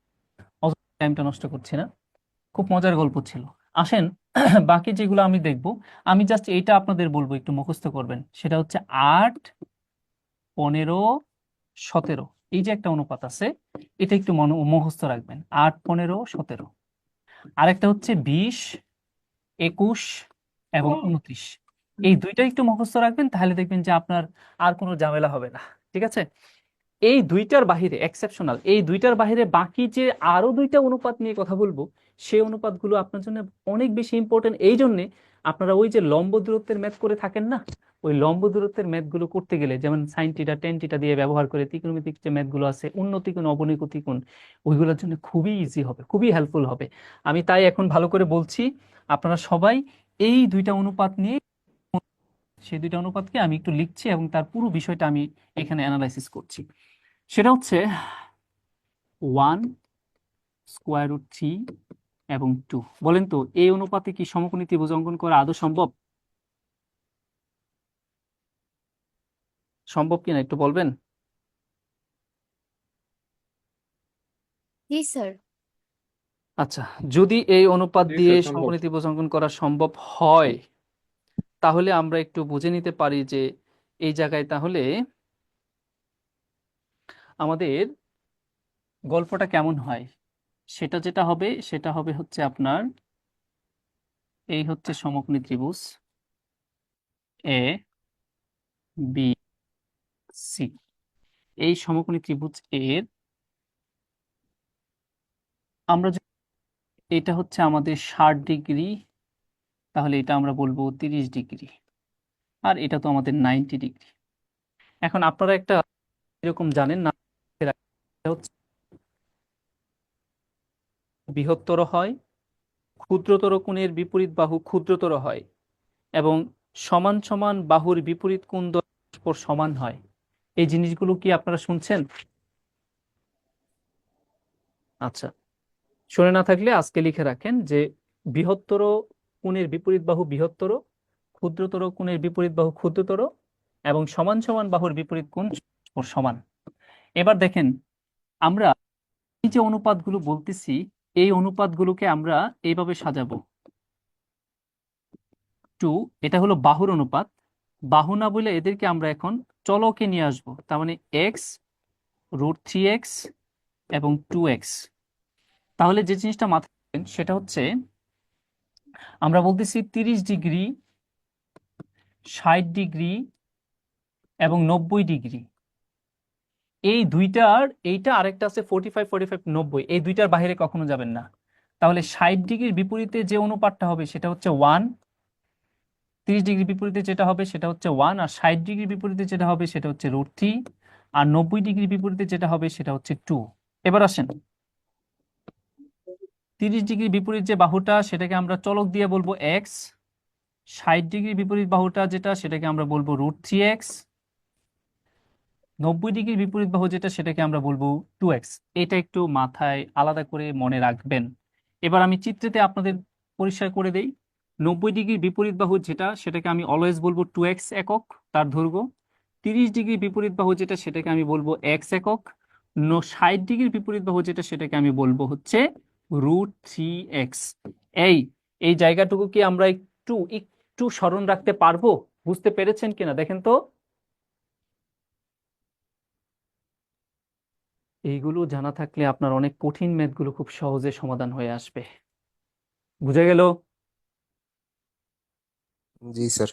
টাইমটা নষ্ট করছি না, খুব মজার গল্প ছিল। আসেন বাকি যেগুলো আমি দেখব, আমি জাস্ট এইটা আপনাদের বলবো একটু মুখস্থ করবেন, সেটা হচ্ছে 8 15 17, এই যে একটা অনুপাত আছে, এটা একটু মুখস্থ রাখবেন, 8 15 17। আরেকটা হচ্ছে 20 21 এবং 29, এই দুইটা একটু মুখস্থ রাখবেন, তাহলে দেখবেন যে আপনার আর কোনো ঝামেলা হবে না। ঠিক আছে, এই দুইটার বাহিরে এক্সেপশনাল, এই দুইটার বাহিরে বাকি যে আরো দুইটা অনুপাত নিয়ে কথা বলবো, সেই অনুপাতগুলো আপনার জন্য অনেক বেশি ইম্পর্টেন্ট। এই জন্যে আপনারা ওই যে লম্ব দূরত্বের ম্যাথ করে থাকেন না, ওই লম্ব দূরত্বের ম্যাথগুলো করতে গেলে যেমন সাইন থিটা টেন থিটা দিয়ে ব্যবহার করে ত্রিকোণমিতিক যে ম্যাথগুলো আছে, উন্নতি কোণ অবনতি কোণ, ওইগুলোর জন্য খুবই ইজি হবে, খুবই হেল্পফুল হবে। আমি তাই এখন ভালো করে বলছি, আপনারা সবাই এই দুইটা অনুপাত নিয়ে, সেই দুইটা অনুপাতকে আমি একটু লিখছি এবং তার পুরো বিষয়টা আমি এখানে অ্যানালাইসিস করছি। সেটা হচ্ছে 1 √3 এবং 2। বলেন তো এই অনুপাতে কি সমকোণী ত্রিভুজ অঙ্কন করা আদৌ সম্ভব? সম্ভব কিনা একটু বলবেন? জি স্যার। আচ্ছা, যদি এই অনুপাত জি দিয়ে স্যার সম্ভব। সমকোণী ত্রিভুজ অঙ্কন করা সম্ভব হয় তাহলে আমরা একটু বুঝে নিতে পারি যে এই জায়গায় তাহলে আমাদের গল্পটা কেমন হয়। সেটা যেটা হবে সেটা হবে হচ্ছে আপনার এই হচ্ছে সমকোণী ত্রিভুজ এ বি সি। এই সমকোণী ত্রিভুজ এর আমরা যদি এটা হচ্ছে আমাদের 60 ডিগ্রি, তাহলে এটা আমরা বলবো 30 ডিগ্রি, আর এটা তো আমাদের 90 ডিগ্রি। এখন আপনারা একটা এরকম জানেন না, এটা হচ্ছে বৃহত্তর হয়, ক্ষুদ্রতর কোণের বিপরীত বাহু ক্ষুদ্রতর হয়, এবং সমান সমান বাহুর বিপরীত কোণ দ্বয় পরস্পর সমান হয়। এই জিনিসগুলো কি আপনারা শুনছেন? আচ্ছা, শুনে না থাকলে আজকে লিখে রাখেন যে বৃহত্তর কোণের বিপরীত বাহু বৃহত্তর, ক্ষুদ্রতর কোণের বিপরীত বাহু ক্ষুদ্রতর, এবং সমান সমান বাহুর বিপরীত কোণ পরস্পর সমান। এবার দেখেন, আমরা এই যে অনুপাতগুলো বলতেছি এই অনুপাতগুলোকে আমরা এইভাবে সাজাবো। এটা হলো বাহুর অনুপাত। বাহু না বলে এদেরকে আমরা এখন চলকে নিয়ে আসবো, তার মানে এক্স, √3x এবং 2x। তাহলে যে জিনিসটা মাথায় রাখবেন সেটা হচ্ছে আমরা বলতেছি 30 ডিগ্রি, 60 ডিগ্রি এবং 90 ডিগ্রি। এই দুইটার এইটা আরেকটা আছে 45, 45, 90, এই দুইটার বাইরে কখনো যাবেন না। তাহলে 60 ডিগ্রির বিপরীতে যে অনুপাতটা হবে সেটা হচ্ছে 1, 30 ডিগ্রির বিপরীতে যেটা হবে সেটা হচ্ছে 1, আর 60 ডিগ্রির বিপরীতে যেটা হবে সেটা হচ্ছে √3, আর 90 ডিগ্রির বিপরীতে যেটা হবে সেটা হচ্ছে 2। এবার আসেন, 30 ডিগ্রির বিপরীত যে বাহুটা সেটাকে আমরা চলক দিয়ে বলবো এক্স, 60 ডিগ্রির বিপরীত বাহুটা যেটা সেটাকে আমরা বলবো √3x, 90 ডিগ্রির বিপরীত বাহু যেটা সেটাকে আমরা বলবো 2x। এটা একটু মাথায় আলাদা করে মনে রাখবেন। এবার আমি চিত্রেতে আপনাদের পরিষ্কার করে দেই। 90 ডিগ্রির বিপরীত বাহু যেটা সেটাকে আমি অলওয়েজ বলবো 2x একক তার দৈর্ঘ্য। 30 ডিগ্রির বিপরীত বাহু যেটা সেটাকে আমি বলবো x একক। 60 ডিগ্রির বিপরীত বাহু যেটা সেটাকে আমি বলবো হচ্ছে √3x। এই এই জায়গাটুকু কি আমরা একটু একটু স্মরণ রাখতে পারবো? বুঝতে পেরেছেন কিনা দেখেন তো। এইগুলো জানা থাকলে আপনার অনেক কঠিন ম্যাথগুলো খুব সহজে সমাধান হয়ে আসবে। বুঝে গেল? জি স্যার।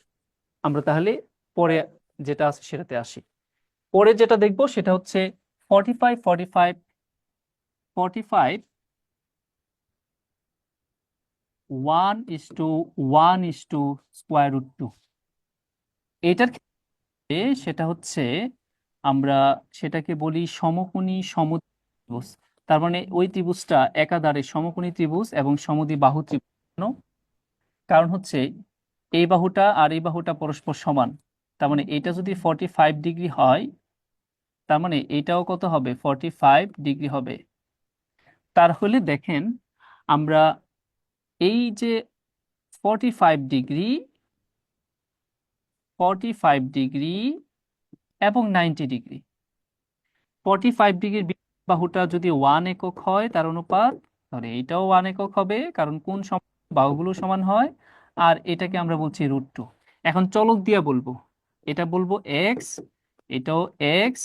আমরা তাহলে পরে যেটা আছে সেটাতে আসি। পরে যেটা দেখবো সেটা হচ্ছে 45, 45, 45, 1:1:√2। এটার ক্ষেত্রে সেটা হচ্ছে আমরা সেটাকে বলি সমকোণী সমদ্বিত্রিভুজ। তার মানে ওই ত্রিভুজটা একাধারে সমকোণী ত্রিভুজ এবং সমদ্বিবাহু ত্রিভুজ। কারণ হচ্ছে এই বাহুটা আর এই বাহুটা পরস্পর সমান, তার মানে এটা যদি 45 ডিগ্রি হয় তার মানে এটাও কত হবে? 45 ডিগ্রি হবে। তাহলে দেখেন আমরা এই যে 45 ডিগ্রি, 45 ডিগ্রি এবং 90 ডিগ্রি, 45 ডিগ্রির বাহুটা যদি 1 একক হয় তার অনুপাত, তাহলে এইটাও 1 একক হবে, কারণ কোন বাহুগুলো সমান হয়। আর এটাকে আমরা বলছি √2। এখন চলক দিয়ে বলবো, এটা বলবো এক্স, এটাও এক্স,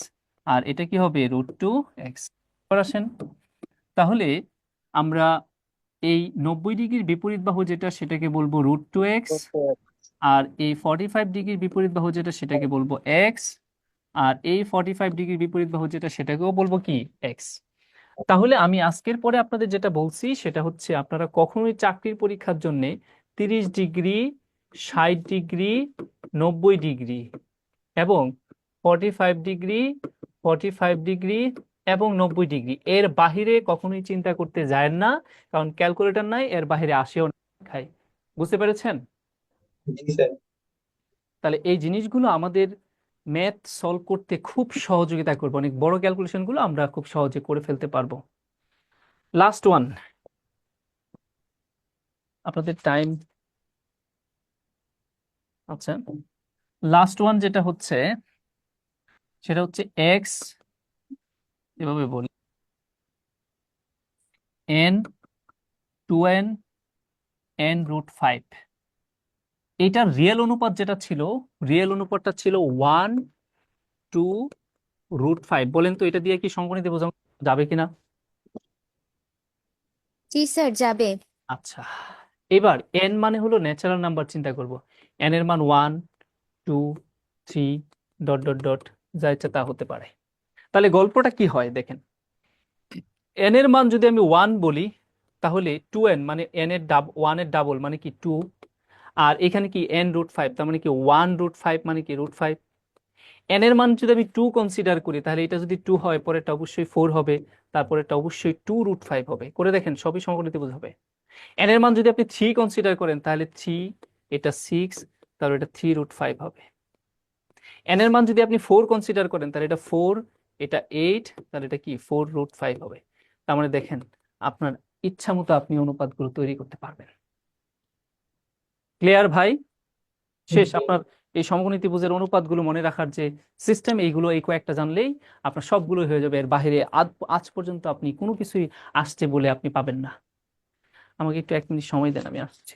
আর এটা কি হবে? √2x। আসেন, তাহলে আমরা এই 90 ডিগ্রির বিপরীত বাহু যেটা সেটাকে বলবো √2x, আর এই 45 ডিগ্রির বিপরীত বাহু যেটা সেটাকে বলবো এক্স, আর এই 45 ডিগ্রির বিপরীত বাহু যেটা সেটাকেও বলবো কি? এক্স। তাহলে আমি আজকের পরে আপনাদের যেটা বলছি সেটা হচ্ছে আপনারা কখনোই চাকরির পরীক্ষার জন্য 30 ডিগ্রি, 60 ডিগ্রি, 90 ডিগ্রি এবং 45 ডিগ্রি, 45 ডিগ্রি এবং 90 ডিগ্রি এর বাহিরে কখনোই চিন্তা করতে যায় না, কারণ ক্যালকুলেটর নাই, এর বাহিরে আসেও না খাই। বুঝতে পেরেছেন? জি স্যার। তাহলে এই জিনিসগুলো আমাদের ম্যাথ সলভ করতে খুব সহযোগিতা করবে, অনেক বড় ক্যালকুলেশন গুলো আমরা খুব সহজে করে ফেলতে পারবো। লাস্ট ওয়ান, আপনাদের টাইম। আচ্ছা, লাস্ট ওয়ান যেটা হচ্ছে সেটা হচ্ছে এক্স, এভাবে বলি, n 2n n√5। এটার রিয়েল অনুপাত যেটা ছিল, রিয়েল অনুপাতটা ছিল 1/2√5। বলেন তো এটা দিয়ে কি সমকোণী ত্রিভুজ যাবে কিনা? জি স্যার যাবে। আচ্ছা, এবার n মানে হলো ন্যাচারাল নাম্বার, চিন্তা করব n এর মান 1 2 3 ডট ডট ডট, যা ইচ্ছা তা হতে পারে। তাহলে গল্পটা কি হয় দেখেন, n এর মান যদি আমি 1 বলি, তাহলে 2n মানে n এর 1 এর ডাবল মানে কি 2, আর এখানে কি n√5, তার মানে কি 1√5 মানে কি √5। n এর মান যদি আমি 2 কনসিডার করি, তাহলে এটা যদি 2 হয়, পরেরটা অবশ্যই 4 হবে, তারপরেরটা অবশ্যই 2√5 হবে। করে দেখেন সবই সমকোণী ত্রিভুজ হবে। n এর মান যদি আপনি 3 কনসিডার করেন, তাহলে 3, এটা 6, তাহলে এটা 3√5 হবে। n এর মান যদি আপনি 4 কনসিডার করেন, তাহলে এটা 4, এটা 8, তাহলে এটা কি 4√5 হবে। তার মানে দেখেন আপনার ইচ্ছা মতো আপনি অনুপাতগুলো তৈরি করতে পারবেন। ক্লিয়ার ভাই? শেষ আপনার এই সমকোণী ত্রিভুজের অনুপাতগুলো মনে রাখার যে সিস্টেম, এইগুলো এই কয়েকটা জানলেই আপনার সবগুলো হয়ে যাবে। এর বাইরে আজ পর্যন্ত আপনি কোনো কিছুই আসছে বলে আপনি পাবেন না। আমাকে একটু 1 মিনিট সময় দেন, আমি আসছি।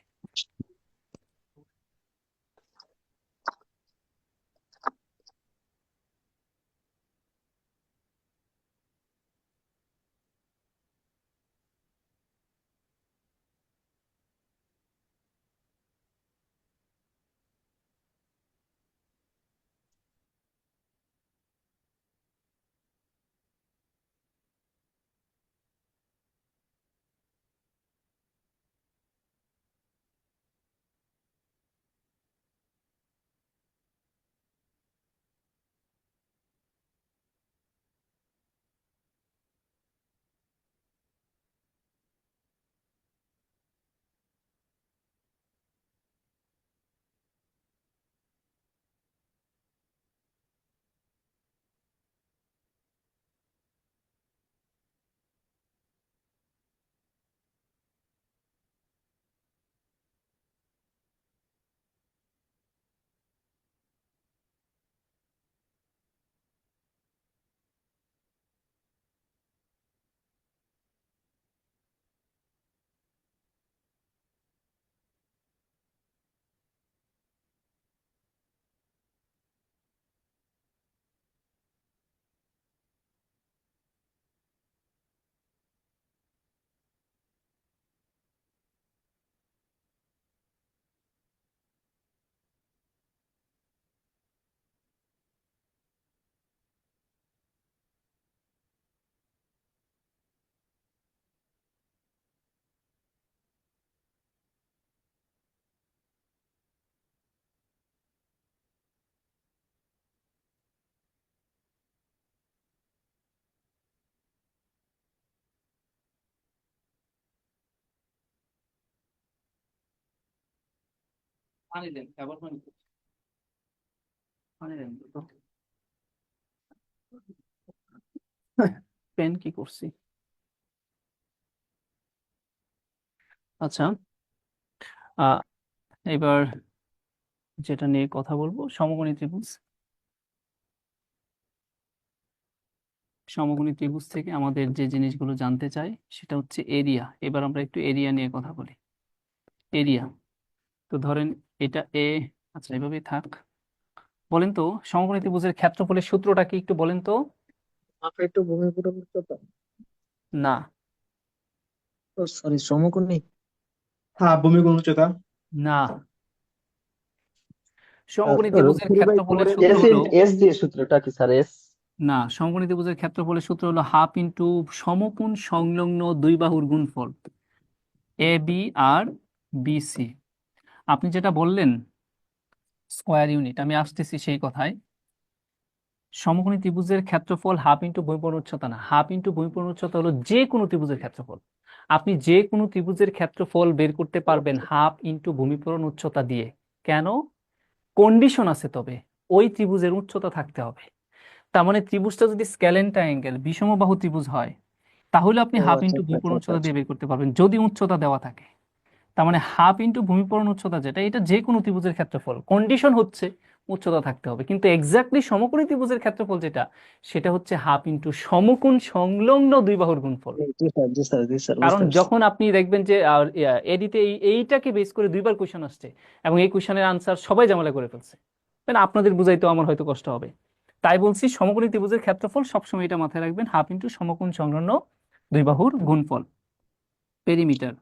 পানি দেন, খাবার পানি, পানি দেন তো। পেন কি করছি? আচ্ছা, আহ এবার যেটা নিয়ে কথা বলবো, সমকোণী ত্রিভুজ। সমকোণী ত্রিভুজ থেকে আমাদের যে জিনিসগুলো জানতে চাই সেটা হচ্ছে এরিয়া। এবার আমরা একটু এরিয়া নিয়ে কথা বলি। এরিয়া, তো ধরেন এটা এ, আচ্ছা এভাবেই থাক। বলেন তো সমকোণী ত্রিভুজের ক্ষেত্রফলের সূত্রটা কি একটু বলেন তো? একটু ভূমি পূরণ উচ্চতা। না, ও সরি, সমকোণী। হ্যাঁ, ভূমিগুণ উচ্চতা। না, সমকোণী স্যার ত্রিভুজের ক্ষেত্রফলের সূত্র এস হলো, এস দিয়ে সূত্রটা কি স্যার? এস না, সমকোণী ত্রিভুজের ক্ষেত্রফলের সূত্র হলো হাফ ইন্টু সমকোণ সংলগ্ন দুই বাহুর গুণফল, A B R B C. আপনি যেটা বললেন স্কোয়ার ইউনিট, আমি আসতেছি সেই কথায়। সমকোণী ত্রিভুজের ক্ষেত্রফল হাফ ইন্টু বহিঃপূর্ণ উচ্চতা না, হাফ ইন্টু বহিঃপূর্ণ উচ্চতা হলো যে কোনো ত্রিভুজের ক্ষেত্রফল। আপনি যে কোনো ত্রিভুজের ক্ষেত্রফল বের করতে পারবেন হাফ ইন্টু ভূমিপূরণ উচ্চতা দিয়ে। কেন? কন্ডিশন আছে, তবে ওই ত্রিভুজের উচ্চতা থাকতে হবে। তার মানে ত্রিভুজটা যদি স্ক্যালেন ট্রায়াঙ্গেল বিষমবাহু ত্রিভুজ হয়, তাহলে আপনি ও হাফ আচ্ছা ইন্টু আচ্ছা ভূমিপূরণ আচ্ছা উচ্চতা আচ্ছা। দিয়ে বের করতে পারবেন যদি উচ্চতা দেওয়া থাকে। তার মানে হাফ ইন্টু ভূমিপূরণ উচ্চতা যেটা, এটা যে কোনো ত্রিভুজের ক্ষেত্রফল। কন্ডিশন হচ্ছে উচ্চতা থাকতে হবে, কিন্তু এক্স্যাক্টলি সমকোণী ত্রিভুজের ক্ষেত্রফল যেটা, সেটা হচ্ছে হাফ ইন্টু সমকোণ সংলগ্ন দুই বাহুর গুণফল। জি স্যার জি স্যার জি স্যার কারণ বুঝতে পারছি। যখন আপনি দেখবেন যে এডিতে এইটাকে বেস করে দুইবার কোশ্চেন আসছে এবং এই কোশ্চেনের আনসার সবাই ঝামেলা করে ফেলছে, মানে আপনাদের বুঝাইতেও আমার হয়তো কষ্ট হবে। তাই বলছি সমকোণী ত্রিভুজের ক্ষেত্রফল সবসময় এটা মাথায় রাখবেন, হাফ ইন্টু সমকোণ সংলগ্ন দুই বাহুর গুণফল। পেরিমিটার,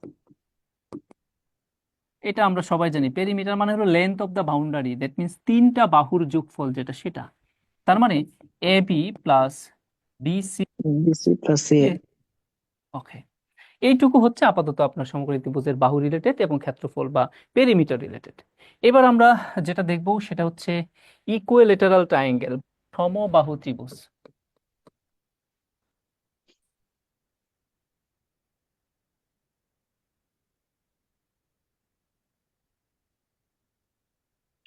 এটা আমরা সবাই জানি, পেরিমিটার মানে হলো length of the boundary, that means তিনটা বাহুর যোগফল যেটা সেটা। তার মানে A B plus BC. BC plus C. Okay, এইটুকু হচ্ছে আপাতত আপনার সমকোণী ত্রিভুজের বাহু রিলেটেড এবং ক্ষেত্রফল বা পেরিমিটার রিলেটেড। এবার আমরা যেটা দেখব সেটা হচ্ছে ইকুইলেটারাল ট্রায়াঙ্গেল, সমবাহু ত্রিভুজ।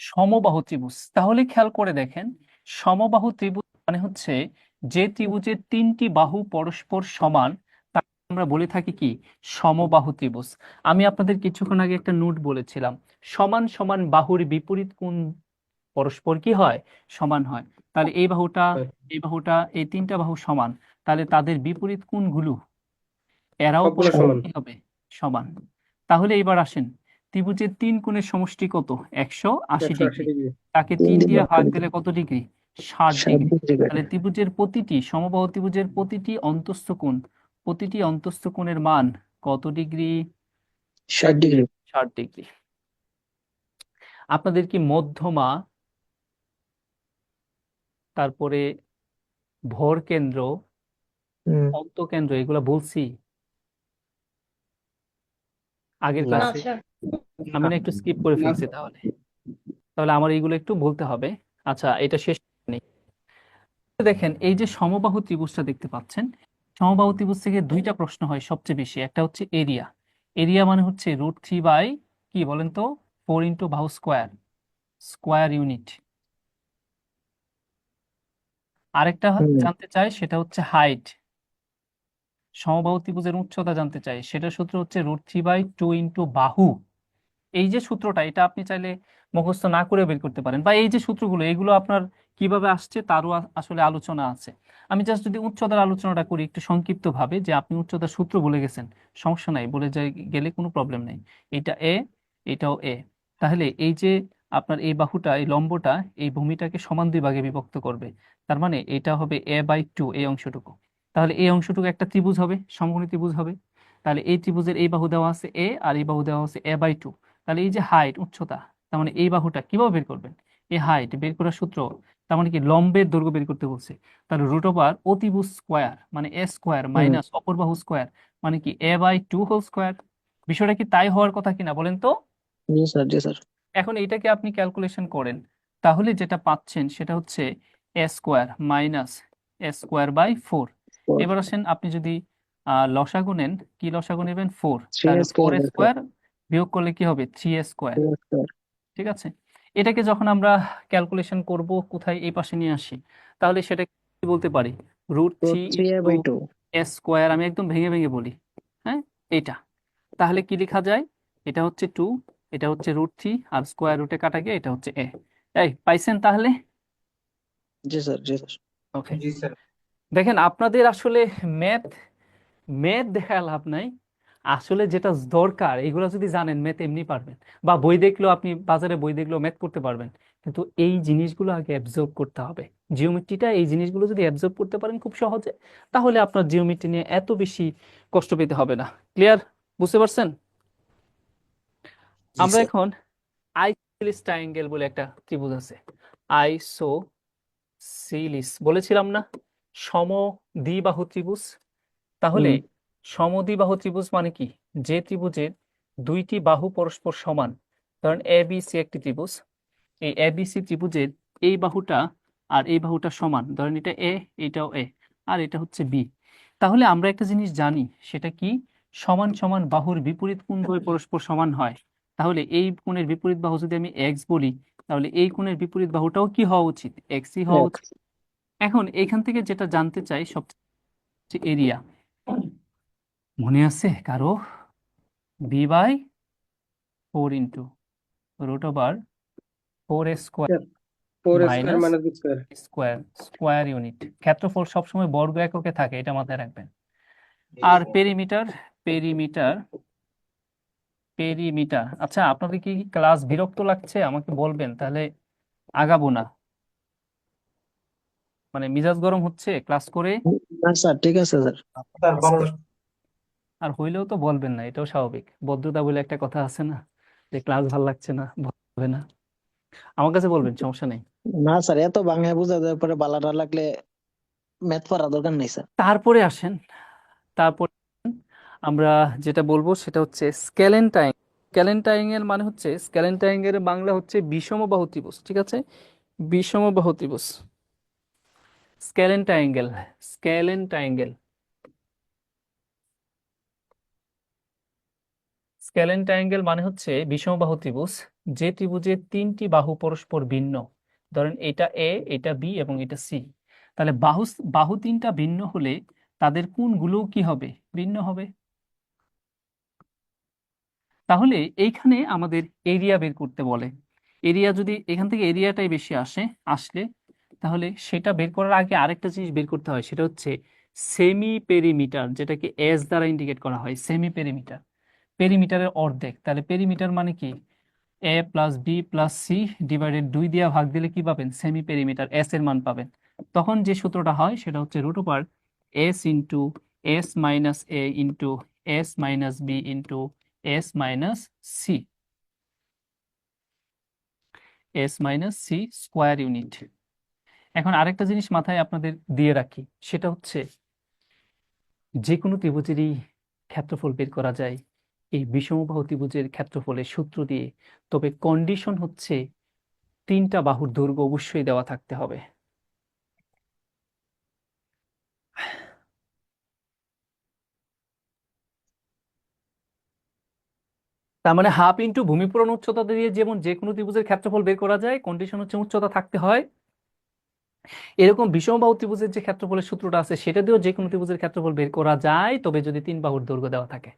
সমবাহু ত্রিভুজ, তাহলে খেয়াল করে দেখেন, সমবাহু ত্রিভুজ মানে হচ্ছে যে ত্রিভুজের তিনটি বাহু পরস্পর সমান, তাকে আমরা বলে থাকি কি, সমবাহু ত্রিভুজ। আমি আপনাদের কিছুক্ষণ আগে একটা নোট বলেছিলাম, সমান সমান বাহুর বিপরীত কোণ পরস্পর কি হয়, সমান হয়। তাহলে এই বাহুটা, এই বাহুটা, এই তিনটা বাহু সমান, তাহলে তাদের বিপরীত কোণগুলো এরাও সবগুলো পরস্পর সমান। কি হবে, সমান। তাহলে এবার আসেন, ত্রিভুজের তিন কোণের সমষ্টি কত, 180 180 ডিগ্রি। ডিগ্রি। তাকে তিন 3 দিয়ে দিয়ে ভাগ ভাগ করে দিলে দিন। কত ডিগ্রি, 60 60 ডিগ্রি। ডিগ্রি তাহলে ত্রিভুজের প্রতিটি সমবাহু ত্রিভুজের প্রতিটি অন্তস্থ কোণ, প্রতিটি অন্তস্থ কোণের মান কত ডিগ্রি, 60 ডিগ্রি। 60 ডিগ্রি। আপনাদের কি মধ্যমা, তারপরে ভর কেন্দ্র, হুম। অন্তঃকেন্দ্র এগুলা বলছি আগের না ক্লাসে? আমি না একটু স্কিপ করে ফেলছি, তাহলে তাহলে আমার এইগুলো একটু বলতে হবে। আচ্ছা, এটা শেষ নেই। দেখেন, এই যে সমবাহু ত্রিভুজটা দেখতে পাচ্ছেন, সমবাহু ত্রিভুজ থেকে দুইটা প্রশ্ন হয় সবচেয়ে বেশি। একটা হচ্ছে এরিয়া, এরিয়া মানে হচ্ছে √3 বাই কি বলেন তো, 4 ইন্টু বাহু স্কোয়ার, স্কোয়ার ইউনিট। আরেকটা হুম। জানতে চাই সেটা হচ্ছে হাইট, সমবাহু ত্রিভুজের উচ্চতা জানতে চাই, সেটা সূত্র হচ্ছে √3 বাই 2 ইন্টু বাহু। এই যে সূত্রটা, এটা আপনি চাইলে মুখস্থ না করে বের করতে পারেন, বা এই যে সূত্রগুলো এগুলো আপনার কিভাবে আসছে তারও আসলে আলোচনা আছে। আমি জাস্ট যদি উচ্চতার আলোচনাটা করি একটু সংক্ষিপ্ত ভাবে, যে আপনি উচ্চতার সূত্র বলে গেছেন, সমস্যা নাই, বলে যাই গেলে কোনো প্রবলেম নেই। এটা এ, এটাও এ। তাহলে এই যে আপনার এই বাহুটা, এই লম্বটা এই ভূমিটাকে সমান দুই ভাগে বিভক্ত করবে, তার মানে এটা হবে a/2, এই অংশটুকু। তাহলে এই অংশটুকু একটা ত্রিভুজ হবে, সমকোণী ত্রিভুজ হবে। তাহলে এই ত্রিভুজের এই বাহু দেওয়া আছে এ, আর এই বাহু দেওয়া আছে a/2। তাহলে এই যে হাইট, উচ্চতা, তার মানে এই বাহুটা কিভাবে বের করবেন, এই হাইট বের করার সূত্র, তার মানে কি লম্বের দৈর্ঘ্য বের করতে বলছে। তাহলে √, অতিভুজ স্কোয়ার মানে a স্কোয়ার হুম। মাইনাস অপর বাহু স্কোয়ার মানে কি a/2 হোল স্কোয়ার। বিষয়টা কি তাই হওয়ার কথা কিনা বলেন তো? জি স্যার জি স্যার। এখন এইটাকে আপনি ক্যালকুলেশন করেন, তাহলে যেটা পাচ্ছেন সেটা হচ্ছে a square minus a square by 4। এবার আসেন, আপনি যদি লসাগু নেন, কি লসাগু নেবেন, 4, 3 তাহলে স্কয়ার 4 বাই 4। স্কোয়ার বিয়োগ করলে কি হবে, 3 স্কোয়ার। 3 স্কয়ার। ঠিক আছে, এটাকে যখন আমরা ক্যালকুলেশন করব, কোথায়, এই পাশে নিয়ে আসি, তাহলে সেটা কি বলতে পারি, √3 3a into by 2। a square. আমি একদম ভেঙে ভেঙে বলি, হ্যাঁ, এটা তাহলে কি লেখা যায়, এটা হচ্ছে 2, এটা হচ্ছে √3, আর স্কোয়ার রুটে কাটা গিয়ে এটা হচ্ছে a। এই পাইছেন তাহলে? জি স্যার জি স্যার। ওকে, জি স্যার। দেখেন আপনাদের আসলে ম্যাথ, ম্যাথ দেখা লাভ নাই, আসলে যেটা দরকার এগুলো যদি জানেন ম্যাথ এমনি পারবেন, বা বই দেখলেও, আপনি বাজারে বই দেখলেও ম্যাথ করতে পারবেন, কিন্তু এই জিনিসগুলো আগে অ্যাবজর্ব করতে হবে। জিওমেট্রিটা, এই জিনিসগুলো যদি অ্যাবজর্ব করতে পারেন খুব সহজে, তাহলে আপনার জিওমেট্রি নিয়ে এত বেশি কষ্ট পেতে হবে না। ক্লিয়ার, বুঝতে পারছেন? জি আমরা স্যার। এখন আইসোসেলিস ট্রায়াঙ্গেল বলে একটা ত্রিভুজ আছে, আইসোসেলিস বলেছিলাম না, সমদ্বিবাহু ত্রিভুজ। তাহলে হুম। সমদ্বিবাহু ত্রিভুজ মানে কি, যে ত্রিভুজের দুইটি বাহু পরস্পর সমান। ধরেন এবিসি একটি ত্রিভুজ, এই এবিসি ত্রিভুজের এই বাহুটা আর এই বাহুটা সমান, ধরেন এটা এ, এটাও এ, আর এটা হচ্ছে বি। তাহলে আমরা একটা জিনিস জানি, সেটা কি, সমান সমান বাহুর বিপরীত কোণ দ্বয় পরস্পর সমান হয়। তাহলে এই কোণের বিপরীত বাহু যদি আমি এক্স বলি, তাহলে এই কোণের বিপরীত বাহুটাও কি হওয়া উচিত, এক্সই হওয়া এক। উচিত। এখন এখান থেকে যেটা জানতে চাই সবচেয়ে এরিয়া, মনে আছে কারো, b/4 into √4 square. 4 square minus minus B square. Square unit. ক্ষেত্রফল সবসময় বর্গ এককে থাকে, এটা মাথায় রাখবেন। আর পেরিমিটার পেরিমিটার পেরিমিটার আচ্ছা, আপনাদের কি ক্লাস বিরক্ত লাগছে আমাকে বলবেন, তাহলে আগাবো না। মানে মিজাজ গরম হচ্ছে ক্লাস করে, না স্যার ঠিক আছে স্যার। স্যার ভালো আর হইলেও তো বলবেন না, এটাও স্বাভাবিক। ভদ্রতা বলে একটা কথা আছে না, যে ক্লাস ভালো লাগছে না, হবে না, আমার কাছে বলবেন, সমস্যা নেই। না স্যার এত বাংলা বোঝা যায় পরে বালাটা লাগলে ম্যাথ পড়া দরকার নেই স্যার। তারপরে আসেন, তারপর আমরা যেটা বলবো সেটা হচ্ছে স্কেলেন ট্রায়াঙ্গেল। স্কেলেন ট্রায়াঙ্গেল মানে হচ্ছে, স্কেলেন ট্রায়াঙ্গেলের বাংলা হচ্ছে বিষমবাহু ত্রিভুজ, ঠিক আছে? বিষমবাহু ত্রিভুজ, স্কেলেন ট্রায়াঙ্গেল, স্কেলেন ট্রায়াঙ্গেল। স্কেলেন ট্রায়াঙ্গেল মানে হচ্ছে বিষমবাহু ত্রিভুজ, যে ত্রিভুজের তিনটি বাহু পরস্পর ভিন্ন। ধরেন এটা এ, এটা বি এবং এটা সি। তাহলে বাহু বাহু তিনটা ভিন্ন হলে তাদের কোণগুলো কি হবে? ভিন্ন হবে। তাহলে এইখানে আমাদের এরিয়া বের করতে বলে। এরিয়া যদি এখান থেকে এরিয়াটাই বেশি আসলে তাহলে সেটা বের করার আগে আরেকটা জিনিস বের করতে হয়, সেটা হচ্ছে সেমি পেরিমিটার, যেটাকে এস দ্বারা ইন্ডিকেট করা হয়। সেমি পেরিমিটার, পেরিমিটারের অর্ধেক। তাহলে পেরিমিটার মানে কি? A plus B plus C divided 2 দিয়ে ভাগ দিলে কি পাবেন? সেমি পেরিমিটার, এস এর মান পাবেন। তখন যে সূত্রটা হয় সেটা হচ্ছে root over S into S minus A into S minus B into S minus C, S minus C square unit. এখন আরেকটা জিনিস মাথায় আপনাদের দিয়ে রাখি, সেটা হচ্ছে যে কোনো ত্রিভুজেরই ক্ষেত্রফল বের করা যায় এই বিষমবাহু ত্রিভুজের ক্ষেত্রফলের সূত্র দিয়ে। তবে কন্ডিশন হচ্ছে তিনটা বাহুর দৈর্ঘ্য অবশ্যই দেওয়া থাকতে হবে। তার মানে হাফ ইন্টু ভূমি পূরণ উচ্চতা দিয়ে যেমন যে কোনো ত্রিভুজের ক্ষেত্রফল বের করা যায়, কন্ডিশন হচ্ছে উচ্চতা থাকতে হয়। এরকম বিষমবাহু ত্রিভুজের যে ক্ষেত্রফলের সূত্রটা আছে সেটা দিয়েও যে কোনো ত্রিভুজের ক্ষেত্রফল বের করা যায়, তবে যদি তিন বাহুর দৈর্ঘ্য দেওয়া থাকে।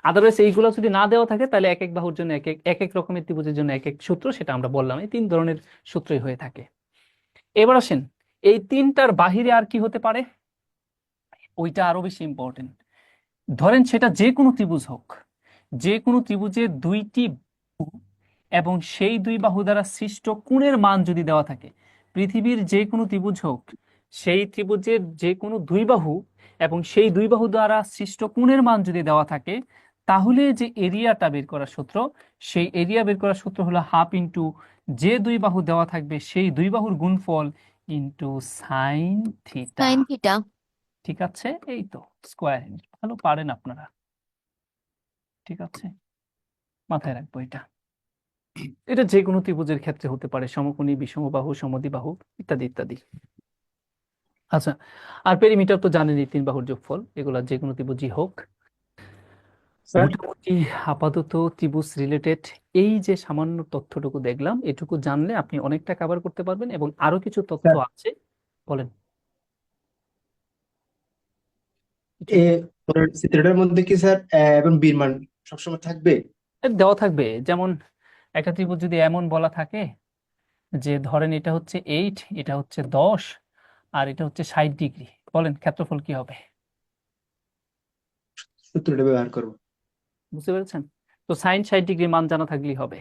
আদারওয়াইজ এইগুলো যদি না দেওয়া থাকে তাহলে এক এক বাহুর জন্য এক এক এক এক রকমের ত্রিভুজের জন্য এক এক সূত্র, সেটা আমরা বললাম। এই তিন ধরনের সূত্রই হয়ে থাকে। এবার আসেন, এই তিনটার বাহিরে আর কি হতে পারে, ওইটা আরো বেশি ইম্পর্টেন্ট। ধরেন সেটা যে কোনো ত্রিভুজ হোক, যে কোনো ত্রিভুজের দুইটি বাহু এবং সেই দুই বাহু দ্বারা সৃষ্ট কোণের মান যদি দেওয়া থাকে, পৃথিবীর যে কোনো ত্রিভুজ হোক, সেই ত্রিভুজের যে কোনো দুই বাহু এবং সেই দুই বাহু দ্বারা সৃষ্ট কোণের মান যদি দেওয়া থাকে, তাহলে যে এরিয়াটা বের করার সূত্র, সেই এরিয়া বের করার সূত্র হলো হাফ ইন্টু যে দুই বাহু দেওয়া থাকবে সেই দুই বাহুর গুণফল into sine theta. Sine theta. ঠিক আছে, এই তো স্কোয়ার। ভালো পারেন আপনারা, ঠিক আছে, মাথায় রাখবো এটা। এটা যে কোনো ত্রিভুজের ক্ষেত্রে হতে পারে, সমকোণী, বিষমবাহু, সমদ্বিবাহু ইত্যাদি ইত্যাদি। আচ্ছা, আর পেরিমিটার তো জানেনই, তিন বাহুর যোগফল। এগুলা যে কোনো ত্রিভুজই হোক। স্যার মোটামুটি আপাতত ত্রিভুজ রিলেটেড এই যে সামান্য তথ্যটুকু দেখলাম, এটুকু জানলে আপনি অনেকটা কভার করতে পারবেন, এবং আরো কিছু তথ্য স্যার আছে। বলেন। এ চিত্রটার মধ্যে কি স্যার এবং বীর মান সবসময় থাকবে? দেওয়া থাকবে, যেমন একটা ত্রিভুজ যদি এমন বলা থাকে যে ধরেন এটা হচ্ছে 8, এটা হচ্ছে 10, আর এটা হচ্ছে 60 ডিগ্রি, বলেন ক্ষেত্রফল কি হবে? সূত্রটা ব্যবহার করব। বুঝতে পেরেছেন? তো সাইন 60 ডিগ্রি মান জানা থাকলেই হবে,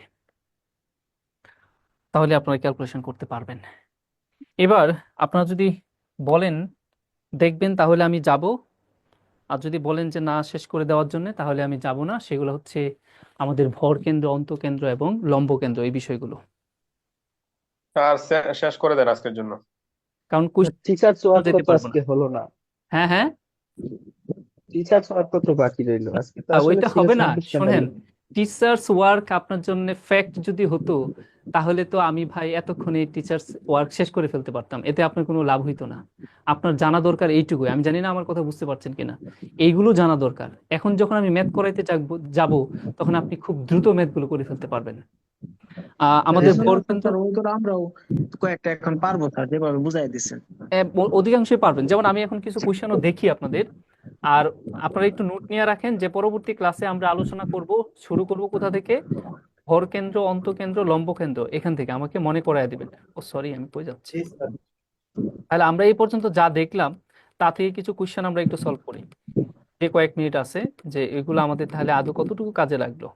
তাহলে আপনারা ক্যালকুলেশন করতে পারবেন। এবার আপনারা যদি বলেন দেখবেন, তাহলে আমি যাব। আর যদি বলেন যে না, শেষ করে দেওয়ার জন্য, তাহলে আমি যাব না। সেগুলো হচ্ছে আমাদের ভর কেন্দ্র, অন্তঃকেন্দ্র এবং লম্ব কেন্দ্র, এই বিষয়গুলো। আর শেষ করে দেন আজকের জন্য। কারণ টিচার্স ওয়ার্ক যেতে তো পারবো না। আজকে হলো না। হ্যাঁ হ্যাঁ, টিচার্স ওয়ার্ক তো বাকি রইলো, আজকে তো আসলে ওইটা ছিল হবে না। 26 শোনেন, জানুয়ারি। টিচার্স ওয়ার্ক আপনার জন্য ফ্যাক্ট যদি হতো, তাহলে তো আমি ভাই এতক্ষণে টিচার্স ওয়ার্ক শেষ করে ফেলতে পারতাম, এতে আপনার কোনো লাভ হইতো না। আপনার জানা দরকার এইটুকুই। আমি জানি না আমার কথা বুঝতে পারছেন কিনা, এইগুলো জানা দরকার। এখন যখন আমি ম্যাথ করাইতে যাব, তখন আপনি খুব দ্রুত ম্যাথগুলো করে ফেলতে পারবেন। আমাদের ভর কেন্দ্র স্যার ওই তো আমরাও কয়েকটা এখন পারবো স্যার, যেভাবে বুঝাই দিচ্ছেন। অধিকাংশই পারবেন। যেমন আমি এখন কিছু কোশ্চেনও দেখি আপনাদের, আর আপনারা একটু নোট নিয়ে রাখেন যে পরবর্তী ক্লাসে আমরা আলোচনা করব, শুরু করব কোথা থেকে, ভরকেন্দ্র, অন্তকেন্দ্র, লম্বকেন্দ্র এখান থেকে আমাকে মনে করায় দিবেন। ও সরি, আমি কই যাচ্ছি। তাহলে আমরা এই পর্যন্ত যা দেখলাম তা থেকে কিছু কোশ্চেন আমরা একটু সলভ করি, যে কয়েক মিনিট আছে, যে এগুলো আমাদের তাহলে আদৌ কতটুকু কাজে লাগলো।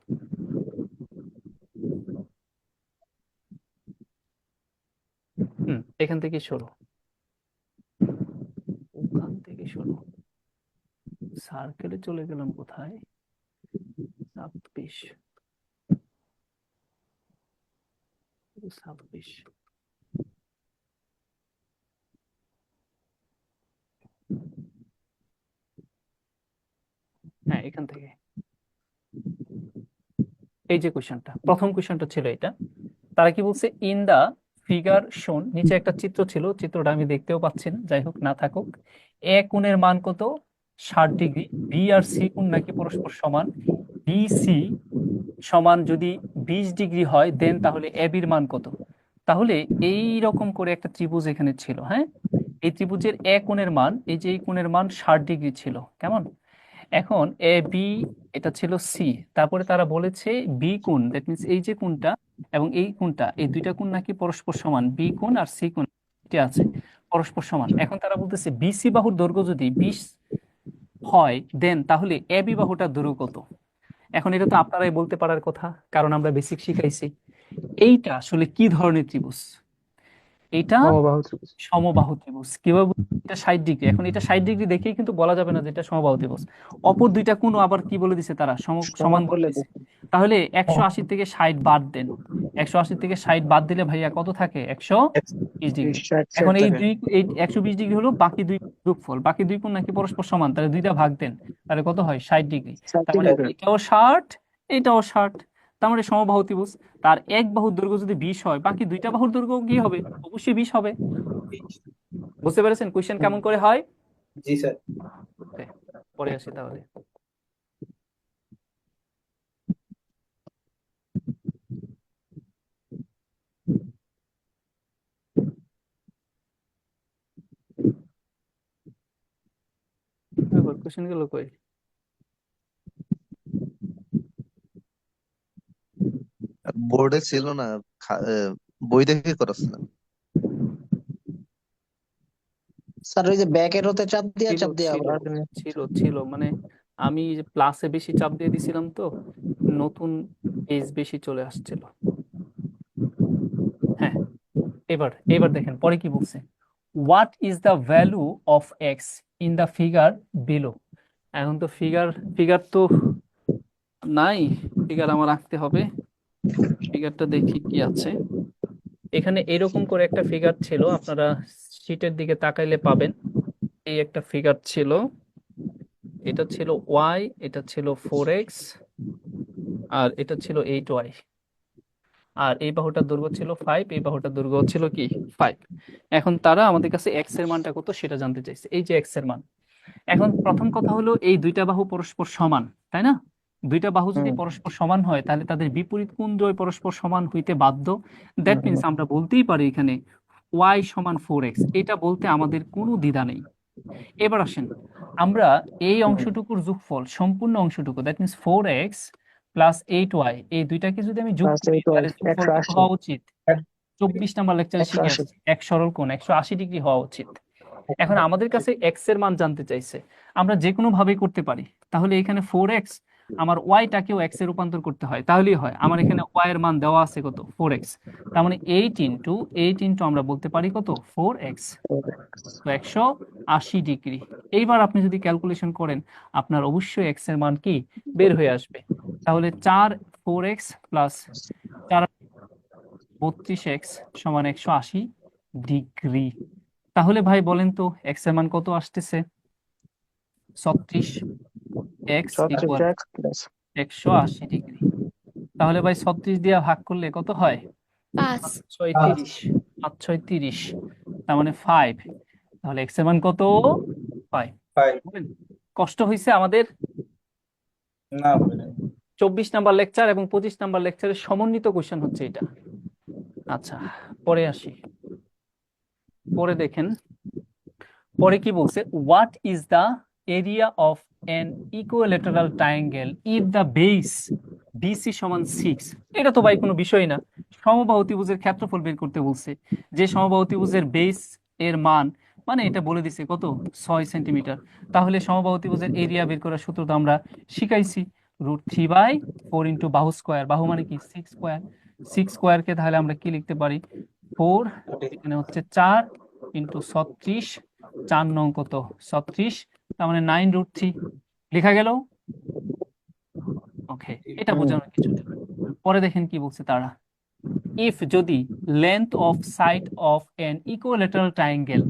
এখান থেকে শুরু, ওখান থেকে শুরু, সার্কেলে চলে গেলাম কোথায়? 26, 26। হ্যাঁ, এখান থেকে এই যে কোশ্চেনটা, প্রথম কোশ্চেনটা ছিল এটা। তারা কি বলছে, ইন দা ফিগার শোন, নিচে একটা চিত্র ছিল, চিত্রটা আমি দেখতেও পাচ্ছি না, যাই হোক, না থাকুক। এ কোণের মান কত? 60 ডিগ্রি। বি আর সি কোণ নাকি পরস্পর সমান। বি সি সমান যদি 20 ডিগ্রি হয়, দেন তাহলে এ বির মান কত? তাহলে এই রকম করে একটা ত্রিভুজ এখানে ছিল। হ্যাঁ, এই ত্রিভুজের এ কোণের মান, এই যে এই কোণের মান 60 ডিগ্রি ছিল, কেমন? এখন এ বি এটা ছিল সি, তারপরে তারা বলেছে বি কোণ, দ্যাট মিনস এই যে কোণটা এবং এই কোণটা, এই দুইটা কোণ নাকি পরস্পর সমান। বি কোণ আর সি কোণ এটা আছে পরস্পর সমান। এখন তারা বলতেছে বিসি বাহুর দৈর্ঘ্য যদি 20 হয়, দেন তাহলে এ বি বাহুটার দৈর্ঘ্য কত? এখন এটা তো আপনারাই বলতে পারার কথা, কারণ আমরা বেসিক শিখাইছি। এইটা আসলে কি ধরনের ত্রিভুজ? এটা সমবাহু ত্রিভুজ। সমবাহু ত্রিভুজ। কিভাবে বুঝবো? এটা 60 ডিগ্রি। এখন এটা 60 ডিগ্রি দেখেই কিন্তু বলা যাবে না যে এটা সমবাহু ত্রিভুজ। অপর দুইটা কোণ আবার কি বলে দিছে তারা? সমান সমান বলে বলে দিছে। তাহলে 180 থেকে 60 বাদ দেন। 180 থেকে 60 বাদ দিলে ভাইয়া কত থাকে? 120 ডিগ্রি। এখন এই 120 ডিগ্রি হলো বাকি দুই যোগফল। বাকি দুই কোণ নাকি পরস্পর সমান, তাহলে দুইটা ভাগ দেন, তাহলে কত হয়? 60 ডিগ্রি। তার মানে এটাও 60, এটাও 60। তার মানে সমবাহু ত্রিভুজ। তার এক বাহুর দৈর্ঘ্য যদি 20 হয়, বাকি দুইটা বাহুর দৈর্ঘ্য কি হবে? অবশ্যই 20 হবে। বুঝতে পেরেছেন কোশ্চেন কেমন করে হয়? জি স্যার। Okay, পরে আসি তাহলে। কোশ্চেন গুলো কই? বোর্ডে ছিল না, বই দেখে করাচ্ছিলাম। স্যার ওই যে ব্যাক এরোতে চাপ দিয়া ছিল চাপ দিয়া ছিল আবার ছিল ছিল মানে আমি যে প্লাসে বেশি চাপ দিয়ে দিছিলাম, তো নতুন পেজ বেশি চলে আসছিল। হ্যাঁ, এবার এবার দেখেন পরে কি বলছে। What is the value of x in the figure below? এখন তো ফিগার তো নাই, ফিগার আমার রাখতে হবে। ফিগারটা দেখি কি আছে এখানে। এরকম করে একটা ফিগার ছিল, আপনারা শীটের দিকে তাকাইলে পাবেন। এই একটা ফিগার ছিল, এটা ছিল ওয়াই, এটা ছিল 4x, আর এটা ছিল 8y। আর এই বাহুটার দৈর্ঘ্য ছিল 5, এই বাহুটার দৈর্ঘ্য ছিল কি 5। এখন তারা আমাদের কাছে এক্স এর মানটা কত সেটা জানতে চাইছে। এই যে এক্স এর মান। এখন প্রথম কথা হলো এই দুইটা বাহু পরস্পর সমান, তাই না? দুইটা বাহু যদি পরস্পর সমান হয়, তাহলে তাদের বিপরীত কোণ দ্বয় পরস্পর সমান হইতে বাধ্য। দ্যাট মিনস আমরা বলতেই পারি এখানে y সমান 4x। এটা বলতে আমাদের কোনো দ্বিধা নেই। এবার আসেন, আমরা এই অংশটুকুর যোগফল, সম্পূর্ণ অংশটুকু, that means 4x plus 8y, এই দুইটাকে যদি আমি যোগ করি, তাহলে যোগফল কত হওয়া উচিত? 24 নাম্বার লেকচারে শিখে আসছি, এক সরল কোণ 180 ডিগ্রি হওয়া উচিত। এখন আমাদের কাছে এক্স এর মান জানতে চাইছে, আমরা যে কোনো ভাবেই করতে পারি। তাহলে এখানে 4x, আমার ওয়াইটাকেও এক্স এ রূপান্তর করতে হয়, তাহলেই হয়। আমার এখানে ওয়াই এর মান দেওয়া আছে কত? 4x। তার মানে 8 ইন্টু আমরা বলতে পারি কত? 4x। তো 180 ডিগ্রি। এইবার আপনি যদি ক্যালকুলেশন করেন, আপনার অবশ্যই এক্স এর মান কি বের হয়ে আসবে। তাহলে 4x প্লাস 32x সমান 180 ডিগ্রি। তাহলে ভাই বলেন তো এক্স এর মান কত আসতেছে? 36, x ইকুয়াল 180 ডিগ্রি। তাহলে ভাই 36 দিয়ে ভাগ করলে কত হয়? 5 5 তার মানে 5। তাহলে এক্স এর মান কত? 5। বলেন, কষ্ট হয়েছে আমাদের? না 24 নাম্বার লেকচার এবং 25 নাম্বার লেকচারের সমন্বিত কোশ্চেন হচ্ছে এটা। আচ্ছা, পরে আসি। পরে দেখেন পরে কি বলছে, what is the area of an equilateral triangle if the base BC সমান 6, এটা তো ভাই কোনো বিষয় না। সমবাহু ত্রিভুজের ক্ষেত্রফল বের করতে বলছে, যে সমবাহু ত্রিভুজের বেস এর মান মানে এটা বলে দিছে কত 6 সেন্টিমিটার। তাহলে সমবাহু ত্রিভুজের এরিয়া বের করার সূত্র তো আমরা শিখাইছি, √3/4 ইন্টু বাহু স্কোয়ার, বাহু মানে কি 6 স্কোয়ার, 6 স্কোয়ারকে তাহলে আমরা কি লিখতে পারি 4, এখানে হচ্ছে 4 ইন্টু 36, 4 নং কত 36, তার মানে 9√3 লেখা গেল। ওকে, এটা বোঝানোর কিছু না। পরে দেখেন কি বলছে তারা, ইফ যদি length of side of an equilateral triangle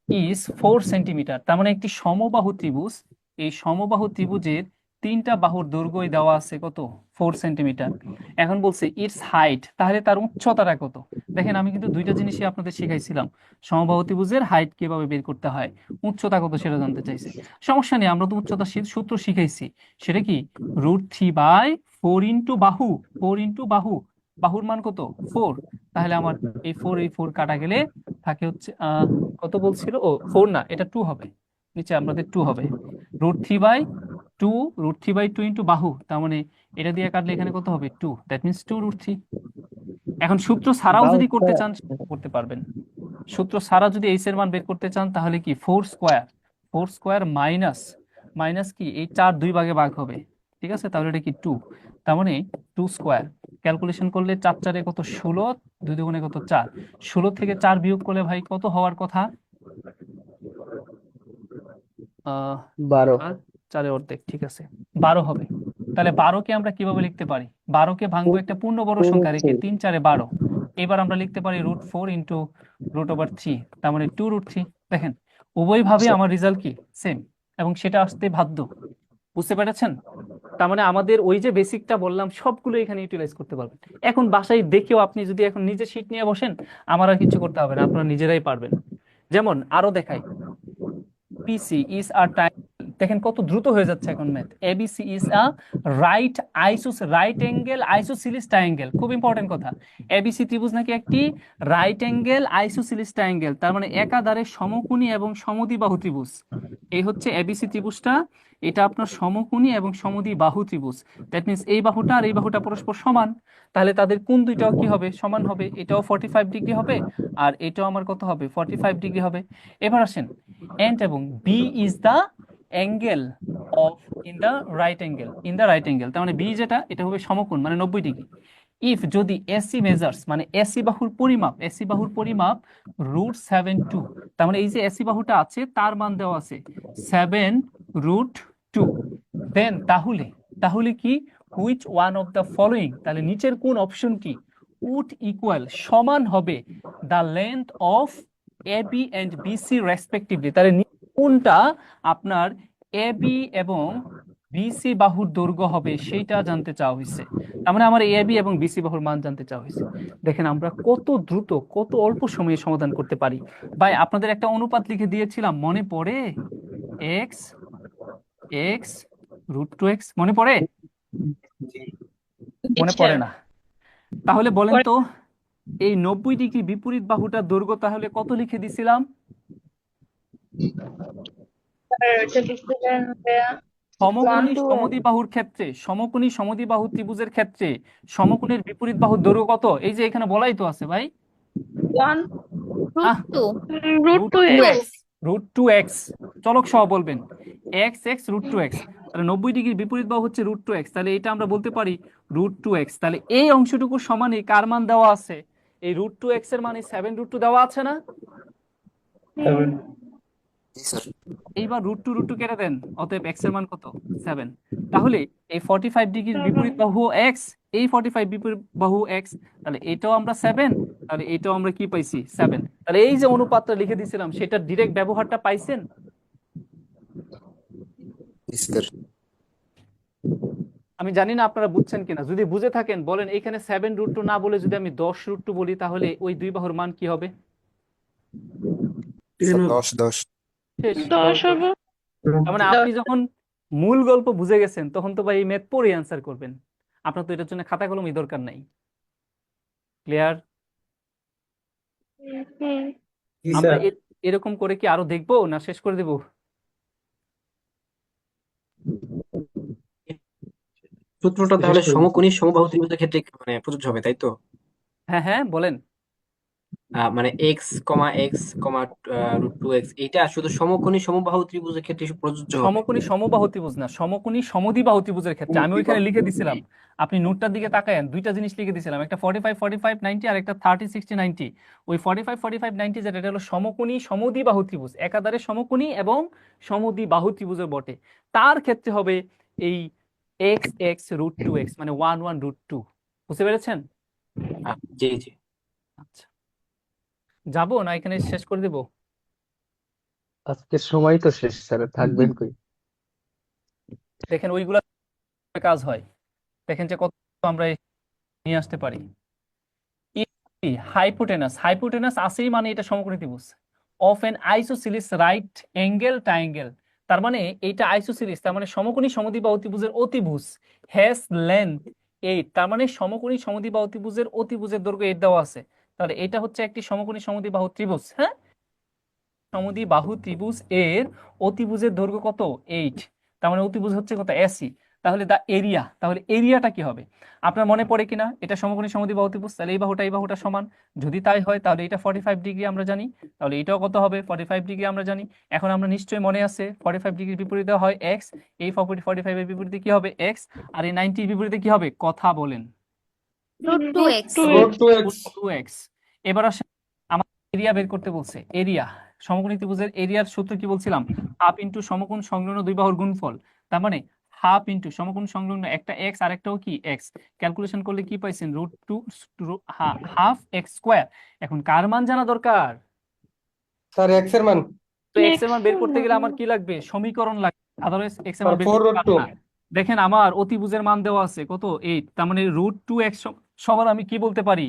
is 4 centimetre, তার মানে একটি সমবাহু ত্রিভুজ, এই সমবাহু ত্রিভুজের 3টা বাহুর দৈর্ঘ্য দেওয়া আছে কত 4 সেন্টিমিটার। এখন বলছে ইটস হাইট, তাহলে তার উচ্চতাটা কত। দেখেন আমি কিন্তু দুইটা জিনিসই আপনাদের শিখাইছিলাম, সমবাহু ত্রিভুজের হাইট কিভাবে বের করতে হয়, উচ্চতা কত সেটা জানতে চাইছে। সমস্যা নেই, আমরা তো উচ্চতা সূত্র শিখাইছি, সেটা কি √3/4 ইন্টু বাহু, 4 ইন্টু বাহু, বাহুর মান কত 4, তাহলে আমার এই 4 কাটা গেলে থাকে হচ্ছে কত বলছিল, ও 4 না, এটা 2 হবে, নিচে আমাদের 2 হবে, √3/2, √3/2 ইন্টু বাহু, তার মানে এটা দিয়ে কাটলে এখানে কত হবে 2, দ্যাট মিনস 2√3। এখন সূত্র ছাড়াও বাহু যদি করতে স্কয়ার চান করতে পারবেন, সূত্র ছাড়া যদি এইচ এর মান বের করতে চান তাহলে কি 4 স্কোয়ার মাইনাস মাইনাস কি এই 4 2 ভাগে ভাগ হবে, ঠিক আছে, তাহলে এটা কি 2, তার মানে 2 স্কোয়ার, ক্যালকুলেশন করলে 4 4 কত 16, 2 2 কত 4, 16 থেকে 4 বিয়োগ করলে ভাই কত হওয়ার কথা 12। 4 অর্ধেক, ঠিক আছে 12 হবে। তাহলে 12কে আমরা কিভাবে লিখতে পারি, 12কে ভাঙবো একটা পূর্ণবর্গ সংখ্যা রেখে, 3 4 12, এবার আমরা লিখতে পারি √4 ইন্টু √3, তার মানে 2√3। দেখেন উভয়ভাবে আমার রেজাল্ট কি সেম, এবং সেটা আসতে বাধ্য, বুঝতে পেরেছেন। তার মানে আমাদের ওই যে বেসিকটা বললাম সবগুলো এখানে ইউটিলাইজ করতে পারবেন। এখন বাসায় দেখেও আপনি যদি এখন নিজে শীট নিয়ে বসেন, আমার আর কিছু করতে হবে না, আপনারা নিজেরাই পারবেন। যেমন আরো দেখাই, পিসি ইজ আ দেখেন কত দ্রুত হয়ে যাচ্ছে এখন math, ABC is a right angle isosceles triangle, খুব ইম্পর্টেন্ট কথা, এবিসি ত্রিভুজ নাকি একটি রাইট অ্যাঙ্গেল আইসোসিলিস ট্রায়াঙ্গেল, তার মানে একাধারে সমকোণী এবং সমদ্বিবাহু ত্রিভুজ। এই হচ্ছে এবিসি ত্রিভুজটা, এটা আপনার সমকোণী এবং সমদ্বিবাহু ত্রিভুজ, দ্যাট মিনস এই বাহুটা আর এই বাহুটা পরস্পর সমান, তাহলে তাদের কোণ দুইটাও কি হবে সমান হবে, এটাও 45 ডিগ্রি হবে আর এটাও আমার কত হবে 45 ডিগ্রি হবে। এবার আসেন, এন্ড এবং B is the angle of in the right angle, তার মানে বি যেটা এটা হবে সমকোণ মানে 90 ডিগ্রি। ইফ যদি এসি মেজার্স মানে এসি বাহুর পরিমাপ √7.2, তার মানে এই যে এসি বাহুটা আছে তার মান দেওয়া আছে 7√2, দেন তাহলে কি which one of the following, তাহলে নিচের কোন অপশন কি উড ইকুয়াল সমান হবে the length of AB and BC respectively, তাহলে কোনটা আপনার এবি এবং বিসি বাহুর দৈর্ঘ্য হবে সেইটা জানতে চাওয়া হয়েছে, তার মানে আমার এবি এবং বিসি বাহুর মান জানতে চাওয়া হয়েছে। দেখেন আমরা কত দ্রুত কত অল্প সময়ে সমাধান করতে পারি। ভাই আপনাদের একটা অনুপাত লিখে দিয়েছিলাম মনে পড়ে, এক্স এক্স √2x, মনে পড়ে? মনে পড়ে না, তাহলে বলেন তো এই 90 ডিগ্রি বিপরীত বাহুটার দৈর্ঘ্য তাহলে কত লিখে দিছিলাম? সমকোণী সমদ্বিবাহুর ক্ষেত্রে, সমকোণী সমদ্বিবাহু ত্রিভুজের ক্ষেত্রে সমকোণের বিপরীত বাহুর দৈর্ঘ্য কত, এই যে এখানে বলাই তো আছে ভাই, √2x, √2x চলক সহ বলবেন x √2x, তাহলে 90 ডিগ্রির বিপরীত বাহু হচ্ছে √2x, তাহলে এটা আমরা বলতে পারি √2x, তাহলে এই অংশটুকু সমানই কার মান দেওয়া আছে, এই √2x এর মানে 7√2 দেওয়া আছে না, এইবার √2 কেটে দেন, অতএব x এর মান কত 7, তাহলে এই 45 ডিগ্রির বিপরীত বাহু x, এই 45 বিপরীত বাহু x, তাহলে এটাও আমরা 7, তাহলে এটাও আমরা কি পাইছি 7, তাহলে এই যে অনুপাতটা লিখে দিয়েছিলাম সেটা ডাইরেক্ট ব্যবহারটা পাইছেন। আমি জানি না আপনারা বুঝছেন কিনা, যদি বুঝে থাকেন বলেন, এখানে 7√2 না বলে যদি আমি 10√2 বলি তাহলে ওই দুই বাহুর মান কি হবে? 10 শেষ, 10 হবে। তার মানে আপনি যখন মূল গল্প বুঝে গেছেন তখন তো ভাই এই ম্যাথ পড়ে অ্যান্সার করবেন, আপনার তো এটার জন্য খাতা কলমই দরকার নাই। ক্লিয়ার? আমরা এরকম করে কি আরো দেখবো না শেষ করে দেবো? সূত্রটা বিশেষ তাহলে করে সমকোণী সমবাহু ত্রিভুজের ক্ষেত্রে মানে প্রযোজ্য হবে, তাই তো? হ্যাঁ হ্যাঁ বলেন। মানে x, √2x এটা শুধু সমকোণী সমবাহু ত্রিভুজের ক্ষেত্রে প্রযোজ্য হবে। সমকোণী সমবাহু ত্রিভুজ না, সমকোণী সমদ্বিবাহু ত্রিভুজের ক্ষেত্রে আমি ওইখানে লিখে দিছিলাম, আপনি নোটটার দিকে তাকায়েন, দুইটা জিনিস লিখে দিছিলাম, একটা 45 45 90 আর একটা 30 60 90। ওই 45 45 90 যেটা, এটা হলো সমকোণী সমদ্বিবাহু ত্রিভুজ, একাধারে সমকোণী এবং সমদ্বিবাহু ত্রিভুজের বটে। তার ক্ষেত্রে হবে এই এক্স এক্স √2x, মানে 1 1 √2। বুঝতে পেরেছেন? জি জি। আচ্ছা, যাবো না এখানে শেষ করে দেবো? আজকের সময় তো শেষ, স্যার থাকবেন কই? দেখেন ওইগুলা কাজ হয়, দেখেন যে কত আমরা নিয়ে আসতে পারি। হাইপোটেনাস, হাইপোটেনাস আছেই মানে এটা সমকোণী ত্রিভুজ of an isosceles right angle triangle. তার মানে এইটা আইসোসিলিস, তার মানে সমকোণী সমদ্বিবাহু ত্রিভুজের অতিভুজ, হ্যাজ লেন্থ 8, তার মানে সমকোণী সমদ্বিবাহু ত্রিভুজের অতিভুজের দৈর্ঘ্য 8 দেওয়া আছে। তাহলে এটা হচ্ছে একটি সমকোণী সমদ্বিবাহু ত্রিভুজ। হ্যাঁ, সমদ্বিবাহু ত্রিভুজ এর অতিভুজের দৈর্ঘ্য কত? 8। তার মানে অতিভুজ হচ্ছে কত? এসি। তাহলে দা এরিয়া, তাহলে এরিয়াটা কি হবে? আপনার মনে পড়ে কিনা, এটা সমকোণী সমদ্বিবাহু ত্রিভুজ, তাহলে এই বাহুটা সমান। যদি তাই হয় তাহলে এটা 45 ডিগ্রি আমরা জানি, তাহলে এটাও কত হবে? 45 ডিগ্রি আমরা জানি। এখন আমরা নিশ্চয়ই মনে আছে 45 ডিগ্রির বিপরীতে হয় এক্স, এই 45 এর বিপরীতে কি হবে? এক্স। আর এই 90 এর বিপরীতে কি হবে? কথা বলেন। √2x। √2x। 2x। এবার আসে আমার এরিয়া বের করতে বলছে, এরিয়া। সমকোণী ত্রিভুজের এরিয়ার সূত্র কি বলছিলাম? হাফ ইন্টু সমকোণ সংলগ্ন দুই বাহুর গুণফল। তার মানে হাফ ইন্টু সমকোণ সংলগ্ন একটা এক্স আর একটাও কি এক্স, ক্যালকুলেশন করলে কি পাইছেন? √2 হাফ এক্স স্কোয়ার। এখন কার মান জানা দরকার? স্যার এক্স এর মান তো এক্স এর মান বের করতে গেলে আমার কি লাগবে? সমীকরণ লাগবে, আদারওয়াইজ এক্স এর মান বের করতে পারবো 4√2। না। দেখেন আমার অতিভুজের মান দেওয়া আছে কত? 8। তার মানে √2x সমান আমি কি বলতে পারি?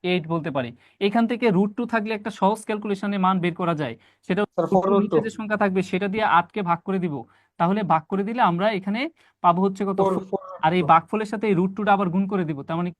8 বলতে পারি। এখান থেকে √2 থাকলে একটা সহজ ক্যালকুলেশনে মান বের করা যায়, সেটা স্যার √2 নিচে 4√2। যে সংখ্যা থাকবে সেটা দিয়ে 8 কে ভাগ করে দিব। তাহলে ভাগ করে দিলে আমরা এখানে পাবো হচ্ছে কত? 4। আর এই 4√2। ভাগফলের সাথে এই √2টা আবার গুণ করে দিব, তার মানে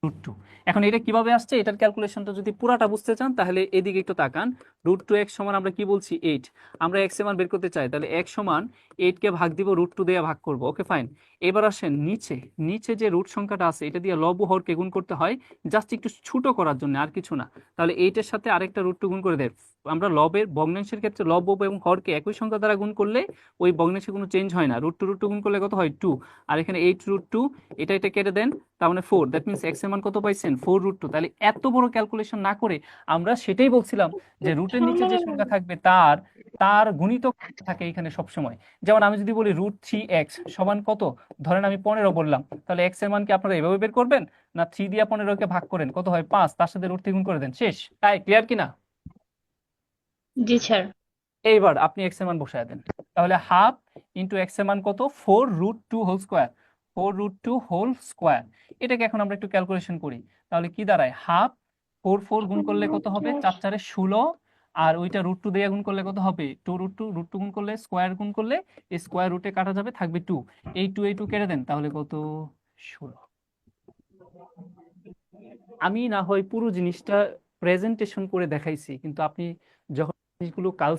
√2। এখন এটা কিভাবে আসছে, এটার ক্যালকুলেশনটা যদি পুরাটা বুঝতে চান তাহলে এদিকে একটু তাকান। √2x সমান আমরা কি বলছি? 8। আমরা x এর মান বের করতে চাই, তাহলে x সমান 8 কে ভাগ দিব, √2 দিয়ে ভাগ করব। Okay fine. এবার আসেন নিচে, নিচে যে রুট সংখ্যাটা আছে এটা দিয়ে লব ও হরকে গুণ করতে হয়, জাস্ট একটু ছোট করার জন্য, আর কিছু না। তাহলে 8 এর সাথে আরেকটা √2 গুণ করে দেয়। আমরা লবের ভগ্নাংশের ক্ষেত্রে লব এবং হরকে একই সংখ্যা দ্বারা গুণ করলে ওই ভগ্নাংশে কোনো চেঞ্জ হয় না। √2 গুণ করলে কত হয়? 2। আর এখানে 8√2, এটা কেটে দেন, তার মানে 4। দ্যাট মিনস এক্স এর মান কত পাইছেন? 4√2। তাহলে এত বড় ক্যালকুলেশন না করে আমরা সেটাই বলছিলাম যে রুটের নিচে যে সংখ্যা থাকবে তার তার গুণিতক থাকে এখানে সব সময়। যেমন আমি যদি বলি √3x সমান কত, ধরেন আমি 15 বললাম, তাহলে এক্স এর মান কি আপনারা এভাবে বের করবেন? না 3 দিয়ে 15 কে ভাগ করেন, কত হয়? 5, তার সাথে √3 গুণ করে দেন, শেষ। তাই ক্লিয়ার কিনা? জি স্যার। এইবার আপনি এক্স এর মান বসায় দেন, তাহলে হাফ ইন্টু এক্স এর মান কত? 4√2 হোল স্কোয়ার, 4√2 হোল স্কোয়ার। এটাকে এখন আমরা একটু ক্যালকুলেশন করি, তাহলে কি দাঁড়ায়? হাফ 4 গুণ করলে কত হবে? 4 4 16। আর ওইটা √2 দিয়ে গুণ করলে কত হবে? 2√2, √2 গুণ করলে স্কোয়ার গুণ করলে এই স্কোয়ার রুটে কাটা যাবে, থাকবে 2। এই 2 কেটে দেন, তাহলে কত? 16। আমি না হয় পুরো জিনিসটা প্রেজেন্টেশন করে দেখাইছি, কিন্তু আপনি যখন জিনিসগুলো কাল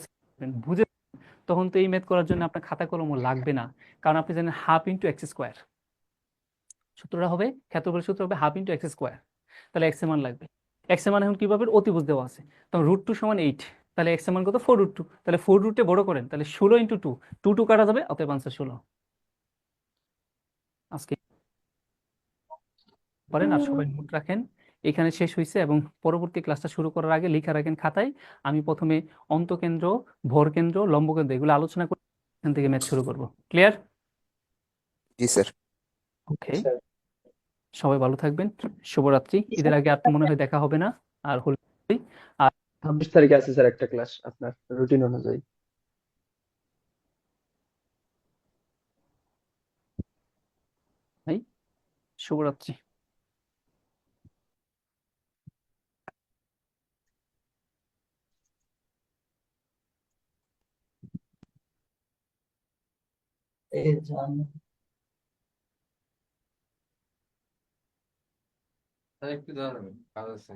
বুঝে তখন তো এই ম্যাথ করার জন্য আপনার খাতা কলমও লাগবে না, কারণ আপনি জানেন হাফ ইন্টু এক্স স্কোয়ার। সূত্রটা হবে, ক্ষেত্রফলের সূত্র হবে হাফ ইন্টু এক্স স্কোয়ার। তাহলে এক্স এর মান লাগবে। এক্স এর মান এখন কিভাবে? অতিভুজ দেওয়া আছে, তখন √2 সমান 8। তাহলে এক্স এর মান কত? 4√2। তাহলে 4 বড় করেন, তাহলে 16 ইন্টু 2, 2 কাটা যাবে, অতএব আনসার 16। আজকে পারেন, আর সবাই নোট রাখেন। এখানে শেষ হয়েছে, এবং পরবর্তী ক্লাসটা শুরু করার আগে লিখে রাখেন খাতায়। আমি প্রথমে অন্তকেন্দ্র, ভরকেন্দ্র, লম্বকেন্দ্র এগুলো আলোচনা করে এখান থেকে ম্যাথ শুরু করব। ক্লিয়ার? জি স্যার। ওকে, সবাই ভালো থাকবেন, শুভরাত্রি। ঈদের আগে আর তো মনে হয় দেখা হবে না। আর হল, আর 26 তারিখে আছে স্যার একটা ক্লাস আপনার রুটিন অনুযায়ী। ভাই, শুভরাত্রি। এই জান একটু দাঁড়াবেন, কাজ আছে।